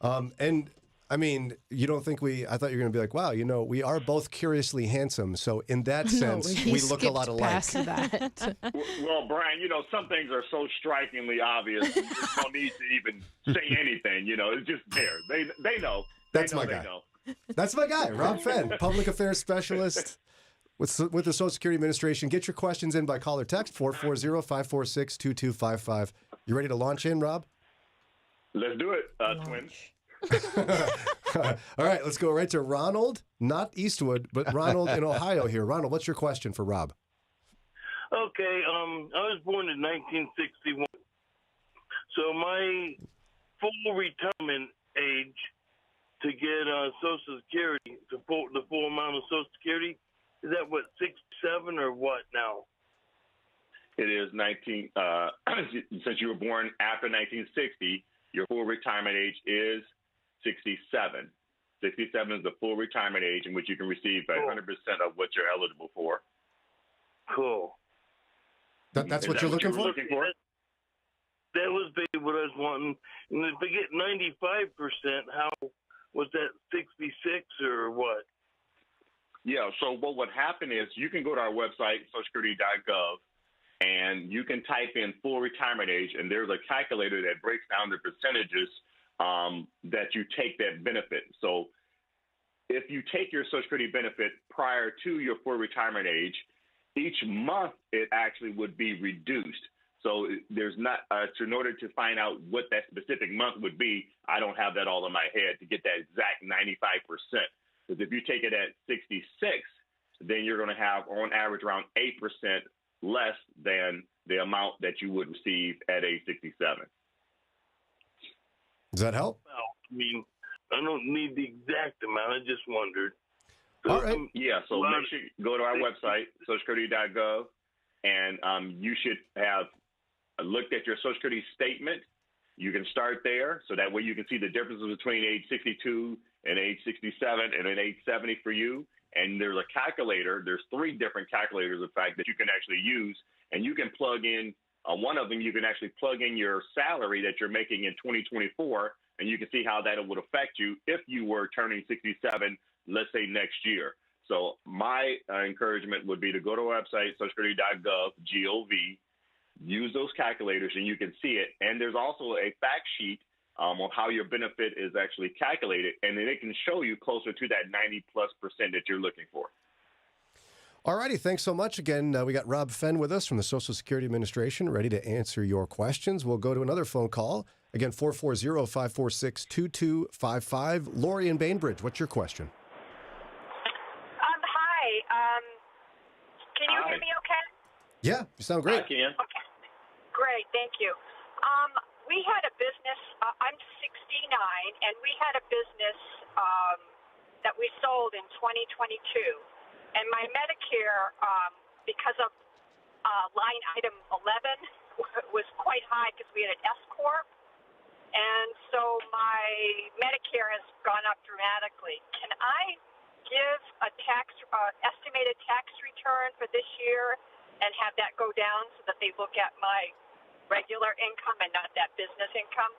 And I mean, you don't think I thought you were going to be like, wow, we are both curiously handsome. So in that sense, we look a lot alike. That. Well, Brian, some things are so strikingly obvious. There's no need to even say anything. It's just there. They know. That's my guy. That's my guy, Rob Fenn, public affairs specialist with the Social Security Administration. Get your questions in by call or text 440-546-2255. You ready to launch in, Rob? Let's do it, twins. All right, let's go right to Ronald, not Eastwood, but Ronald in Ohio here. Ronald, what's your question for Rob? Okay, I was born in 1961. So my full retirement age to get Social Security, the full amount of Social Security, is that what, 67 or what now? It is since you were born after 1960, your full retirement age is 67. 67 is the full retirement age in which you can receive 100% of what you're eligible for. Cool. That's what you're looking for? That was basically what I was wanting. And if I get 95%, how was that, 66 or what? Yeah, so what would happen is you can go to our website, socialsecurity.gov, and you can type in full retirement age, and there's a calculator that breaks down the percentages that you take that benefit. So if you take your Social Security benefit prior to your full retirement age, each month it actually would be reduced. So there's not, in order to find out what that specific month would be, I don't have that all in my head to get that exact 95%. Because if you take it at 66, then you're going to have on average around 8% less than the amount that you would receive at age 67. Does that help? Well, I mean, I don't need the exact amount. I just wondered. All right. Yeah, so make sure you go to our website, socialsecurity.gov, and you should have looked at your Social Security statement. You can start there, so that way you can see the differences between age 62 and age 67 and then age 70 for you. And there's a calculator. There's 3 different calculators, in fact, that you can actually use. And you can plug in, one of them, you can actually plug in your salary that you're making in 2024, and you can see how that would affect you if you were turning 67, let's say next year. So my encouragement would be to go to our website, socialsecurity.gov, G-O-V, use those calculators, and you can see it. And there's also a fact sheet on how your benefit is actually calculated, and then it can show you closer to that 90+% that you're looking for. All righty, thanks so much. Again, we got Rob Fenn with us from the Social Security Administration, ready to answer your questions. We'll go to another phone call. Again, 440-546-2255. Lori in Bainbridge, what's your question? Hi. Can you hear me okay? Yeah, you sound great. I can. Okay. Great, thank you. We had a business, I'm 69, and we had a business that we sold in 2022. And my Medicare, because of line item 11, was quite high because we had an S Corp. And so my Medicare has gone up dramatically. Can I give a estimated tax return for this year and have that go down so that they look at my regular income and not that business income?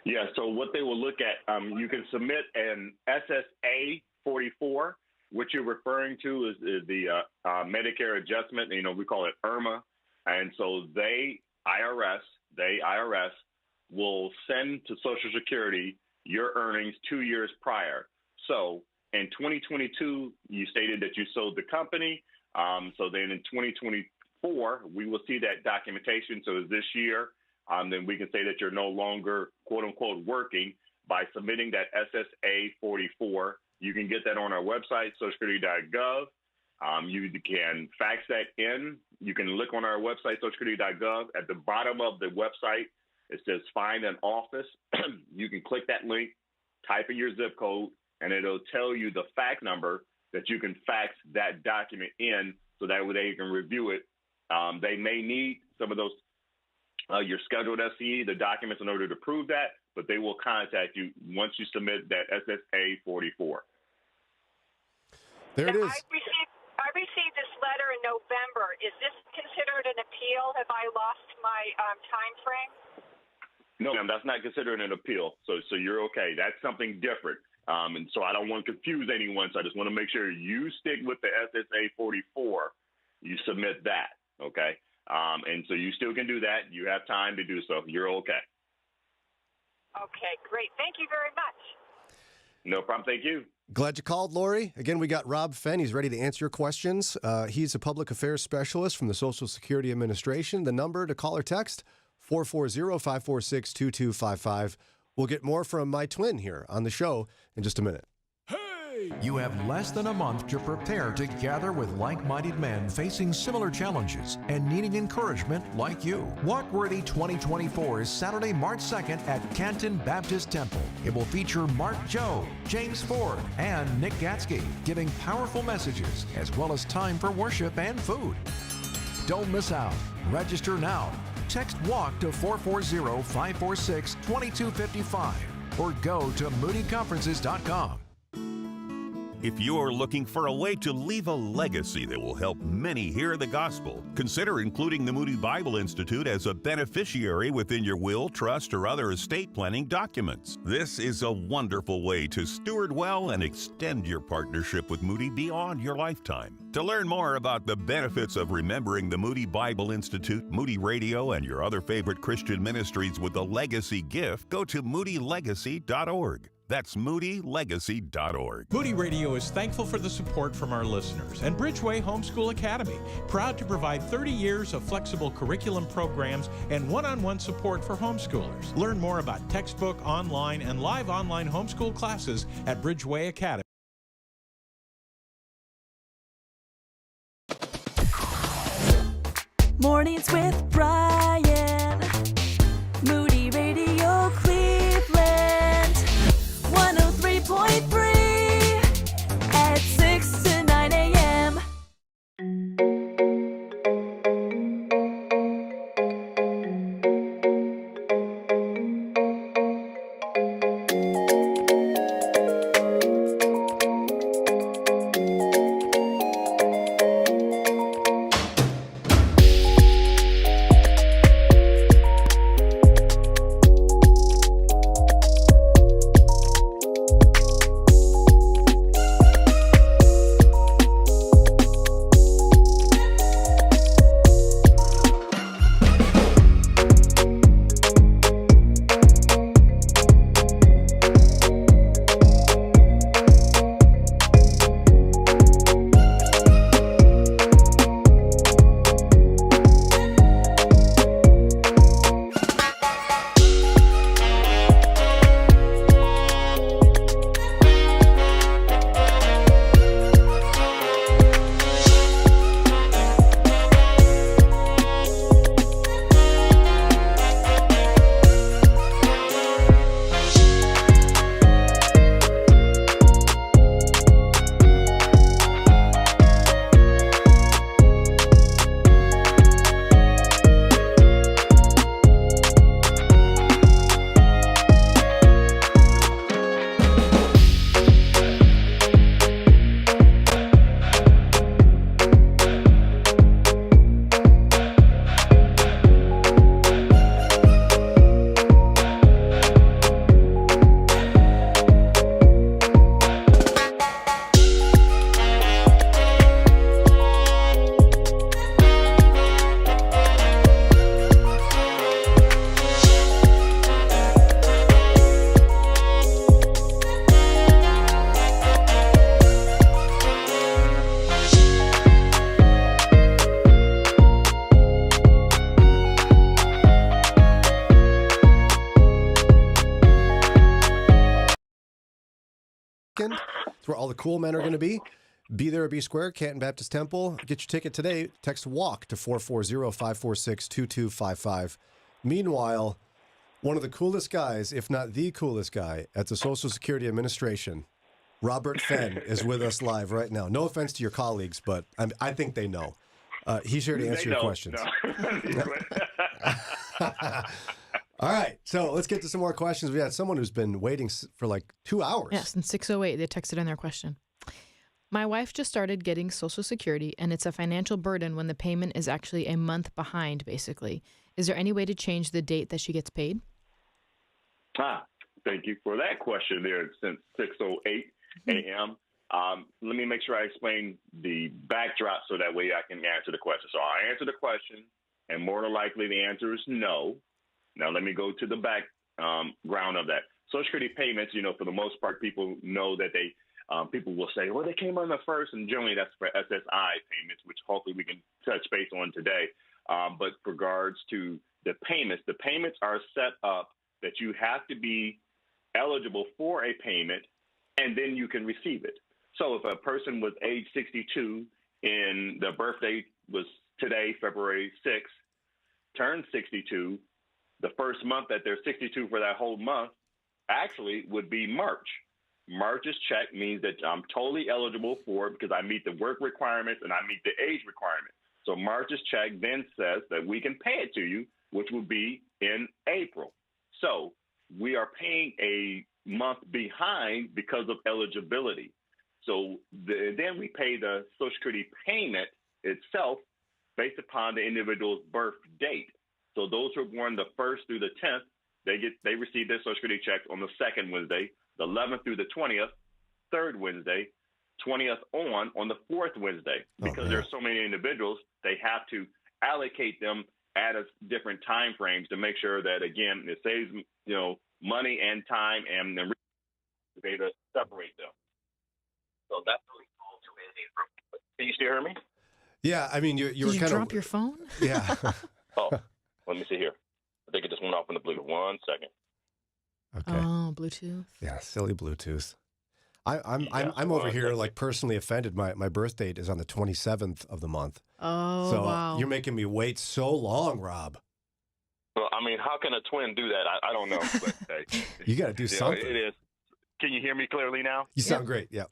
Yeah, so what they will look at, you can submit an SSA 44. What you're referring to is the Medicare adjustment. We call it IRMA. And so IRS will send to Social Security your earnings 2 years prior. So in 2022, you stated that you sold the company. So then in 2023, 4, we will see that documentation. So this year, then we can say that you're no longer, quote unquote, working by submitting that SSA 44. You can get that on our website, socialsecurity.gov. You can fax that in. You can look on our website, socialsecurity.gov. At the bottom of the website, it says find an office. You can click that link, type in your zip code, and it'll tell you the fax number that you can fax that document in so that way they can review it. They may need some of those, your scheduled SCE, the documents in order to prove that, but they will contact you once you submit that SSA 44. There it is. I received this letter in November. Is this considered an appeal? Have I lost my time frame? No, ma'am, that's not considered an appeal. So you're okay. That's something different. And so I don't want to confuse anyone. So I just want to make sure you stick with the SSA 44. You submit that, okay? And so you still can do that. You have time to do so. You're okay. Okay, great. Thank you very much. No problem. Thank you. Glad you called, Lori. Again, we got Rob Fenn. He's ready to answer your questions. He's a public affairs specialist from the Social Security Administration. The number to call or text, 440-546-2255. We'll get more from my twin here on the show in just a minute. You have less than a month to prepare to gather with like-minded men facing similar challenges and needing encouragement like you. Walkworthy 2024 is Saturday, March 2nd at Canton Baptist Temple. It will feature Mark Joe, James Ford, and Nick Gatsky giving powerful messages as well as time for worship and food. Don't miss out. Register now. Text WALK to 440-546-2255 or go to moodyconferences.com. If you're looking for a way to leave a legacy that will help many hear the gospel, consider including the Moody Bible Institute as a beneficiary within your will, trust, or other estate planning documents. This is a wonderful way to steward well and extend your partnership with Moody beyond your lifetime. To learn more about the benefits of remembering the Moody Bible Institute, Moody Radio, and your other favorite Christian ministries with a legacy gift, go to moodylegacy.org. That's moodylegacy.org. Moody Radio is thankful for the support from our listeners and Bridgeway Homeschool Academy, proud to provide 30 years of flexible curriculum programs and one-on-one support for homeschoolers. Learn more about textbook, online, and live online homeschool classes at Bridgeway Academy. Mornings with Brian. Moody Radio Cleveland. 103.3 at 6 to 9 a.m. It's where all the cool men are going to be. Be there or be square, Canton Baptist Temple. Get your ticket today. Text WALK to 440-546-2255. Meanwhile, one of the coolest guys, if not the coolest guy, at the Social Security Administration, Robert Fenn, is with us live right now. No offense to your colleagues, but I think they know. He's here to answer your questions. No. All right, so let's get to some more questions. We had someone who's been waiting for like 2 hours. Yes, in 6:08, they texted in their question. My wife just started getting Social Security, and it's a financial burden when the payment is actually a month behind, basically. Is there any way to change the date that she gets paid? Thank you for that question there since 6:08 a.m. Let me make sure I explain the backdrop so that way I can answer the question. So I'll answer the question, and more than likely the answer is no. Now let me go to the background of that. Social Security payments, for the most part, people know that people will say, well, they came on the first, and generally that's for SSI payments, which hopefully we can touch base on today. But regards to the payments are set up that you have to be eligible for a payment, and then you can receive it. So if a person was age 62 and the birthday was today, February 6th, turned 62, the first month that they're 62 for that whole month actually would be March. March's check means that I'm totally eligible for it because I meet the work requirements and I meet the age requirement. So March's check then says that we can pay it to you, which will be in April. So we are paying a month behind because of eligibility. So then we pay the Social Security payment itself based upon the individual's birth date. So those who are born the 1st through the 10th, they receive their Social Security checks on the 2nd Wednesday, the 11th through the 20th, 3rd Wednesday, 20th on the 4th Wednesday. Because there are so many individuals, they have to allocate them at a different time frames to make sure that, again, it saves money and time and then to be able to separate them. So that's really cool to April. Can you still hear me? Yeah, I mean, you were Did you kind drop your phone? Yeah. Let me see here. I think it just went off in the Bluetooth. 1 second. Okay. Oh, Bluetooth. Yeah, silly Bluetooth. I'm over here like personally offended. My birth date is on the 27th of the month. Oh, so wow. You're making me wait so long, Rob. Well, I mean, how can a twin do that? I don't know. But, hey, You got to do something. It is. Can you hear me clearly now? You sound great. Yeah.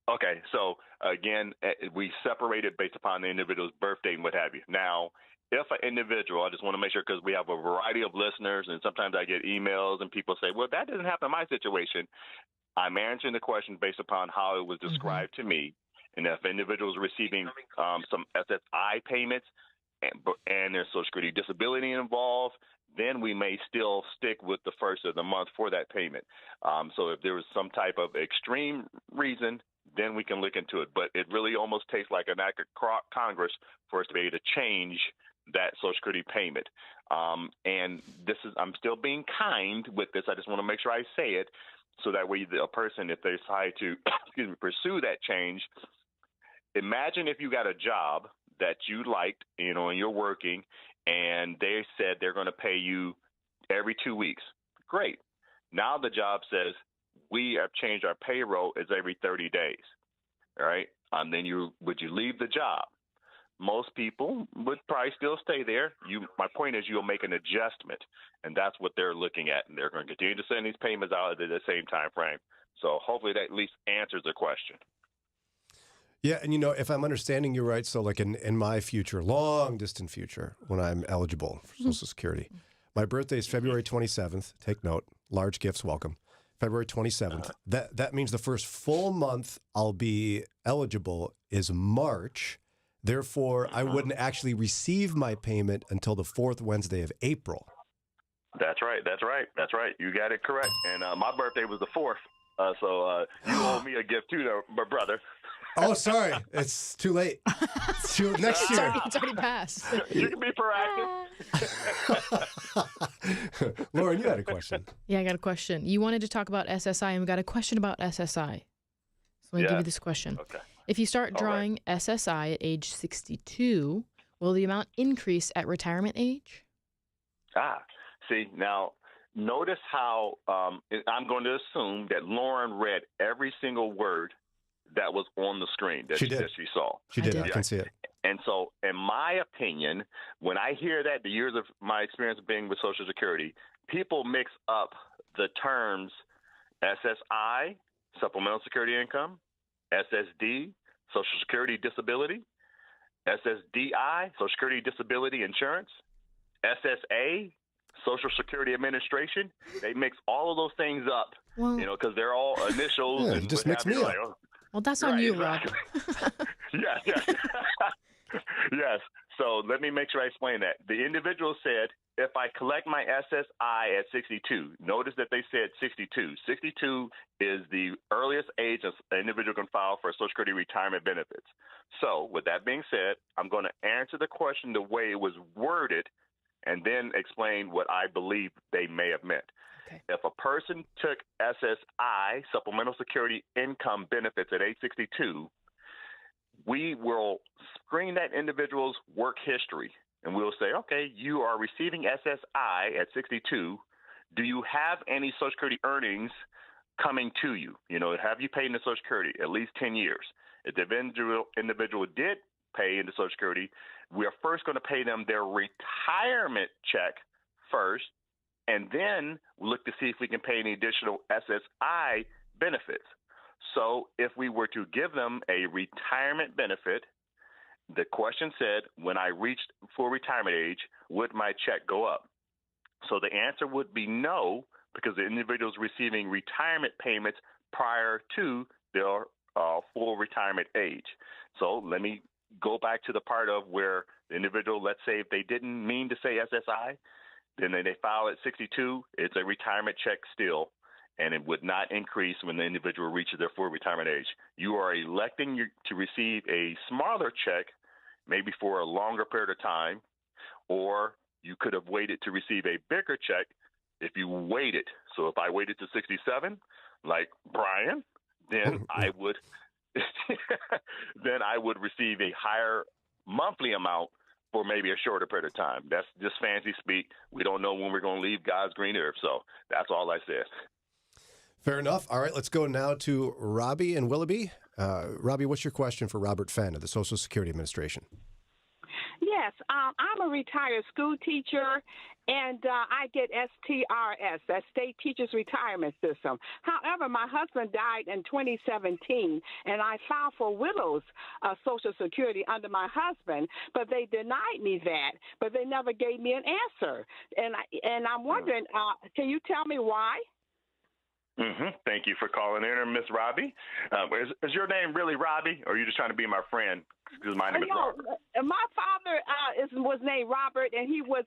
Okay. So, again, we separate it based upon the individual's birth date and what have you. Now, if an individual, I just want to make sure because we have a variety of listeners and sometimes I get emails and people say, well, that doesn't happen in my situation. I'm answering the question based upon how it was described to me. And if individuals are receiving some SSI payments and there's Social Security disability involved, then we may still stick with the 1st of the month for that payment. So if there was some type of extreme reason, then we can look into it. But it really almost takes like an act of Congress for us to be able to change that Social Security payment. And I'm still being kind with this. I just want to make sure I say it so that way a person, if they decide to pursue that change, imagine if you got a job that you liked, and you're working, and they said they're going to pay you every 2 weeks. Great. Now the job says we have changed our payroll is every 30 days. All right. And then would you leave the job? Most people would probably still stay there. My point is you'll make an adjustment, and that's what they're looking at, and they're going to continue to send these payments out at the same time frame. So hopefully that at least answers the question. Yeah, and if I'm understanding you right, so like in my future, long distant future, when I'm eligible for Social Security, my birthday is February 27th. Take note, large gifts welcome. February 27th. That means the first full month I'll be eligible is March. Therefore, I wouldn't actually receive my payment until the 4th Wednesday of April. That's right. You got it correct. And my birthday was the 4th. So you owe me a gift too, my brother. Oh, sorry. It's too late. Next year. It's already passed. You can be proactive. Lauren, you had a question. Yeah, I got a question. You wanted to talk about SSI, and we got a question about SSI. So let me give you this question. Okay. If you start drawing SSI at age 62, will the amount increase at retirement age? See, now notice how I'm going to assume that Lauren read every single word that was on the screen that She did. that she saw. She did. I can see it. And so, in my opinion, when I hear that, the years of my experience being with Social Security, people mix up the terms SSI, Supplemental Security Income, SSD, Social Security Disability, SSDI, Social Security Disability Insurance, SSA, Social Security Administration. They mix all of those things up, because they're all initials. Yeah, and you just what mixed have me you, up. like, Well, that's on you, Rob. Yes. Yes. So let me make sure I explain that. The individual said, if I collect my SSI at 62, notice that they said 62. 62 is the earliest age an individual can file for Social Security retirement benefits. So with that being said, I'm going to answer the question the way it was worded and then explain what I believe they may have meant. Okay. If a person took SSI, Supplemental Security Income Benefits, at age 62, we will screen that individual's work history, and we'll say, okay, you are receiving SSI at 62. Do you have any Social Security earnings coming to you? Have you paid into Social Security at least 10 years? If the individual did pay into Social Security, we are first going to pay them their retirement check first, and then look to see if we can pay any additional SSI benefits. So if we were to give them a retirement benefit, the question said, when I reached full retirement age, would my check go up? So the answer would be no, because the individual is receiving retirement payments prior to their full retirement age. So let me go back to the part of where the individual, let's say if they didn't mean to say SSI, then they file at 62, it's a retirement check still, and it would not increase when the individual reaches their full retirement age. You are electing to receive a smaller check, maybe for a longer period of time, or you could have waited to receive a bigger check if you waited. So if I waited to 67, like Brian, then I would receive a higher monthly amount for maybe a shorter period of time. That's just fancy speak. We don't know when we're going to leave God's green earth. So that's all I said. Fair enough. All right, let's go now to Robbie and Willoughby. Robbie, what's your question for Robert Fenn of the Social Security Administration? Yes, I'm a retired school teacher, and I get STRS, that's State Teachers Retirement System. However, my husband died in 2017, and I filed for widow's Social Security under my husband, but they denied me that, but they never gave me an answer. And I'm wondering, can you tell me why? Thank you for calling in, Miss Robbie. Is your name really Robbie, or are you just trying to be my friend? Because my name is Robert. My father was named Robert, and he was,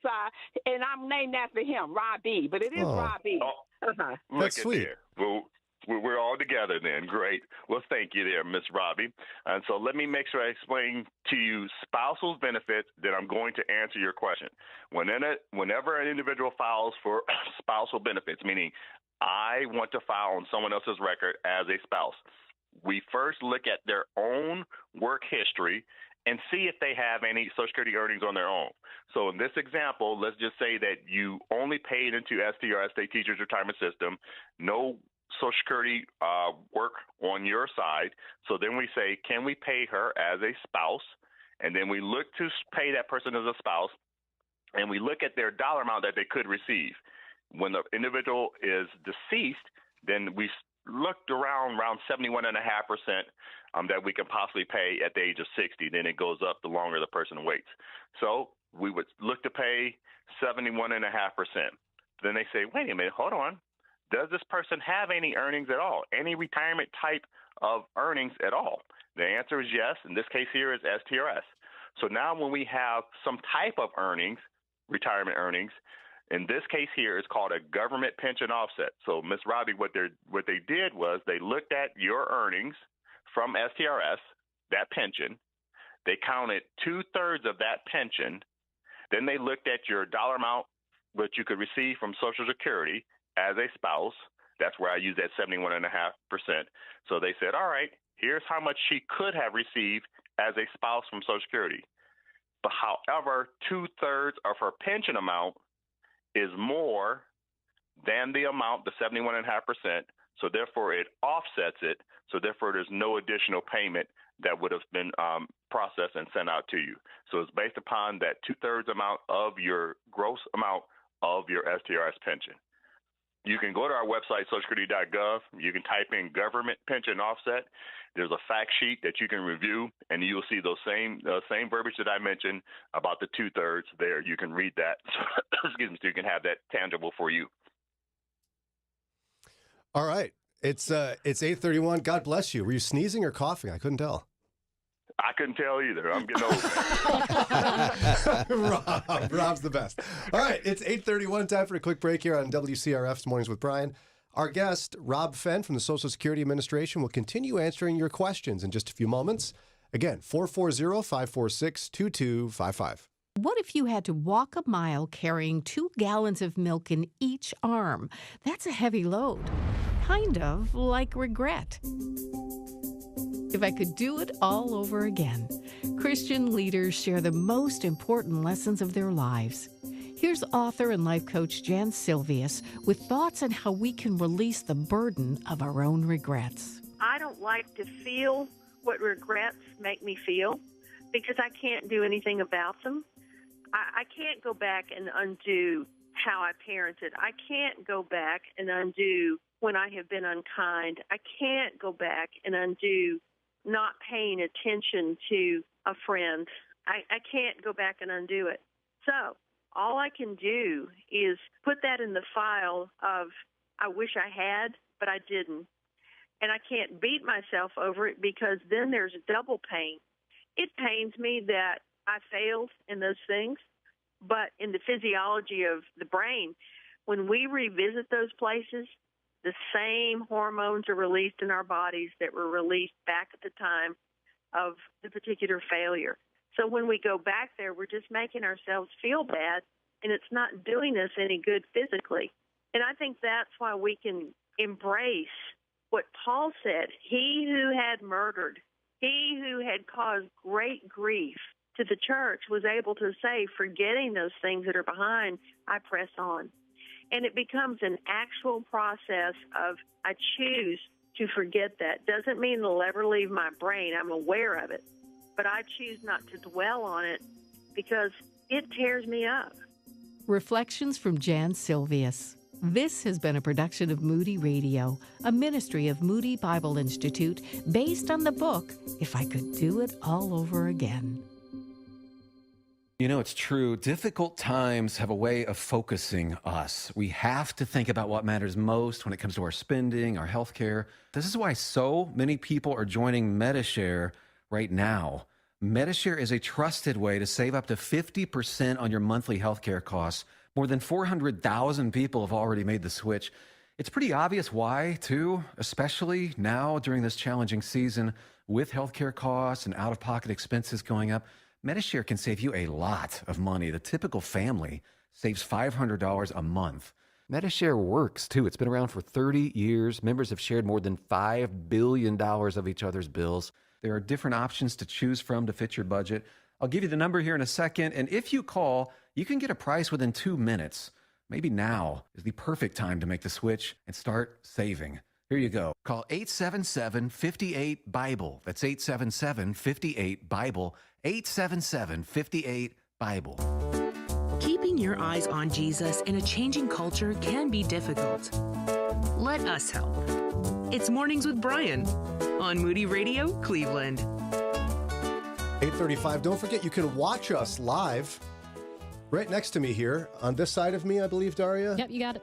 and I'm named after him, Robbie. But it is Robbie. Oh, That's sweet. Well, we're all together then. Great. Well, thank you there, Miss Robbie. And so let me make sure I explain to you spousal benefits, then I'm going to answer your question. Whenever an individual files for spousal benefits, meaning I want to file on someone else's record as a spouse, we first look at their own work history and see if they have any Social Security earnings on their own. So in this example, let's just say that you only paid into STRS, State Teachers Retirement System, no Social Security work on your side. So then we say, can we pay her as a spouse? And then we look to pay that person as a spouse, and we look at their dollar amount that they could receive. When the individual is deceased, then we looked around 71.5% that we can possibly pay at the age of 60. Then it goes up the longer the person waits. So we would look to pay 71.5%. Then they say, wait a minute, hold on. Does this person have any earnings at all? Any retirement type of earnings at all? The answer is yes. In this case here is STRS. So now when we have some type of earnings, retirement earnings, in this case here, it's called a government pension offset. So, Ms. Robbie, what they did was they looked at your earnings from STRS, that pension. They counted 2/3 of that pension. Then they looked at your dollar amount that you could receive from Social Security as a spouse. That's where I use that 71.5%. So they said, all right, here's how much she could have received as a spouse from Social Security. But however, 2/3 of her pension amount is more than the amount, the 71.5%. So therefore, it offsets it. So therefore, there's no additional payment that would have been processed and sent out to you. So it's based upon that 2/3 amount of your gross amount of your STRS pension. You can go to our website, socialsecurity.gov. You can type in government pension offset. There's a fact sheet that you can review, and you'll see those same verbiage that I mentioned about the 2/3 there. You can read that. Excuse me, so you can have that tangible for you. All right. It's 8:31. God bless you. Were you sneezing or coughing? I couldn't tell. I couldn't tell either. I'm getting old. Rob's the best. All right, it's 8:31. Time for a quick break here on WCRF's Mornings with Brian. Our guest, Rob Fenn from the Social Security Administration, will continue answering your questions in just a few moments. Again, 440-546-2255. What if you had to walk a mile carrying 2 gallons of milk in each arm? That's a heavy load. Kind of like regret. If I could do it all over again. Christian leaders share the most important lessons of their lives. Here's author and life coach Jan Silvius with thoughts on how we can release the burden of our own regrets. I don't like to feel what regrets make me feel because I can't do anything about them. I can't go back and undo how I parented. I can't go back and undo when I have been unkind. I can't go back and undo not paying attention to a friend. I can't go back and undo it. So all I can do is put that in the file of I wish I had, but I didn't. And I can't beat myself over it because then there's double pain. It pains me that I failed in those things, but in the physiology of the brain, when we revisit those places, the same hormones are released in our bodies that were released back at the time of the particular failure. So when we go back there, we're just making ourselves feel bad, and it's not doing us any good physically. And I think that's why we can embrace what Paul said. He who had murdered, he who had caused great grief to the church was able to say, forgetting those things that are behind, I press on. And it becomes an actual process of I choose to forget that. Doesn't mean it'll ever leave my brain. I'm aware of it. But I choose not to dwell on it because it tears me up. Reflections from Jan Silvius. This has been a production of Moody Radio, a ministry of Moody Bible Institute, based on the book, If I Could Do It All Over Again. You know, it's true. Difficult times have a way of focusing us. We have to think about what matters most when it comes to our spending, our health care. This is why so many people are joining Medi-Share right now. Medi-Share is a trusted way to save up to 50% on your monthly health care costs. More than 400,000 people have already made the switch. It's pretty obvious why, too, especially now during this challenging season with health care costs and out-of-pocket expenses going up. Medi-Share can save you a lot of money. The typical family saves $500 a month. Medi-Share works, too. It's been around for 30 years. Members have shared more than $5 billion of each other's bills. There are different options to choose from to fit your budget. I'll give you the number here in a second, and if you call, you can get a price within 2 minutes. Maybe now is the perfect time to make the switch and start saving. Here you go. Call 877-58-BIBLE. That's 877-58-BIBLE. 877-58-BIBLE. Keeping your eyes on Jesus in a changing culture can be difficult. Let us help. It's Mornings with Brian on Moody Radio, Cleveland. 8:35. Don't forget, you can watch us live right next to me here. On this side of me, I believe, Daria? Yep, you got it.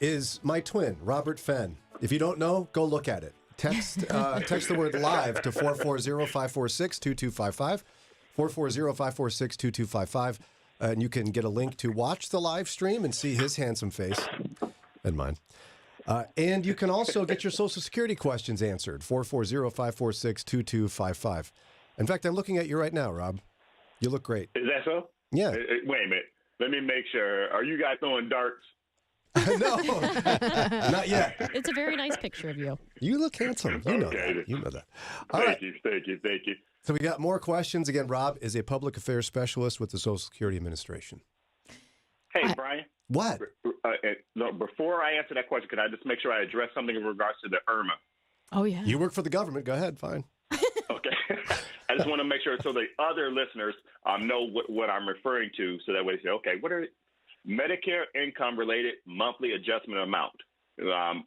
Is my twin, Robert Fenn. If you don't know, go look at it. Text the word live to 440-546-2255, 440-546-2255, and you can get a link to watch the live stream and see his handsome face and mine. And you can also get your Social Security questions answered, 440-546-2255. In fact, I'm looking at you right now, Rob. You look great. Is that so? Yeah. Wait a minute. Let me make sure. Are you guys throwing darts? No, not yet. It's a very nice picture of you. You look handsome. You know that. You know that. Thank you. So we got more questions. Again, Rob is a public affairs specialist with the Social Security Administration. Hey, Brian. What? No, before I answer that question, could I just make sure I address something in regards to the IRMA? Oh, yeah. You work for the government. Go ahead. Fine. Okay. I just want to make sure so the other listeners know what I'm referring to, so that way they say, okay, what are Medicare income-related monthly adjustment amount?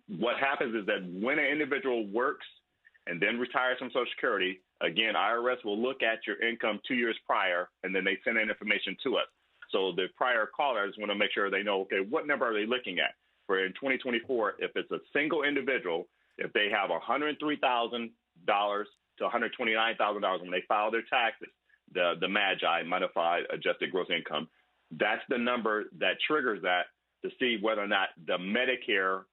What happens is that when an individual works and then retires from Social Security, again, IRS will look at your income 2 years prior, and then they send that information to us. So the prior callers want to make sure they know, okay, what number are they looking at? For in 2024, if it's a single individual, if they have $103,000 to $129,000 when they file their taxes, the MAGI, Modified Adjusted Gross Income, that's the number that triggers that to see whether or not the Medicare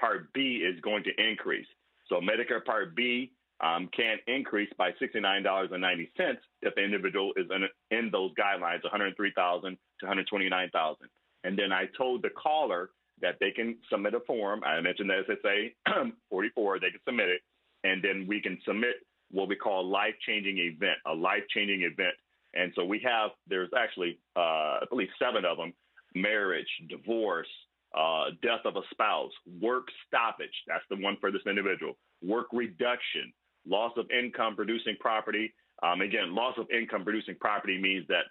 Part B is going to increase. So Medicare Part B can increase by $69.90 if the individual is in those guidelines, $103,000 to $129,000. And then I told the caller that they can submit a form. I mentioned the SSA 44. They can submit it, and then we can submit what we call a life-changing event. And so there's actually, I believe 7 of them: marriage, divorce, death of a spouse, work stoppage. That's the one for this individual. Work reduction, loss of income producing property. Again, loss of income producing property means that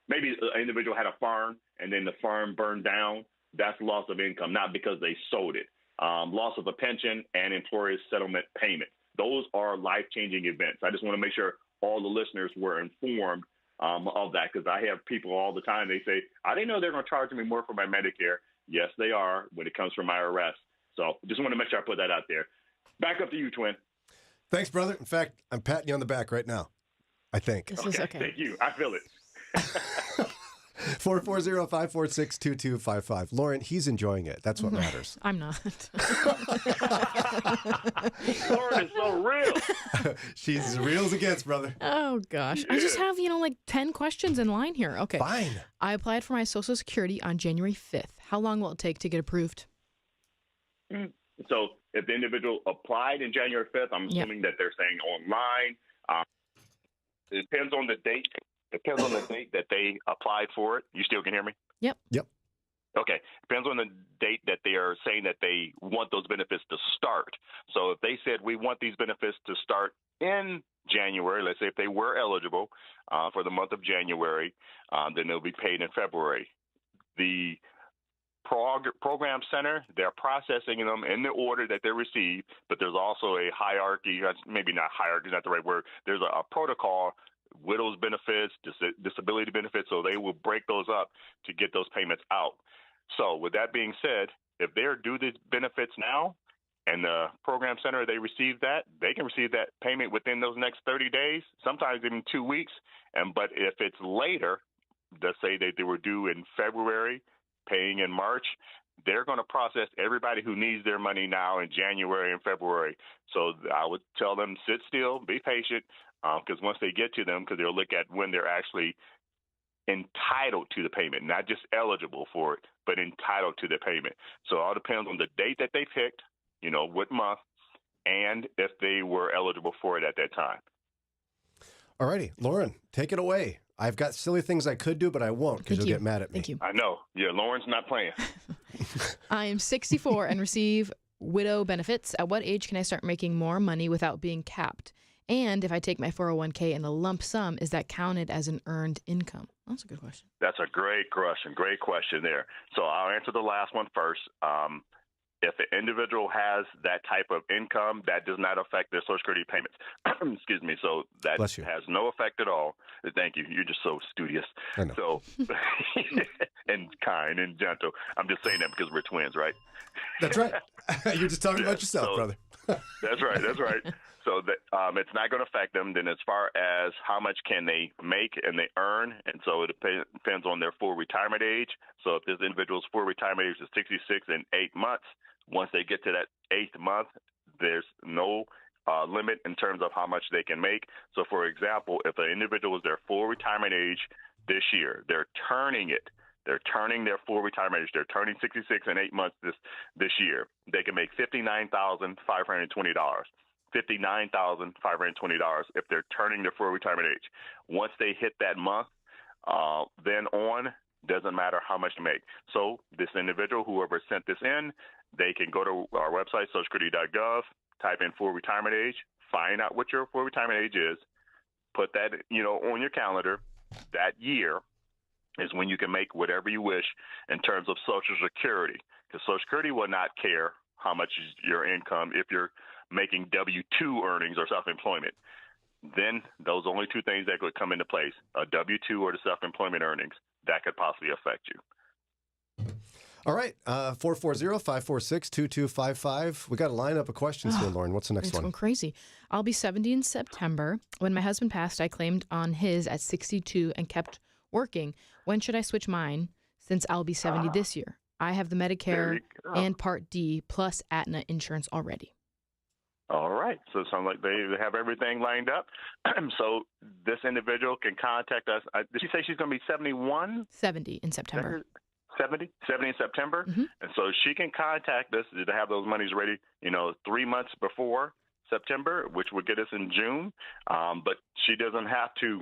maybe an individual had a farm and then the farm burned down. That's loss of income, not because they sold it. Loss of a pension and employer's settlement payment. Those are life-changing events. I just want to make sure all the listeners were informed of that, because I have people all the time, they say, I didn't know they're going to charge me more for my Medicare. Yes, they are when it comes from IRS. So just want to make sure I put that out there. Back up to you, Twin. Thanks, brother. In fact, I'm patting you on the back right now, I think. This is okay. Thank you. I feel it. 440-546-2255. Lauren, he's enjoying it. That's what matters. I'm not. Lauren is so real. She's as real as it gets, brother. Oh, gosh. I just have, like 10 questions in line here. Okay. Fine. I applied for my Social Security on January 5th. How long will it take to get approved? So if the individual applied in January 5th, I'm assuming that they're saying online. It depends on the date. Depends on the date that they applied for it. You still can hear me? Yep. Okay. Depends on the date that they are saying that they want those benefits to start. So if they said we want these benefits to start in January, let's say if they were eligible for the month of January, then they'll be paid in February. The program center, they're processing them in the order that they receive, but there's also a hierarchy, maybe not hierarchy, not the right word. There's a protocol, widow's benefits, disability benefits, so they will break those up to get those payments out. So with that being said, if they're due the benefits now and the program center, they receive that, they can receive that payment within those next 30 days, sometimes even 2 weeks. But if it's later, let's say that they were due in February, paying in March, they're going to process everybody who needs their money now in January and February. So I would tell them, sit still, be patient, because once they get to them, because they'll look at when they're actually entitled to the payment, not just eligible for it, but entitled to the payment. So it all depends on the date that they picked, what month, and if they were eligible for it at that time. All righty, Lauren, take it away. I've got silly things I could do, but I won't because you'll get mad at me. Thank you. I know. Yeah, Lauren's not playing. I am 64 and receive widow benefits. At what age can I start making more money without being capped? And if I take my 401k in a lump sum, is that counted as an earned income? That's a good question. That's a great question. Great question there. So I'll answer the last one first. If an individual has that type of income, that does not affect their Social Security payments. Excuse me. So that has no effect at all. Thank you. You're just so studious. I know. So, and kind and gentle. I'm just saying that because we're twins, right? That's right. You're just talking about yourself, brother. That's right. That's right. So that it's not going to affect them. Then as far as how much can they make and they earn, and so it depends on their full retirement age. So if this individual's full retirement age is 66 and 8 months, once they get to that 8th month, there's no limit in terms of how much they can make. So, for example, if an individual is their full retirement age this year, they're turning it. They're turning their full retirement age. They're turning 66 and 8 months this year. They can make $59,520. $59,520 if they're turning their full retirement age. Once they hit that month, then on, Doesn't matter how much you make. So this individual, whoever sent this in, they can go to our website, socialsecurity.gov, type in full retirement age, find out what your full retirement age is, put that, on your calendar. That year is when you can make whatever you wish in terms of Social Security, because Social Security will not care how much is your income if you're making W-2 earnings or self-employment. Then those only two things that could come into place, a W-2 or the self-employment earnings, that could possibly affect you. All right, 440-546-2255. We got a lineup of questions here, Lauren. What's the next It's one? going crazy. I'll be 70 in September. When my husband passed, I claimed on his at 62 and kept working. When should I switch mine since I'll be 70 this year? I have the Medicare and Part D plus Aetna insurance already. All right. So it sounds like they have everything lined up. So this individual can contact us. Did she say she's going to be 71? 70 in September. 70 in September. Mm-hmm. And so she can contact us to have those monies ready, 3 months before September, which would get us in June. But she doesn't have to,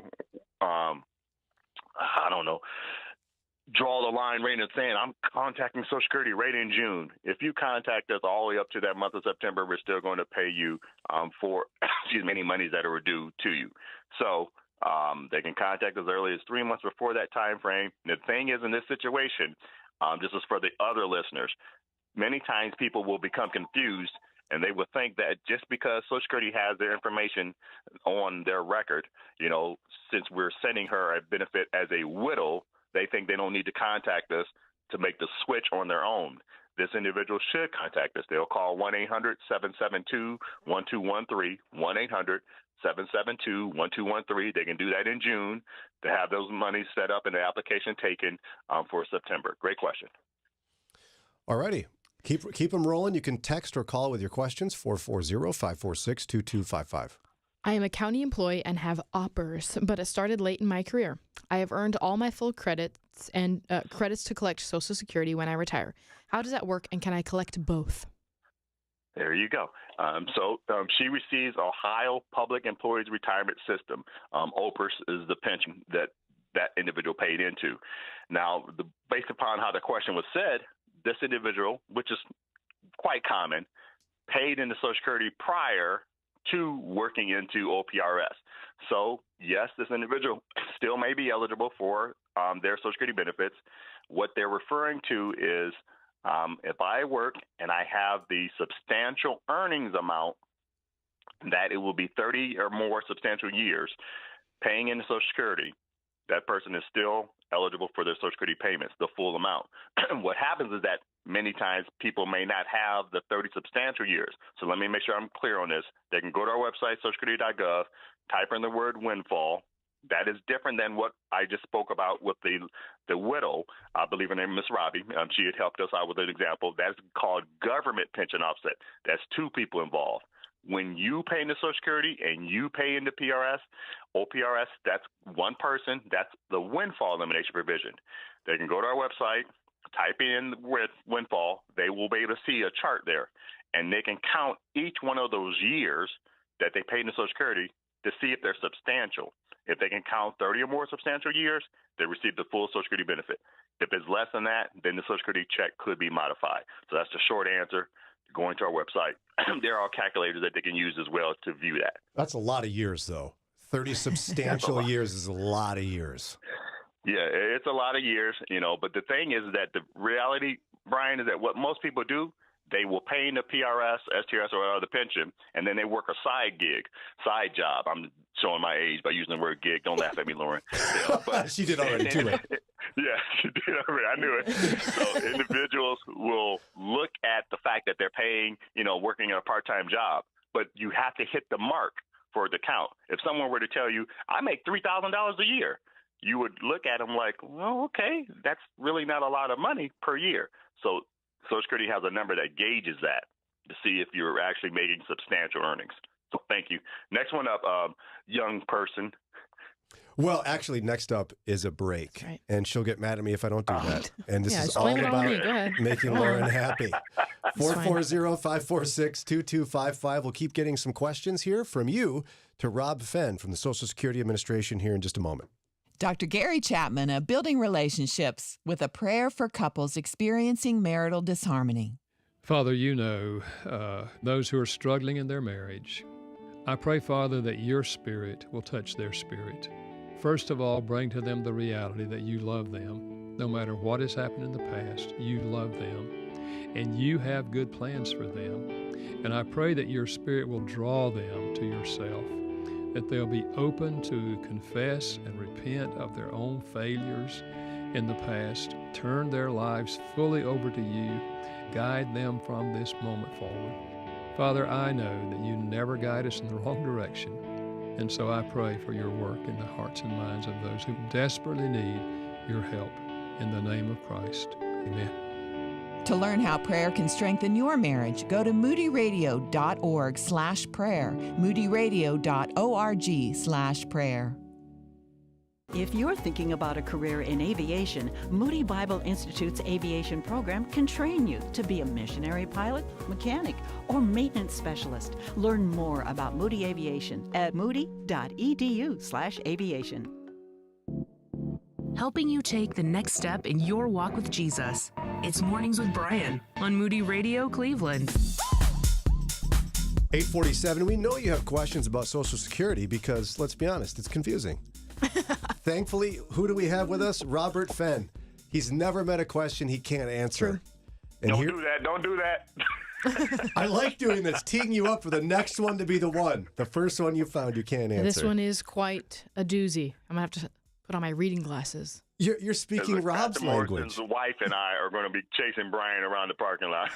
draw the line right in the sand. I'm contacting Social Security right in June. If you contact us all the way up to that month of September, we're still going to pay you for any monies that are due to you. So they can contact us early as 3 months before that time frame. The thing is, in this situation, this is for the other listeners, many times people will become confused and they will think that just because Social Security has their information on their record, since we're sending her a benefit as a widow, they think they don't need to contact us to make the switch on their own. This individual should contact us. They'll call 1-800-772-1213, 1-800-772-1213. They can do that in June to have those monies set up and the application taken for September. Great question. All righty. Keep them rolling. You can text or call with your questions, 440-546-2255. I am a county employee and have OPERS, but it started late in my career. I have earned all my full credits and credits to collect Social Security when I retire. How does that work, and can I collect both? There you go. So she receives Ohio Public Employees Retirement System. OPERS is the pension that individual paid into. Now, based upon how the question was said, this individual, which is quite common, paid into Social Security prior to working into OPRS. So, yes, this individual still may be eligible for their Social Security benefits. What they're referring to is if I work and I have the substantial earnings amount, that it will be 30 or more substantial years paying into Social Security, that person is still eligible for their Social Security payments, the full amount. What happens is that many times people may not have the 30 substantial years. So let me make sure I'm clear on this. They can go to our website, socialsecurity.gov, type in the word windfall. That is different than what I just spoke about with the widow. I believe her name is Miss Robbie. She had helped us out with an example. That's called government pension offset. That's two people involved. When you pay into Social Security and you pay into PRS, OPRS, that's one person. That's the windfall elimination provision. They can go to our website, type in with windfall. They will be able to see a chart there, and they can count each one of those years that they paid into Social Security to see if they're substantial. If they can count 30 or more substantial years, they receive the full Social Security benefit. If it's less than that, then the Social Security check could be modified. So that's the short answer. Going to our website, there are calculators that they can use as well to view that. That's a lot of years, though. 30 substantial years is a lot of years. Yeah, it's a lot of years, but the thing is that the reality, Brian, is that what most people do, they will pay into PRS, STRS, or other pension, and then they work a side job. I'm showing my age by using the word gig. Don't laugh at me, Lauren. But, she did already, too late. Yeah, she did already. I knew it. So individuals will look at the fact that they're paying, working a part-time job, but you have to hit the mark for it to count. If someone were to tell you, I make $3,000 a year, you would look at them like, well, okay, that's really not a lot of money per year. So Social Security has a number that gauges that to see if you're actually making substantial earnings. So thank you. Next one up, young person. Well, actually, next up is a break, right. And she'll get mad at me if I don't do that. And this is all blame it on me. Go about ahead. making Lauren happy. 440-546-2255. We'll keep getting some questions here from you to Rob Fenn from the Social Security Administration here in just a moment. Dr. Gary Chapman of Building Relationships with a prayer for couples experiencing marital disharmony. Father, you know those who are struggling in their marriage. I pray, Father, that your Spirit will touch their spirit. First of all, bring to them the reality that you love them. No matter what has happened in the past, you love them, and you have good plans for them. And I pray that your Spirit will draw them to yourself, that they'll be open to confess and repent of their own failures in the past, turn their lives fully over to you, guide them from this moment forward. Father, I know that you never guide us in the wrong direction, and so I pray for your work in the hearts and minds of those who desperately need your help. In the name of Christ, amen. To learn how prayer can strengthen your marriage, go to moodyradio.org/prayer, moodyradio.org/prayer. If you're thinking about a career in aviation, Moody Bible Institute's aviation program can train you to be a missionary pilot, mechanic, or maintenance specialist. Learn more about Moody Aviation at moody.edu/aviation. Helping you take the next step in your walk with Jesus. It's Mornings with Brian on Moody Radio Cleveland. 8:47. We know you have questions about Social Security because, let's be honest, it's confusing. Thankfully, who do we have with us? Robert Fenn. He's never met a question he can't answer. And Don't do that. I like doing this, teeing you up for the next one to be the one. The first one you found you can't answer. This one is quite a doozy. I'm going to have to put on my reading glasses. You're speaking Rob's language. Morrison's wife and I are going to be chasing Brian around the parking lot.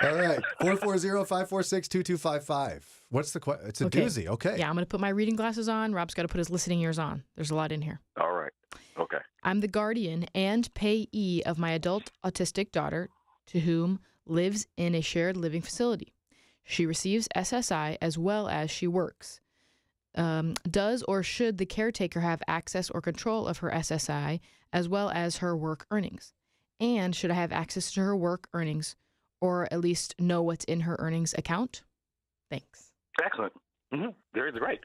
All right. 440-546-2255. What's the question? It's a doozy. Okay. Yeah, I'm going to put my reading glasses on. Rob's got to put his listening ears on. There's a lot in here. All right. Okay. I'm the guardian and payee of my adult autistic daughter, to whom lives in a shared living facility. She receives SSI as well as she works. Does or should the caretaker have access or control of her SSI as well as her work earnings? And should I have access to her work earnings or at least know what's in her earnings account? Thanks. Excellent. Very great.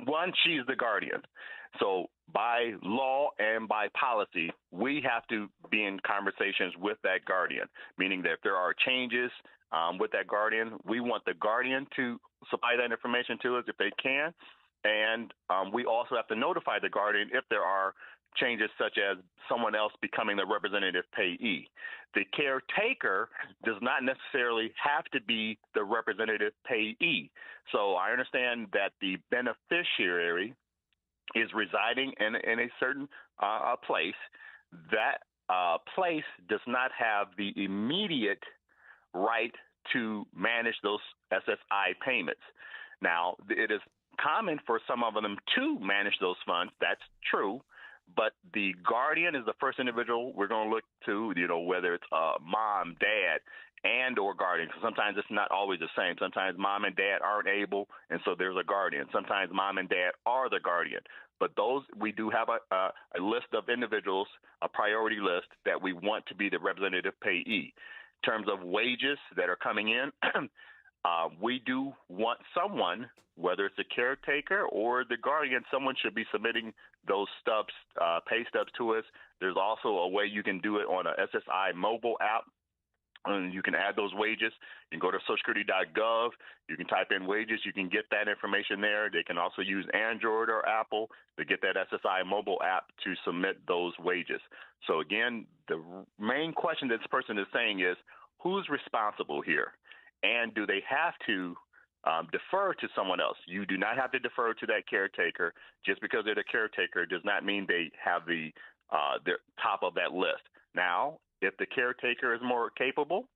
One, she's the guardian. So by law and by policy, we have to be in conversations with that guardian, meaning that if there are changes with that guardian, we want the guardian to supply that information to us if they can. And we also have to notify the guardian if there are changes such as someone else becoming the representative payee. The caretaker does not necessarily have to be the representative payee. So I understand that the beneficiary is residing in a certain place. That place does not have the immediate right to manage those SSI payments. Now, it is common for some of them to manage those funds. That's true. But the guardian is the first individual we're going to look to, whether it's mom, dad, and or guardian. So sometimes it's not always the same. Sometimes mom and dad aren't able, and so there's a guardian. Sometimes mom and dad are the guardian. But those, we do have a list of individuals, a priority list that we want to be the representative payee. In terms of wages that are coming in, we do want someone, whether it's the caretaker or the guardian, someone should be submitting those stubs, pay stubs to us. There's also a way you can do it on a SSI mobile app. And you can add those wages. You can go to socialsecurity.gov. You can type in wages. You can get that information there. They can also use Android or Apple to get that SSI mobile app to submit those wages. So again, the main question this person is saying is, who's responsible here? And do they have to defer to someone else? You do not have to defer to that caretaker. Just because they're the caretaker does not mean they have the top of that list. Now, if the caretaker is more capable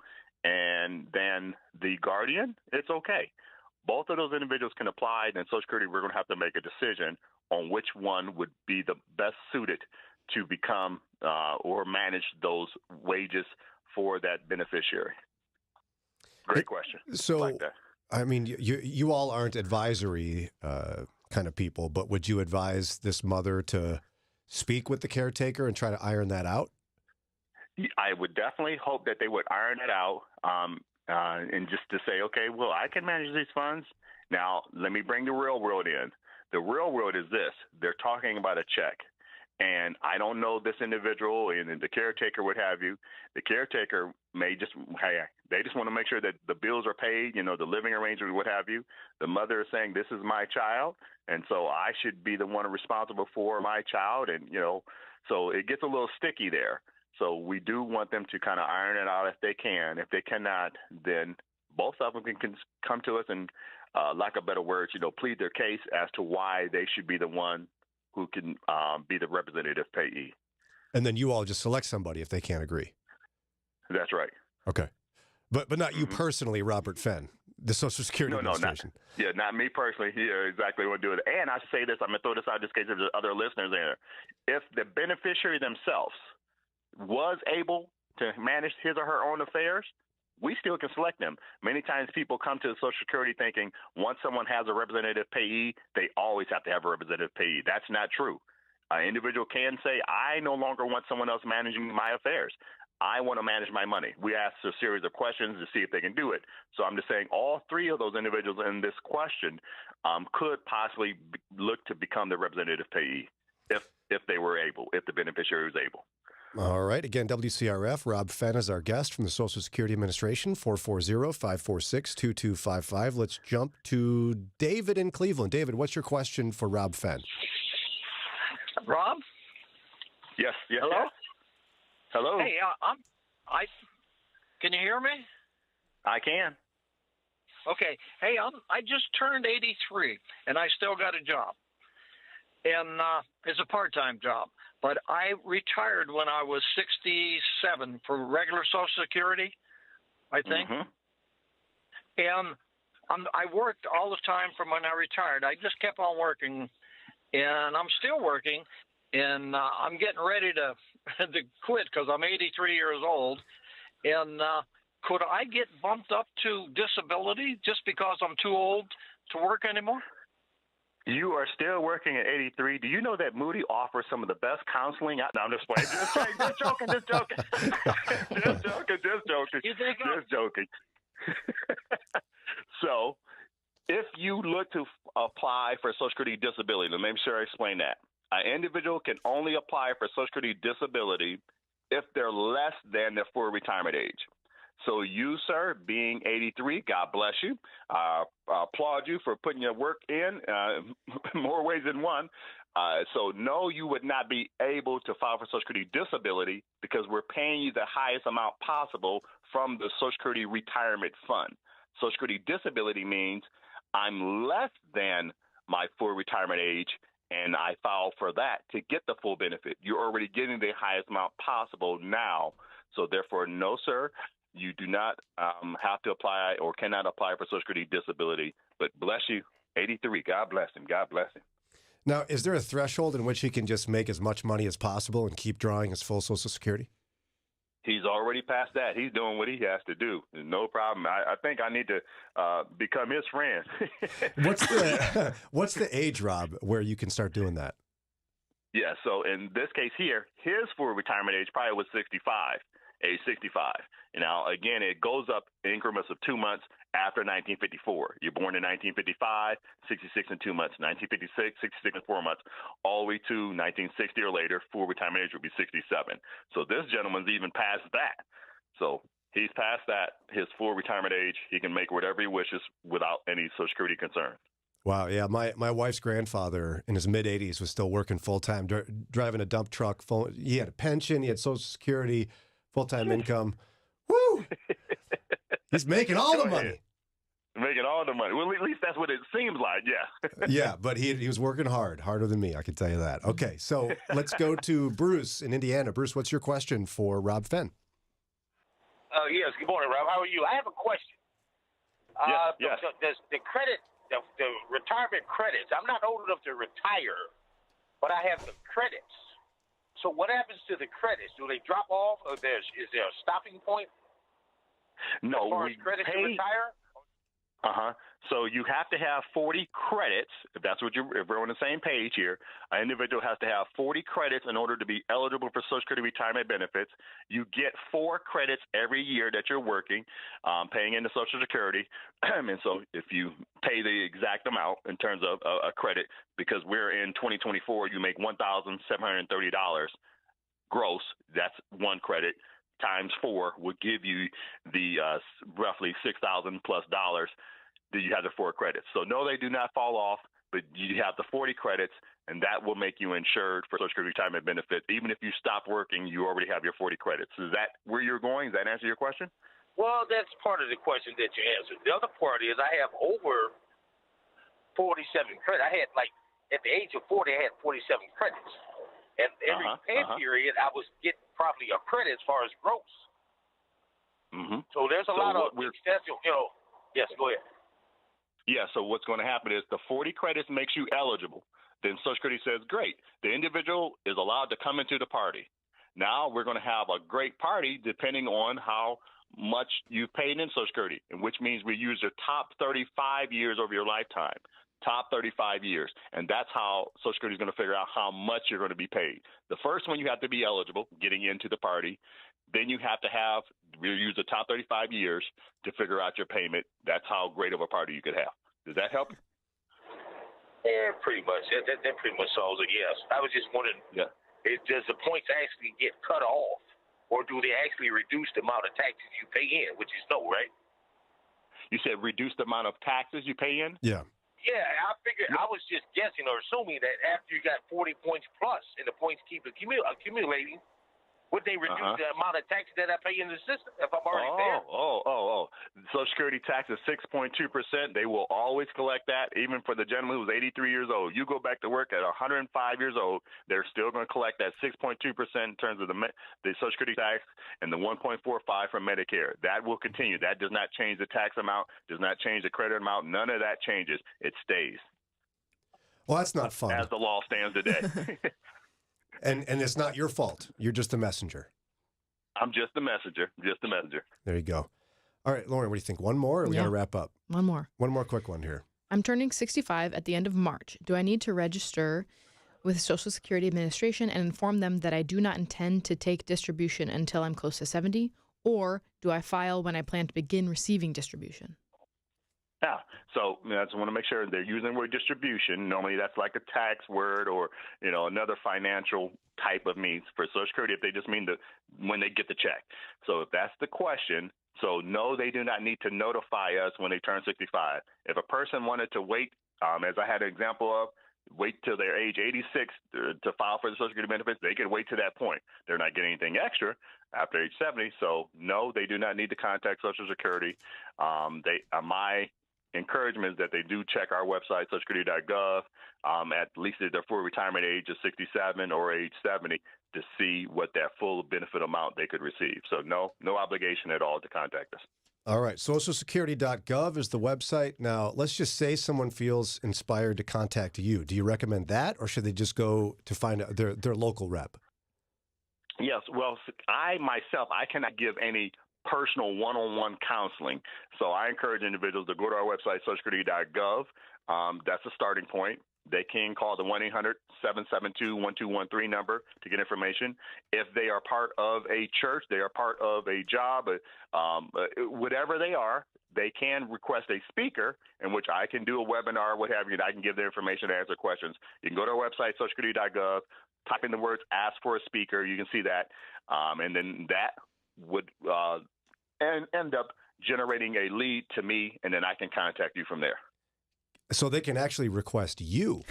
and then the guardian, it's okay. Both of those individuals can apply, and in Social Security, we're going to have to make a decision on which one would be the best suited to become or manage those wages for that beneficiary. Great question. So, like that. I mean, you all aren't advisory kind of people, but would you advise this mother to speak with the caretaker and try to iron that out? I would definitely hope that they would iron it out and just to say, okay, well, I can manage these funds. Now, let me bring the real world in. The real world is this. They're talking about a check. And I don't know this individual and the caretaker, what have you. The caretaker may just, they just want to make sure that the bills are paid, the living arrangement, what have you. The mother is saying, this is my child, and so I should be the one responsible for my child. And, so it gets a little sticky there. So we do want them to kind of iron it out if they can. If they cannot, then both of them can come to us and, lack of better words, plead their case as to why they should be the one who can be the representative payee. And then you all just select somebody if they can't agree. That's right. Okay. But not you personally, Robert Fenn, the Social Security Administration. Not me personally. Yeah, exactly what do it. And I say this, I'm going to throw this out just in case there's other listeners there. If the beneficiary themselves was able to manage his or her own affairs, we still can select them. Many times people come to Social Security thinking once someone has a representative payee, they always have to have a representative payee. That's not true. An individual can say, I no longer want someone else managing my affairs. I want to manage my money. We ask a series of questions to see if they can do it. So I'm just saying all three of those individuals in this question could possibly look to become the representative payee if they were able, if the beneficiary was able. All right. Again, WCRF, Rob Fenn is our guest from the Social Security Administration, 440-546-2255. Let's jump to David in Cleveland. David, what's your question for Rob Fenn? Rob? Yes. Hello? Yes. Hello? Hey, can you hear me? I can. Okay. Hey, I just turned 83, and I still got a job. And it's a part-time job. But I retired when I was 67 for regular Social Security, I think. Mm-hmm. And I worked all the time from when I retired. I just kept on working, and I'm still working, and I'm getting ready to quit because I'm 83 years old. And could I get bumped up to disability just because I'm too old to work anymore? You are still working at 83. Do you know that Moody offers some of the best counseling? No, I'm just playing. Just joking. Just joking. So, if you look to apply for Social Security disability, let me make sure I explain that. An individual can only apply for Social Security disability if they're less than their full retirement age. So you, sir, being 83, God bless you. I applaud you for putting your work in more ways than one. So no, you would not be able to file for Social Security disability because we're paying you the highest amount possible from the Social Security Retirement Fund. Social Security disability means I'm less than my full retirement age, and I file for that to get the full benefit. You're already getting the highest amount possible now. So therefore, no, sir. You do not have to apply or cannot apply for Social Security disability, but bless you, 83. God bless him. God bless him. Now, is there a threshold in which he can just make as much money as possible and keep drawing his full Social Security? He's already past that. He's doing what he has to do. No problem. I think I need to become his friend. What's the age, Rob, where you can start doing that? Yeah, so in this case here, his full retirement age probably was 65. Age 65. Now, again, it goes up in increments of 2 months after 1954. You're born in 1955, 66 and 2 months, 1956, 66 and 4 months, all the way to 1960 or later. Full retirement age would be 67. So this gentleman's even past that. So he's past that, his full retirement age. He can make whatever he wishes without any Social Security concern. Wow, yeah. My wife's grandfather in his mid-80s was still working full-time, driving a dump truck. He had a pension, he had Social Security, full-time income. Woo! He's making all the money. Making all the money. Well, at least that's what it seems like, yeah. Yeah, but he was working harder than me, I can tell you that. Okay, so let's go to Bruce in Indiana. Bruce, what's your question for Rob Fenn? Yes, good morning, Rob. How are you? I have a question. Yes. The credit, the retirement credits, I'm not old enough to retire, but I have the credits. So what happens to the credits? Do they drop off, or is there a stopping point? No, as far as credits to retire? So you have to have 40 credits, if we're on the same page here. An individual has to have 40 credits in order to be eligible for Social Security retirement benefits. You get 4 credits every year that you're working, paying into Social Security. And so if you pay the exact amount in terms of a credit, because we're in 2024, you make $1,730 gross. That's 1 credit. Times 4 would give you the roughly $6,000+ that you have the 4 credits. So no, they do not fall off, but you have the 40 credits, and that will make you insured for Social Security retirement benefits. Even if you stop working, you already have your 40 credits. Is that where you're going? Does that answer your question? Well, that's part of the question that you answered. The other part is I have over 47 credits. I had, like, at the age of 40, I had 47 credits. And every pay period, I was getting probably a credit as far as gross. So there's a lot of extensive, yes, go ahead. Yeah, so what's going to happen is the 40 credits makes you eligible. Then Social Security says, great, the individual is allowed to come into the party. Now we're going to have a great party depending on how much you've paid in Social Security, and which means we use your top 35 years of your lifetime. Top 35 years. And that's how Social Security is going to figure out how much you're going to be paid. The first one, you have to be eligible, getting into the party. Then you have to use the top 35 years to figure out your payment. That's how great of a party you could have. Does that help you? Yeah, pretty much. That pretty much solves it, yes. I was just wondering, does the points actually get cut off, or do they actually reduce the amount of taxes you pay in, which is no, right? You said reduce the amount of taxes you pay in? Yeah. Yeah, I figured I was just guessing or assuming that after you got 40 points plus and the points keep accumulating, would they reduce the amount of taxes that I pay in the system if I'm already there? Social Security tax is 6.2%. They will always collect that, even for the gentleman who's 83 years old. You go back to work at 105 years old, they're still going to collect that 6.2% in terms of the Social Security tax and the 1.45 from Medicare. That will continue. That does not change the tax amount, does not change the credit amount. None of that changes. It stays. Well, that's not fun. As the law stands today. And it's not your fault. You're just a messenger. I'm just the messenger. Just the messenger. There you go. All right, Lauren, what do you think? One more, or we got to wrap up? One more. One more quick one here. I'm turning 65 at the end of March. Do I need to register with Social Security Administration and inform them that I do not intend to take distribution until I'm close to 70? Or do I file when I plan to begin receiving distribution? Yeah, so I just want to make sure they're using the word distribution. Normally that's like a tax word or, another financial type of means. For Social Security, if they just mean when they get the check. So if that's the question, so no, they do not need to notify us when they turn 65. If a person wanted to wait, as I had an example of, wait till they're age 86 to file for the Social Security benefits, they can wait to that point. They're not getting anything extra after age 70. So no, they do not need to contact Social Security. My encouragement is that they do check our website, socialsecurity.gov, at least at their full retirement age of 67 or age 70 to see what that full benefit amount they could receive. So no obligation at all to contact us. All right. Socialsecurity.gov is the website. Now, let's just say someone feels inspired to contact you. Do you recommend that, or should they just go to find their local rep? Yes. Well, I cannot give any personal one-on-one counseling. So I encourage individuals to go to our website, socialsecurity.gov. That's a starting point. They can call the 1-800-772-1213 number to get information. If they are part of a church, they are part of a job, whatever they are, they can request a speaker in which I can do a webinar, what have you, and I can give their information and answer questions. You can go to our website, socialsecurity.gov, type in the words, ask for a speaker. You can see that. And then that would end up generating a lead to me, and then I can contact you from there. So they can actually request you.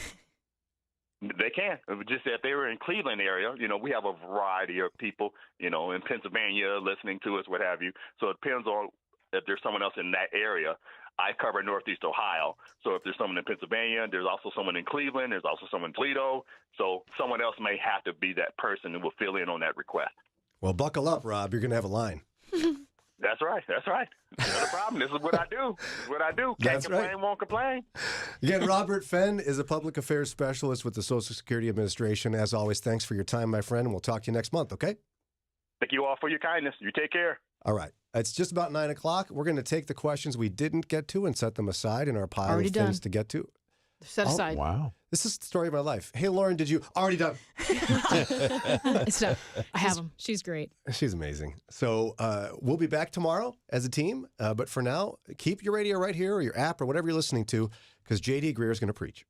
They can. Just if they were in Cleveland area, we have a variety of people, in Pennsylvania listening to us, what have you. So it depends on if there's someone else in that area. I cover Northeast Ohio. So if there's someone in Pennsylvania, there's also someone in Cleveland, there's also someone in Toledo. So someone else may have to be that person who will fill in on that request. Well, buckle up, Rob. You're going to have a line. That's right. Not a problem. This is what I do. Can't complain, won't complain. Again, Robert Fenn is a public affairs specialist with the Social Security Administration. As always, thanks for your time, my friend, and we'll talk to you next month, okay? Thank you all for your kindness. You take care. All right. It's just about 9 o'clock. We're going to take the questions we didn't get to and set them aside in our pile Already of done. things to get to. Set aside. Wow. This is the story of my life. Hey, Lauren, did you already done? It's done. I have them. She's great. She's amazing. So we'll be back tomorrow as a team. But for now, keep your radio right here or your app or whatever you're listening to because J.D. Greer is going to preach.